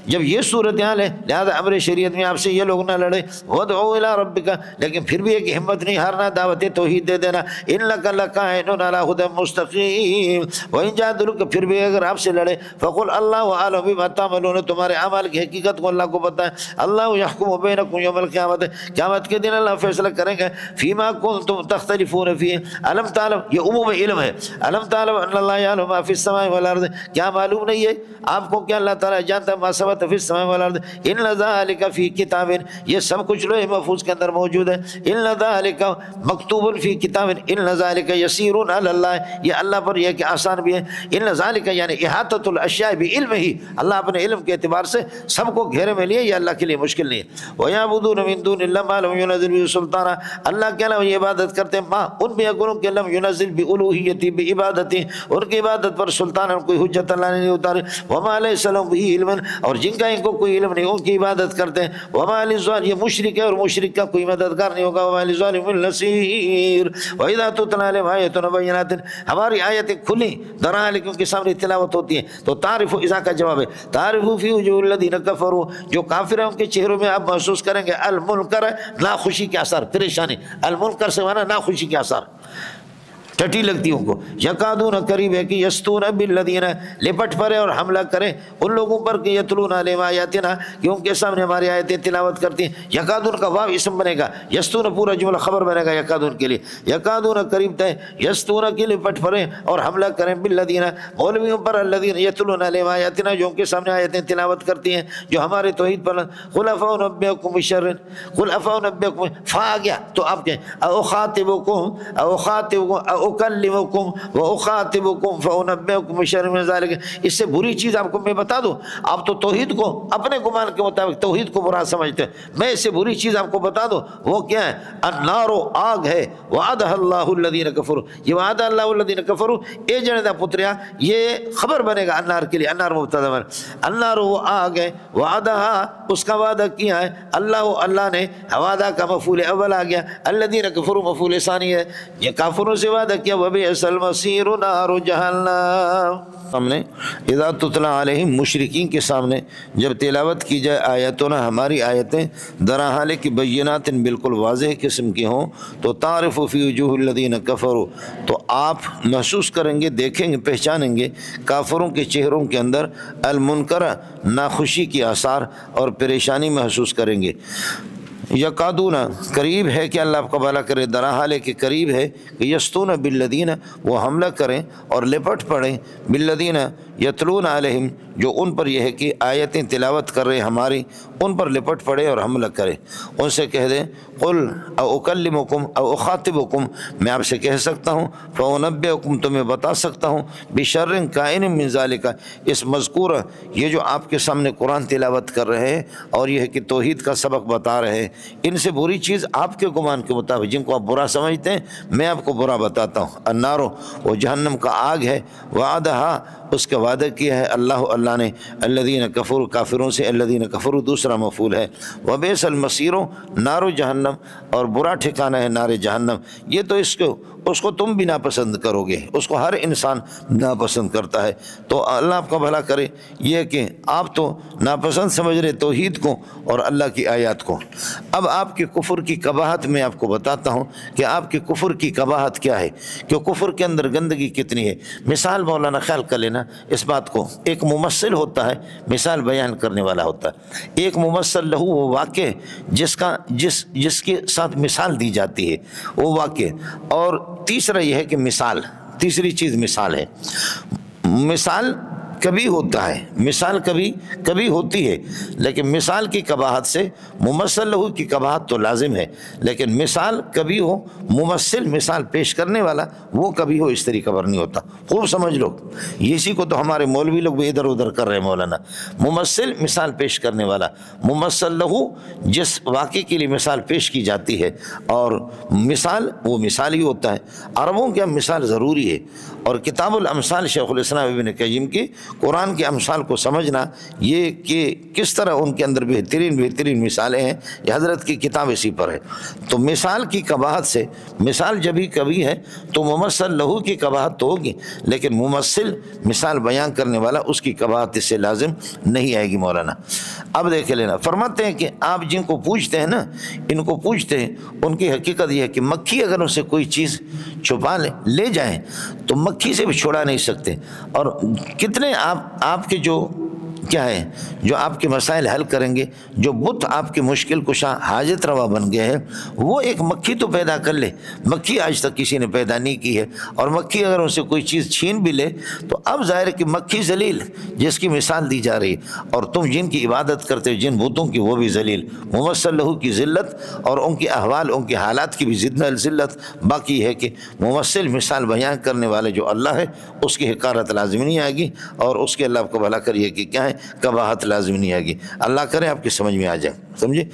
جب یہ صورتحال ہے لہذا امر شریعت میں آپ سے یہ لوگ نہ لڑے۔ وادعو الی ربک، لیکن پھر بھی ایک ہمت نہیں ہارنا، دعوت توحید دے دینا۔ انک لکائن علی ھدی مستقیم، وان جادلوک، پھر بھی اگر آپ سے لڑے فقل اللہ اعلم بما تعملون، تمہارے اعمال کی حقیقت کو اللہ کو پتہ ہے۔ اللہ یحکم بینکم یوم القیامت، قیامت کے دن اللہ فیصلہ کریں گے فیما کنتم تختلفون فیہ۔ علم تعلم، یہ عموم علم ہے، علم تعلم ان اللہ یعلم ما فی السماء والارض، کیا معلوم نہیں ہے آپ کو کہ اللہ تعالیٰ جانتا ہے ما ثبت فی السماء والارض، ان ذالک فی کتاب، یہ سب کچھ لوح محفوظ کے اندر موجود ہے۔ ان ذالک مکتوب فی کتاب، ان ذالک یسیر علی اللہ، یہ اللہ پر یہ کہ آسان بھی ہے۔ ان ذالک یعنی احاطۃ الاشیاء بعلمہ، اللہ اپنے علم کے اعتبار سے سب کو گھیرے میں لیے، یہ اللہ کے لیے مشکل نہیں ہے۔ ویعبدون من دون اللہ ما لم ینزل به سلطانا، اللہ کے علاوہ یہ عبادت کرتے ہیں ما ان بھی گنوں کے لم ینزل بالوہیت بعبادتی، ان کی عبادت پر سلطان کوئی حجت اللہ نے نہیں اتاری۔ وما لیس لهم به علم، اور جن کا ان کو کوئی علم نہیں ان کی عبادت کرتے ہیں۔ وما للظالمین، یہ مشرک ہے اور مشرک کا کوئی مددگار نہیں ہوگا۔ وما للظالمین من نصیر، واذا تتلی علیہم آیاتنا بینات، ہماری آیتیں کھلی درا لیکن ان کے سامنے تلاوت ہوتی ہے تو تعرف، اذا کا جواب ہے تعرف فی وجوہ الذین کفروا، جو کافر ہیں ان کے چہروں میں آپ محسوس کریں گے المنکر، ناخوشی کے اثر، پریشانی۔ المنکر سے مانا ناخوشی کے اثر، ٹٹی لگتی ان کو۔ یکادون، قریب ہے کہ یستون بالذین، لپٹ پڑے اور حملہ کریں ان لوگوں پر کہ یتلون علیہم آیاتنا، کہ ان کے سامنے ہماری آیتیں تلاوت کرتی ہیں۔ یکادون کا واو اسم بنے گا، یستون پورا جملہ خبر بنے گا یکادون کے لیے۔ یکادون قریب ہے، یستون کے لپٹ پڑے اور حملہ کریں بالذین، مولویوں پر، الذین یتلون علیہم آیاتنا، جو ان کے سامنے آیتیں تلاوت کرتی ہیں جو ہمارے توحید پر۔ قل افانبئکم بشر، قل افانبئکم، فا آ گیا تو آپ کہیں اخاطبکم اخاطبکم اکلمکم واخاطبکم فانبئکم بشر من ذلک، اس سے بری چیز آپ کو میں بتا دوں، آپ تو توحید کو اپنے گمان کے مطابق توحید کو برا سمجھتے ہیں، میں اس سے بری چیز آپ کو بتا دوں، وہ کیا ہے؟ النار، آگ ہے، وعدہ اللہ الذین کفروا، یہ وعدہ اللہ الذین کفروا، اے جنیدہ پتریا، یہ خبر بنے گا النار کے لیے، النار مبتدا ہے، النار وہ آگ ہے، وعدہ اس کا وعدہ کیا ہے اللہ نے، وعدہ کا مفعول اول آ گیا، الذین کفروا مفعول ثانی ہے، یہ کافروں سے وعدہ کیا، وبئس المصیر نار جہنم۔ ہم نے اذا تتلی علیہم، مشرکین کے سامنے جب تلاوت کی جائے آیاتنا، ہماری آیتیں، درا حال کی بینات، بالکل واضح قسم کی ہوں، تو تعرف فی وجوہ الذین کفروا، تو آپ محسوس کریں گے، دیکھیں گے، پہچانیں گے کافروں کے چہروں کے اندر المنکر، ناخوشی کے آثار اور پریشانی محسوس کریں گے۔ یکادون، قریب ہے کہ اللہ آپ کا بھلا کرے، درا حال ہے کہ قریب ہے کہ یستون بالذین، وہ حملہ کریں اور لپٹ پڑیں بالذین یتلون علیہم، جو ان پر یہ ہے کہ آیتیں تلاوت کر رہے ہماری، ان پر لپٹ پڑے اور حملہ کرے۔ ان سے کہہ دیں قل او اکلمکم او اخاطبکم، میں آپ سے کہہ سکتا ہوں، فانبئکم، تمہیں بتا سکتا ہوں، بشر کائن من ذالک، اس مذکورہ، یہ جو آپ کے سامنے قرآن تلاوت کر رہے ہیں اور یہ ہے کہ توحید کا سبق بتا رہے ہیں، ان سے بری چیز آپ کے گمان کے مطابق جن کو آپ برا سمجھتے ہیں میں آپ کو برا بتاتا ہوں۔ النارو، وہ جہنم کا آگ ہے، وعدہا، اس کا وعدہ کیا ہے اللہ نے، الذین کفروا، کافروں سے، الذین کفروا دوسرا مفعول ہے، وبئس المصیر، نار جہنم، اور برا ٹھکانہ ہے نار جہنم۔ یہ تو اس کو تم بھی ناپسند کرو گے، اس کو ہر انسان ناپسند کرتا ہے، تو اللہ آپ کا بھلا کرے۔ یہ کہ آپ تو ناپسند سمجھ رہے توحید کو اور اللہ کی آیات کو۔ اب آپ کے کفر کی قباحت میں آپ کو بتاتا ہوں کہ آپ کے کفر کی قباحت کیا ہے، کہ کفر کے اندر گندگی کتنی ہے۔ مثال مولانا خیال کر لینا اس بات کو، ایک ممثل ہوتا ہے، مثال بیان کرنے والا ہوتا ہے، ایک ممثل لہو، وہ واقع جس کے ساتھ مثال دی جاتی ہے وہ واقع، اور تیسرا یہ ہے کہ مثال، تیسری چیز مثال ہے۔ مثال کبھی ہوتا ہے، مثال کبھی کبھی ہوتی ہے، لیکن مثال کی قباحت سے ممثل لہو کی قباحت تو لازم ہے، لیکن مثال کبھی ہو، ممثل مثال پیش کرنے والا وہ کبھی ہو، اس طریقہ پر نہیں ہوتا۔ خوب سمجھ لو، اسی کو تو ہمارے مولوی لوگ بھی ادھر ادھر کر رہے ہیں مولانا۔ ممثل مثال پیش کرنے والا، ممثل لہو جس واقعے کے لیے مثال پیش کی جاتی ہے، اور مثال وہ مثال ہی ہوتا ہے۔ عربوں کے مثال ضروری ہے، اور کتاب الامثال شیخ الاسلام ابن قیم کی قرآن کے امثال کو سمجھنا، یہ کہ کس طرح ان کے اندر بہترین مثالیں ہیں، یہ حضرت کی کتاب اسی پر ہے۔ تو مثال کی قباحت سے، مثال جب ہی کبھی ہے تو ممثل لہو کی قباحت تو ہوگی، لیکن ممثل مثال بیان کرنے والا اس کی قباحت اس سے لازم نہیں آئے گی مولانا۔ اب دیکھ لینا، فرماتے ہیں کہ آپ جن کو پوچھتے ہیں نا، ان کو پوچھتے ہیں، ان کی حقیقت یہ ہے کہ مکھی اگر ان سے کوئی چیز چھپا لے جائیں تو مکھی سے بھی چھوڑا نہیں سکتے، اور کتنے آپ کے جو کیا ہے، جو آپ کے مسائل حل کریں گے، جو بت آپ کے مشکل کشا حاجت روا بن گئے ہیں، وہ ایک مکھی تو پیدا کر لے، مکھی آج تک کسی نے پیدا نہیں کی ہے، اور مکھی اگر ان سے کوئی چیز چھین بھی لے تو اب ظاہر ہے کہ مکھی ذلیل جس کی مثال دی جا رہی ہے، اور تم جن کی عبادت کرتے ہو جن بتوں کی وہ بھی ذلیل، ممثل لہو کی ذلت اور ان کے احوال ان کے حالات کی بھی ذلت، باقی ہے کہ ممثل مثال بیان کرنے والے جو اللہ ہے اس کی حقارت لازم نہیں آئے گی، اور اس کے اللہ کو بھلا کریے کہ کیا ہے قباحت لازم نہیں آئے گی۔ اللہ کرے آپ کی سمجھ میں آ جائے، سمجھے۔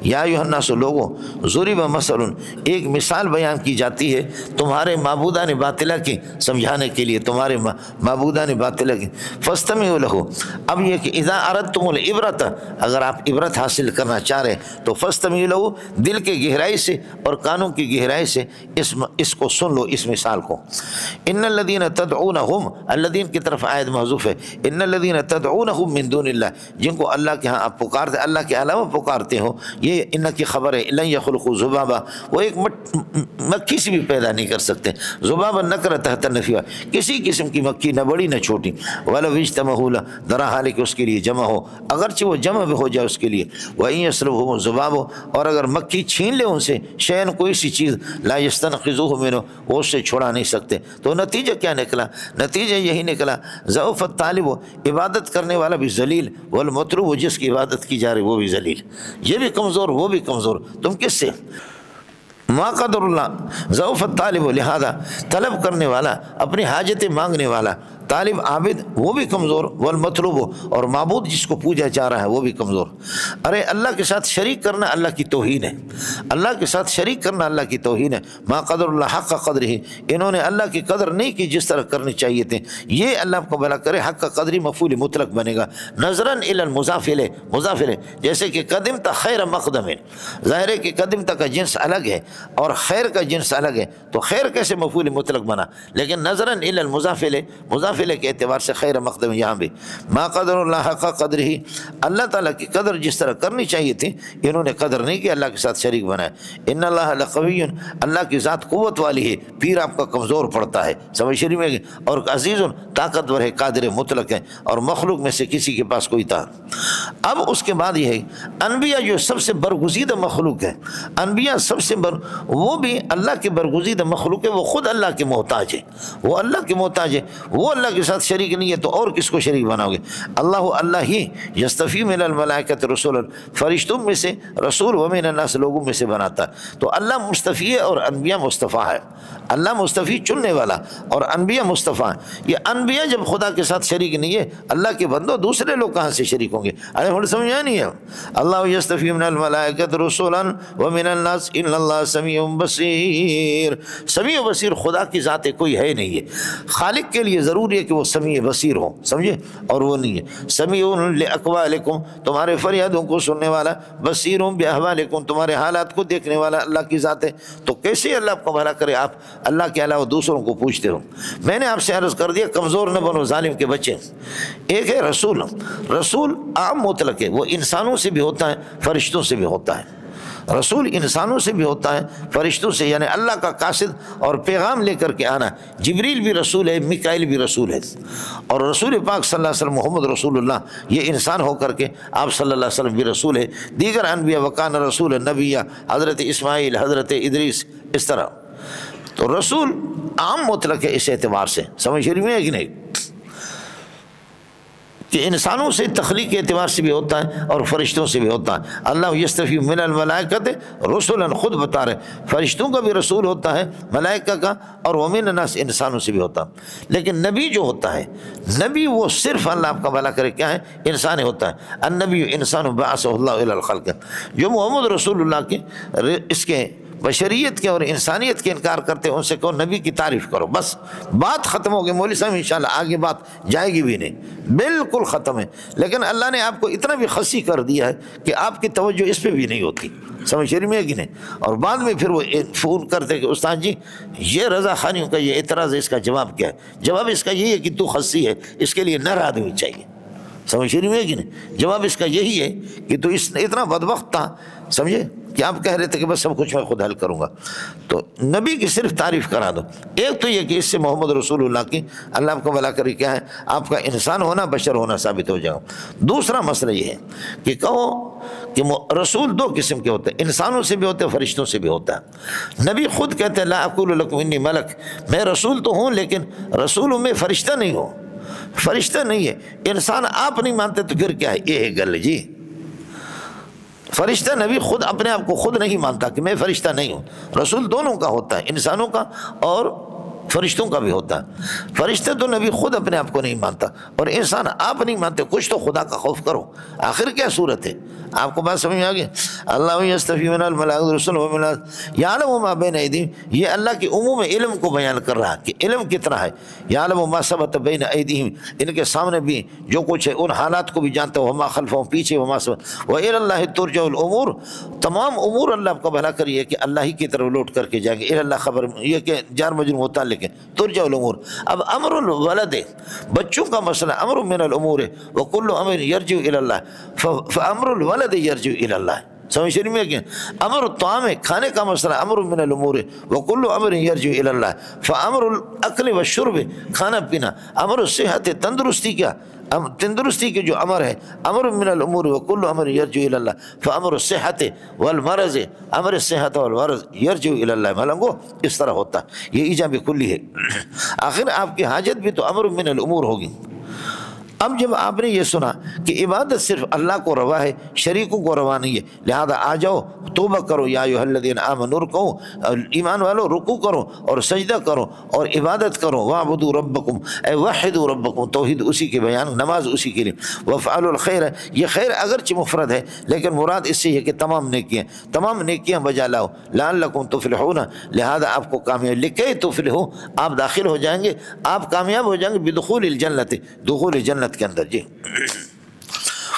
یا ایھا الناس لوگوں، ضرب مثل، ایک مثال بیان کی جاتی ہے تمہارے معبودان باطلہ کی سمجھانے کے لیے، تمہارے معبودان باطلہ کی، فاستمعوا لہ۔ اب یہ کہ اذا اردتم العبرۃ، اگر آپ عبرت حاصل کرنا چاہ رہے تو فاستمعوا لہ، دل کے گہرائی سے اور کانوں کی گہرائی سے اس کو سن لو، اس مثال کو۔ ان الذین تدعونہم، الذین کی طرف آیت محذوف ہے، ان الذین تدعونہم من دون اللہ، جن کو اللہ کے ہاں آپ پکارتے، اللہ کے علاوہ پکارتے ہو، یہ ان کی خبر ہے، لن یخلقوا ذبابا، وہ ایک مکھی سے بھی پیدا نہیں کر سکتے، ذبابا نکرہ تحت النفی، کسی قسم کی مکھی نہ بڑی نہ چھوٹی، ولو اجتمعوا لہ، درا حال کہ اس کے لیے جمع ہو، اگرچہ وہ جمع بھی ہو جائے اس کے لیے، وَإِن يَسْلُبْهُمُ الذُّبَابُ، اور اگر مکھی چھین لے ان سے شیئن کوئی سی چیز، لا يَسْتَنْقِذُوهُ مِنْهُ، وہ اس سے چھڑا نہیں سکتے۔ تو نتیجہ کیا نکلا؟ نتیجہ یہی نکلا، ضعف الطالب، عبادت کرنے والا بھی ذلیل، والمطلوب، جس کی عبادت کی جا رہی وہ بھی ذلیل، یہ بھی کمزور وہ بھی کمزور، تم کس سے؟ ما قدر اللہ، ضعف الطالب، لہذا طلب کرنے والا، اپنی حاجتیں مانگنے والا، طالب عابد وہ بھی کمزور، والمطلوب، اور معبود جس کو پوجا جا رہا ہے وہ بھی کمزور۔ ارے اللہ کے ساتھ شریک کرنا اللہ کی توہین ہے، اللہ کے ساتھ شریک کرنا اللہ کی توہین ہے۔ ما قدر اللہ حق قدر ہی، انہوں نے اللہ کی قدر نہیں کی جس طرح کرنی چاہیے تھے، یہ اللہ کو بھلا کرے، حق کا قدری مفعول مطلق بنے گا، نظراً الی المضاف الیہ، مضاف الیہ، جیسے کہ قدمت خیر مقدم، ظاہر ہے کہ قدمت کا جنس الگ ہے اور خیر کا جنس الگ ہے، تو خیر کیسے مفعول مطلق بنا، لیکن نظراً الی المضاف الیہ، مضاف الیہ کے اعتبار سے خیر مقدم یہاں بھی۔ ما قدر اللہ حق قدر ہی، اللہ تعالیٰ کی قدر جس طرح کرنی چاہیے تھی انہوں نے قدر نہیں کی، اللہ کے ساتھ شریک بنایا۔ ان اللہ لقوی، اللہ کی ذات قوت والی ہے، پیر آپ کا کمزور پڑتا ہے، سمجھ شریف میں، اور عزیز طاقتور ہے، قادر مطلق ہے، اور مخلوق میں سے کسی کے پاس کوئی تھا۔ اب اس کے بعد یہ ہے انبیاء جو سب سے برگزیدہ مخلوق ہے، انبیاء سب سے وہ بھی اللہ کے برگزیدہ مخلوق ہے، وہ خود اللہ کے محتاج ہے، وہ اللہ کے محتاج ہے، وہ اللہ کے ساتھ شریک نہیں ہے تو اور کس کو شریک بناؤ گے؟ اللہ ہی یستفی من الملائکۃ رسولا، فرشتوں میں سے رسول، ومن الناس، لوگوں میں سے بناتا ہے۔ تو اللہ مصطفی ہے اور انبیاء مصطفیٰ ہے، اللہ مصطفی چننے والا اور انبیاء مصطفیٰ ہیں۔ یہ انبیاء جب خدا کے ساتھ شریک نہیں ہے، اللہ کے بندوں دوسرے لوگ کہاں سے شریک ہوں گے؟ ارے ہمیں سمجھا نہیں ہے۔ اللہ یستفی من الملائکۃ رسولا ومن الناس ان اللہ سمیع بصیر، سمیع بصیر خدا کی ذات ہے، کوئی ہے نہیں ہے۔ خالق کے لیے ضروری ہے کہ وہ سمیع بصیر ہو، سمجھے، اور وہ نہیں ہے۔ سمیع لاقوالکم، تمہارے فریادوں کو سننے والا، بصیر باحوالکم، تمہارے حالات کو دیکھنے والا اللہ کی ذات ہے۔ تو کیسے اللہ کو بھلا کرے آپ اللہ کے علاوہ دوسروں کو پوچھتے ہو؟ میں نے آپ سے عرض کر دیا کمزور نہ بنو ظالم کے بچے۔ ایک ہے رسول، رسول عام مطلق ہے، وہ انسانوں سے بھی ہوتا ہے فرشتوں سے بھی ہوتا ہے، رسول انسانوں سے بھی ہوتا ہے فرشتوں سے، یعنی اللہ کا قاصد اور پیغام لے کر کے آنا۔ جبریل بھی رسول ہے، میکائیل بھی رسول ہے، اور رسول پاک صلی اللہ علیہ وسلم محمد رسول اللہ یہ انسان ہو کر کے آپ صلی اللہ علیہ وسلم بھی رسول ہے۔ دیگر انبیاء وکان رسول نبیہ، حضرت اسماعیل، حضرت ادریس، اس طرح۔ تو رسول عام مطلق ہے اس اعتبار سے، سمجھ رہی ہے کہ نہیں؟ کہ انسانوں سے تخلیق کے اعتبار سے بھی ہوتا ہے اور فرشتوں سے بھی ہوتا ہے۔ اللہ یستفی من الملائکۃ رسلا، خود بتا رہے فرشتوں کا بھی رسول ہوتا ہے ملائکہ کا، اور ومن الناس انسانوں سے بھی ہوتا ہے۔ لیکن نبی جو ہوتا ہے، نبی وہ صرف اللہ آپ کا بھلا کرے کیا ہے، انسان ہوتا ہے۔ النبی انسان بعثہ اللہ الی الخلق، جو محمد رسول اللہ کے اس کے بشریت کے اور انسانیت کے انکار کرتے ہیں ان سے کہو نبی کی تعریف کرو، بس بات ختم ہو گئی۔ مولوی صاحب انشاءاللہ آگے بات جائے گی بھی نہیں، بالکل ختم ہے۔ لیکن اللہ نے آپ کو اتنا بھی خسی کر دیا ہے کہ آپ کی توجہ اس پہ بھی نہیں ہوتی، سمجھ میں ہے کہ نہیں؟ اور بعد میں پھر وہ فون کرتے کہ استاد جی یہ رضا خانیوں کا یہ اعتراض ہے، اس کا جواب کیا ہے؟ جواب اس کا یہی ہے کہ تو خسی ہے، اس کے لیے نر آدمی چاہیے، سمجھ میں ہے کہ نہیں؟ جواب اس کا یہی ہے کہ تو اتنا بدبخت تھا، سمجھے کہ آپ کہہ رہے تھے کہ بس سب کچھ میں خود حل کروں گا۔ تو نبی کی صرف تعریف کرا دو۔ ایک تو یہ کہ اس سے محمد رسول اللہ کی اللہ آپ کو بھلا کرے کیا ہے، آپ کا انسان ہونا بشر ہونا ثابت ہو جاؤ۔ دوسرا مسئلہ یہ ہے کہ کہو کہ رسول دو قسم کے ہوتے ہیں، انسانوں سے بھی ہوتے ہیں، فرشتوں سے بھی ہوتا ہے۔ نبی خود کہتے ہیں لا اقول لکم انی ملک، میں رسول تو ہوں لیکن رسول میں فرشتہ نہیں ہوں، فرشتہ نہیں ہے۔ انسان آپ نہیں مانتے تو پھر کیا ہے؟ یہ ہے گل جی، فرشتہ نبی خود اپنے آپ کو خود نہیں مانتا کہ میں فرشتہ نہیں ہوں۔ رسول دونوں کا ہوتا ہے، انسانوں کا اور فرشتوں کا بھی ہوتا ہے۔ فرشتہ تو نبی خود اپنے آپ کو نہیں مانتا اور انسان آپ نہیں مانتے، کچھ تو خدا کا خوف کرو۔ آخر کیا صورت ہے؟ آپ کو بات سمجھ میں آ گئی؟ اللہ یستفی من الملائکۃ رسلا ومن الناس یعلم ما بین ایدیہم، یہ اللہ کے عموم علم کو بیان کر رہا ہے کہ علم کتنا ہے۔ یعلم ما ثبت بین ایدیہم، ان کے سامنے بھی جو کچھ ہے ان حالات کو بھی جانتا ہے، وما خلفہم پیچھے، وما سبق وإلی اللہ ترجع الامور، تمام امور اللہ کا بھلا کریے کہ اللہ ہی کی طرف لوٹ کر کے جائیں گے۔ الی اللہ خبر یہ کہ جار مجرور متعلق ہے ترجع الامور۔ اب امر الولد بچوں کا مسئلہ امر من الامور ہے، وکل امر یرجع الی اللہ، فامر الولد یرجع الی اللہ، سمجھ میں کہ امر الطعام کھانے کا مسئلہ امر من الامور ہے، وکل امر یرجع الی اللہ، فامر الاکل والشرب کھانا پینا، امر الصحت تندرستی کیا تندرستی کے جو امر ہے امر من الامور وکل امر یرجع الی اللہ، فامر الصحت والمرض امر الصحت والمرض یرجع الی اللہ، ملنگو اس طرح ہوتا ہے، یہ ایجاب کلی ہے۔ آخر آپ کی حاجت بھی تو امر من الامور ہوگی۔ اب جب آپ نے یہ سنا کہ عبادت صرف اللہ کو روا ہے، شریکوں کو روا نہیں ہے، لہذا آ جاؤ توبہ کرو، یا ایھا الذین آمنوا ارکعوا، ایمان والو رکوع کرو اور سجدہ کرو اور عبادت کرو، واعبدوا ربکم اے وحدوا ربکم، توحید اسی کے بیان، نماز اسی کے لیے، وافعلوا الخیر، یہ خیر اگرچہ مفرد ہے لیکن مراد اس سے یہ کہ تمام نیکیاں بجا لاؤ، لعلکم تفلحون، لہذا آپ کو کامیاب، لکھی تفلحوا، آپ داخل ہو جائیں گے، آپ کامیاب ہو جائیں گے، بدخول الجنت، دخول جنت کے اندر جی۔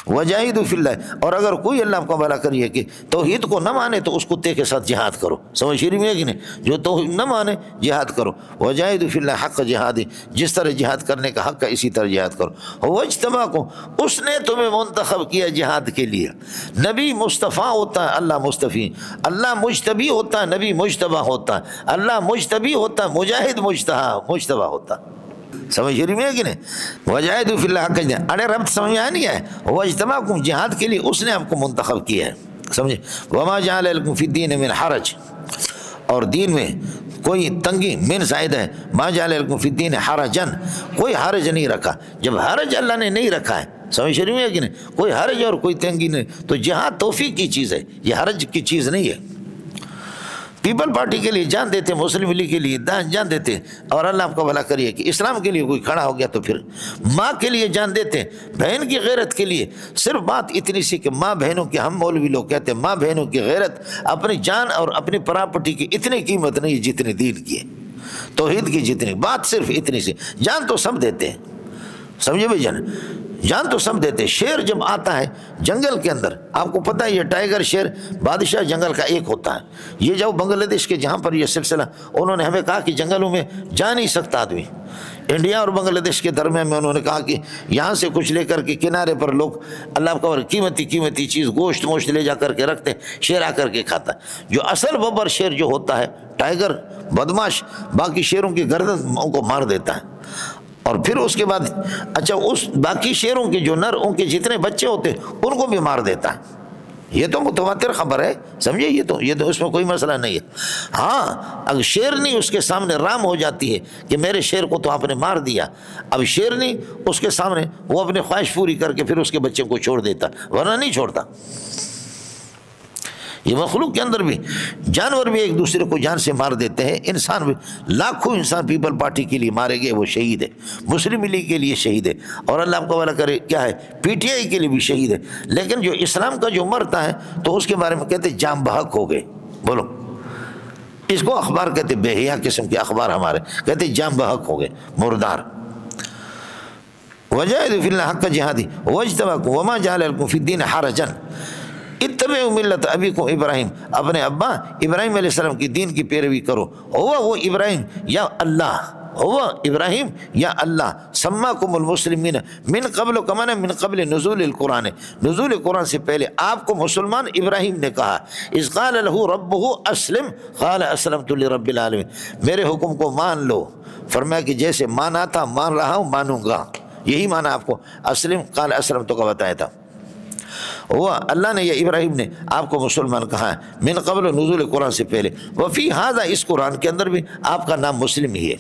وجاہدوا فی اللہ، اور اگر کوئی اللہ کو بھلا کریے کہ توحید کو نہ مانے تو اس کتے کے ساتھ جہاد کرو، سمجھ میں ہے کہ نہیں؟ جو توحید نہ مانے جہاد کرو، وجاہدوا فی اللہ حق جہاد، جس طرح جہاد کرنے کا حق ہے اسی طرح جہاد کرو۔ واجتباکم، اس نے تمہیں منتخب کیا جہاد کے لیے۔ نبی مصطفیٰ ہوتا ہے، اللہ مصطفی، اللہ مجتبی ہوتا ہے، نبی مجتبی ہوتا ہے، اللہ مجتبی ہوتا ہے، مجاہد مجتبی ہوتا ہے، سمجھ رہی ہے کہ نہیں؟ وجاہدوا فی اللہ حق جہاد، ارے رب سمجھ میں آ نہیں ہے، واجتباکم جہاد کے لیے اس نے آپ کو منتخب کیا ہے، سمجھے؟ وما جعل لکم فی الدین من حرج، اور دین میں کوئی تنگی من زائد ہے، ما جعل لکم فی الدین حرجن، کوئی حرج نہیں رکھا۔ جب حرج اللہ نے نہیں رکھا ہے، سمجھ رہی ہے کہ نہیں؟ کوئی حرج اور کوئی تنگی نہیں، تو جہاد توفیق کی چیز ہے، یہ حرج کی چیز نہیں ہے۔ پیپل پارٹی کے لیے جان دیتے، مسلم لیگ کے لیے جان دیتے، اور اللہ آپ کو بھلا کریے کہ اسلام کے لیے کوئی کھڑا ہو گیا تو پھر ماں کے لیے جان دیتے، بہن کی غیرت کے لیے۔ صرف بات اتنی سی کہ ماں بہنوں کی، ہم مولوی لوگ کہتے ہیں ماں بہنوں کی غیرت اپنی جان اور اپنی پراپرٹی کی اتنی قیمت نہیں جتنی دین کی ہے، توحید کی جتنی، بات صرف اتنی سی۔ جان تو سب دیتے ہیں، سمجھے بھائی جان تو سب دیتے۔ شیر جب آتا ہے جنگل کے اندر، آپ کو پتہ ہے یہ ٹائیگر شیر بادشاہ جنگل کا ایک ہوتا ہے۔ یہ جب بنگلہ دیش کے جہاں پر یہ سلسلہ، انہوں نے ہمیں کہا کہ جنگلوں میں جا نہیں سکتا آدمی، انڈیا اور بنگلہ دیش کے درمیان میں انہوں نے کہا کہ یہاں سے کچھ لے کر کے کنارے پر لوگ اللہ کا قیمتی چیز گوشت لے جا کر کے رکھتے، شیر آ کر کے کھاتا ہے۔ جو اصل ببر شیر جو ہوتا ہے، ٹائیگر بدماش، باقی شیروں کی گردن کو مار دیتا ہے، اور پھر اس کے بعد اس باقی شیروں کے جو نر ان کے جتنے بچے ہوتے ان کو بھی مار دیتا ہے، یہ تو متواتر خبر ہے، سمجھے، یہ تو اس میں کوئی مسئلہ نہیں ہے۔ ہاں اگر شیرنی اس کے سامنے رام ہو جاتی ہے کہ میرے شیر کو تو آپ نے مار دیا، اب شیرنی اس کے سامنے وہ اپنی خواہش پوری کر کے پھر اس کے بچے کو چھوڑ دیتا، ورنہ نہیں چھوڑتا۔ یہ مخلوق کے اندر بھی جانور بھی ایک دوسرے کو جان سے مار دیتے ہیں، انسان بھی، لاکھوں انسان پیپل پارٹی کے لیے مارے گئے، وہ شہید ہے، مسلم لیگ کے لیے شہید ہے، اور اللہ آپ کو بھلا کرے کیا ہے، پی ٹی آئی کے لیے بھی شہید ہے۔ لیکن جو اسلام کا جو مرتا ہے تو اس کے بارے میں کہتے جام بحق ہو گئے، بولو اس کو اخبار کہتے، بے حیا قسم کے اخبار ہمارے کہتے جام بحق ہو گئے، مردار۔ وجاہدوا فی اللہ حق جہادہ واجتباکم وما جعل لکم فی الدین حرجا اتبعوا ملت ابیکم ابراہیم، اپنے ابا ابراہیم علیہ السلام کی دین کی پیروی کرو، وہ ابراہیم یا اللہ، ہوا ابراہیم یا اللہ، سماکم المسلمین من قبل، کمانا من قبل نزول القرآن، نزول قرآن سے پہلے آپ کو مسلمان ابراہیم نے کہا، اذ قال له ربه اسلم قال اسلمت لرب العالمین، میرے حکم کو مان لو، فرمایا کہ جیسے مانا تھا مان رہا ہوں، مانوں گا، یہی مانا آپ کو اسلم قال اسلمت کا بتایا تھا۔ وہ اللہ نے یا ابراہیم نے آپ کو مسلمان کہا ہے من قبل نزول قرآن سے پہلے، وفی ھذا، اس قرآن کے اندر بھی آپ کا نام مسلم ہی ہے۔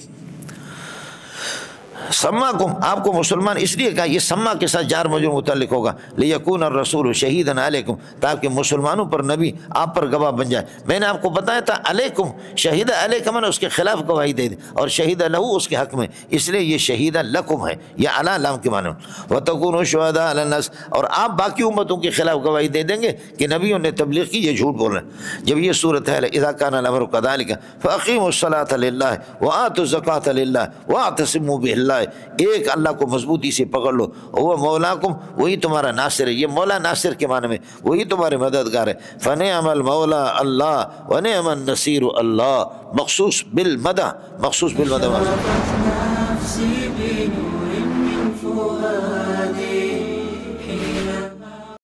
سماکم، آپ کو مسلمان اس لیے کہا، یہ سما کے ساتھ جار مجرور متعلق ہوگا، لیکون الرسول شہیدا علیکم، تاکہ مسلمانوں پر نبی آپ پر گواہ بن جائے۔ میں نے آپ کو بتایا تھا علیکم، شہید علیکم نے اس کے خلاف گواہی دے دی، اور شہید لہو اس کے حق میں، اس لیے یہ شہید لکم ہے، یہ علی لام کے معنی، وتکونوا شہداء علی الناس، اور آپ باقی امتوں کے خلاف گواہی دے دیں گے کہ نبیوں نے تبلیغ کی، یہ جھوٹ بول رہے ہیں۔ جب یہ صورت ہے اذا کان الامر کذلک فاقیموا الصلاۃ للہ وآتوا الزکاۃ للہ واعتصموا باللہ، ایک اللہ کو مضبوطی سے پکڑ لو، وہ مولاکم، وہی تمہارا ناصر ہے، یہ مولا ناصر کے معنی میں وہی تمہارے مددگار ہے۔ فنعم المولا اللہ ونعم النصیر اللہ، مخصوص بالمدح، مخصوص بالمدح۔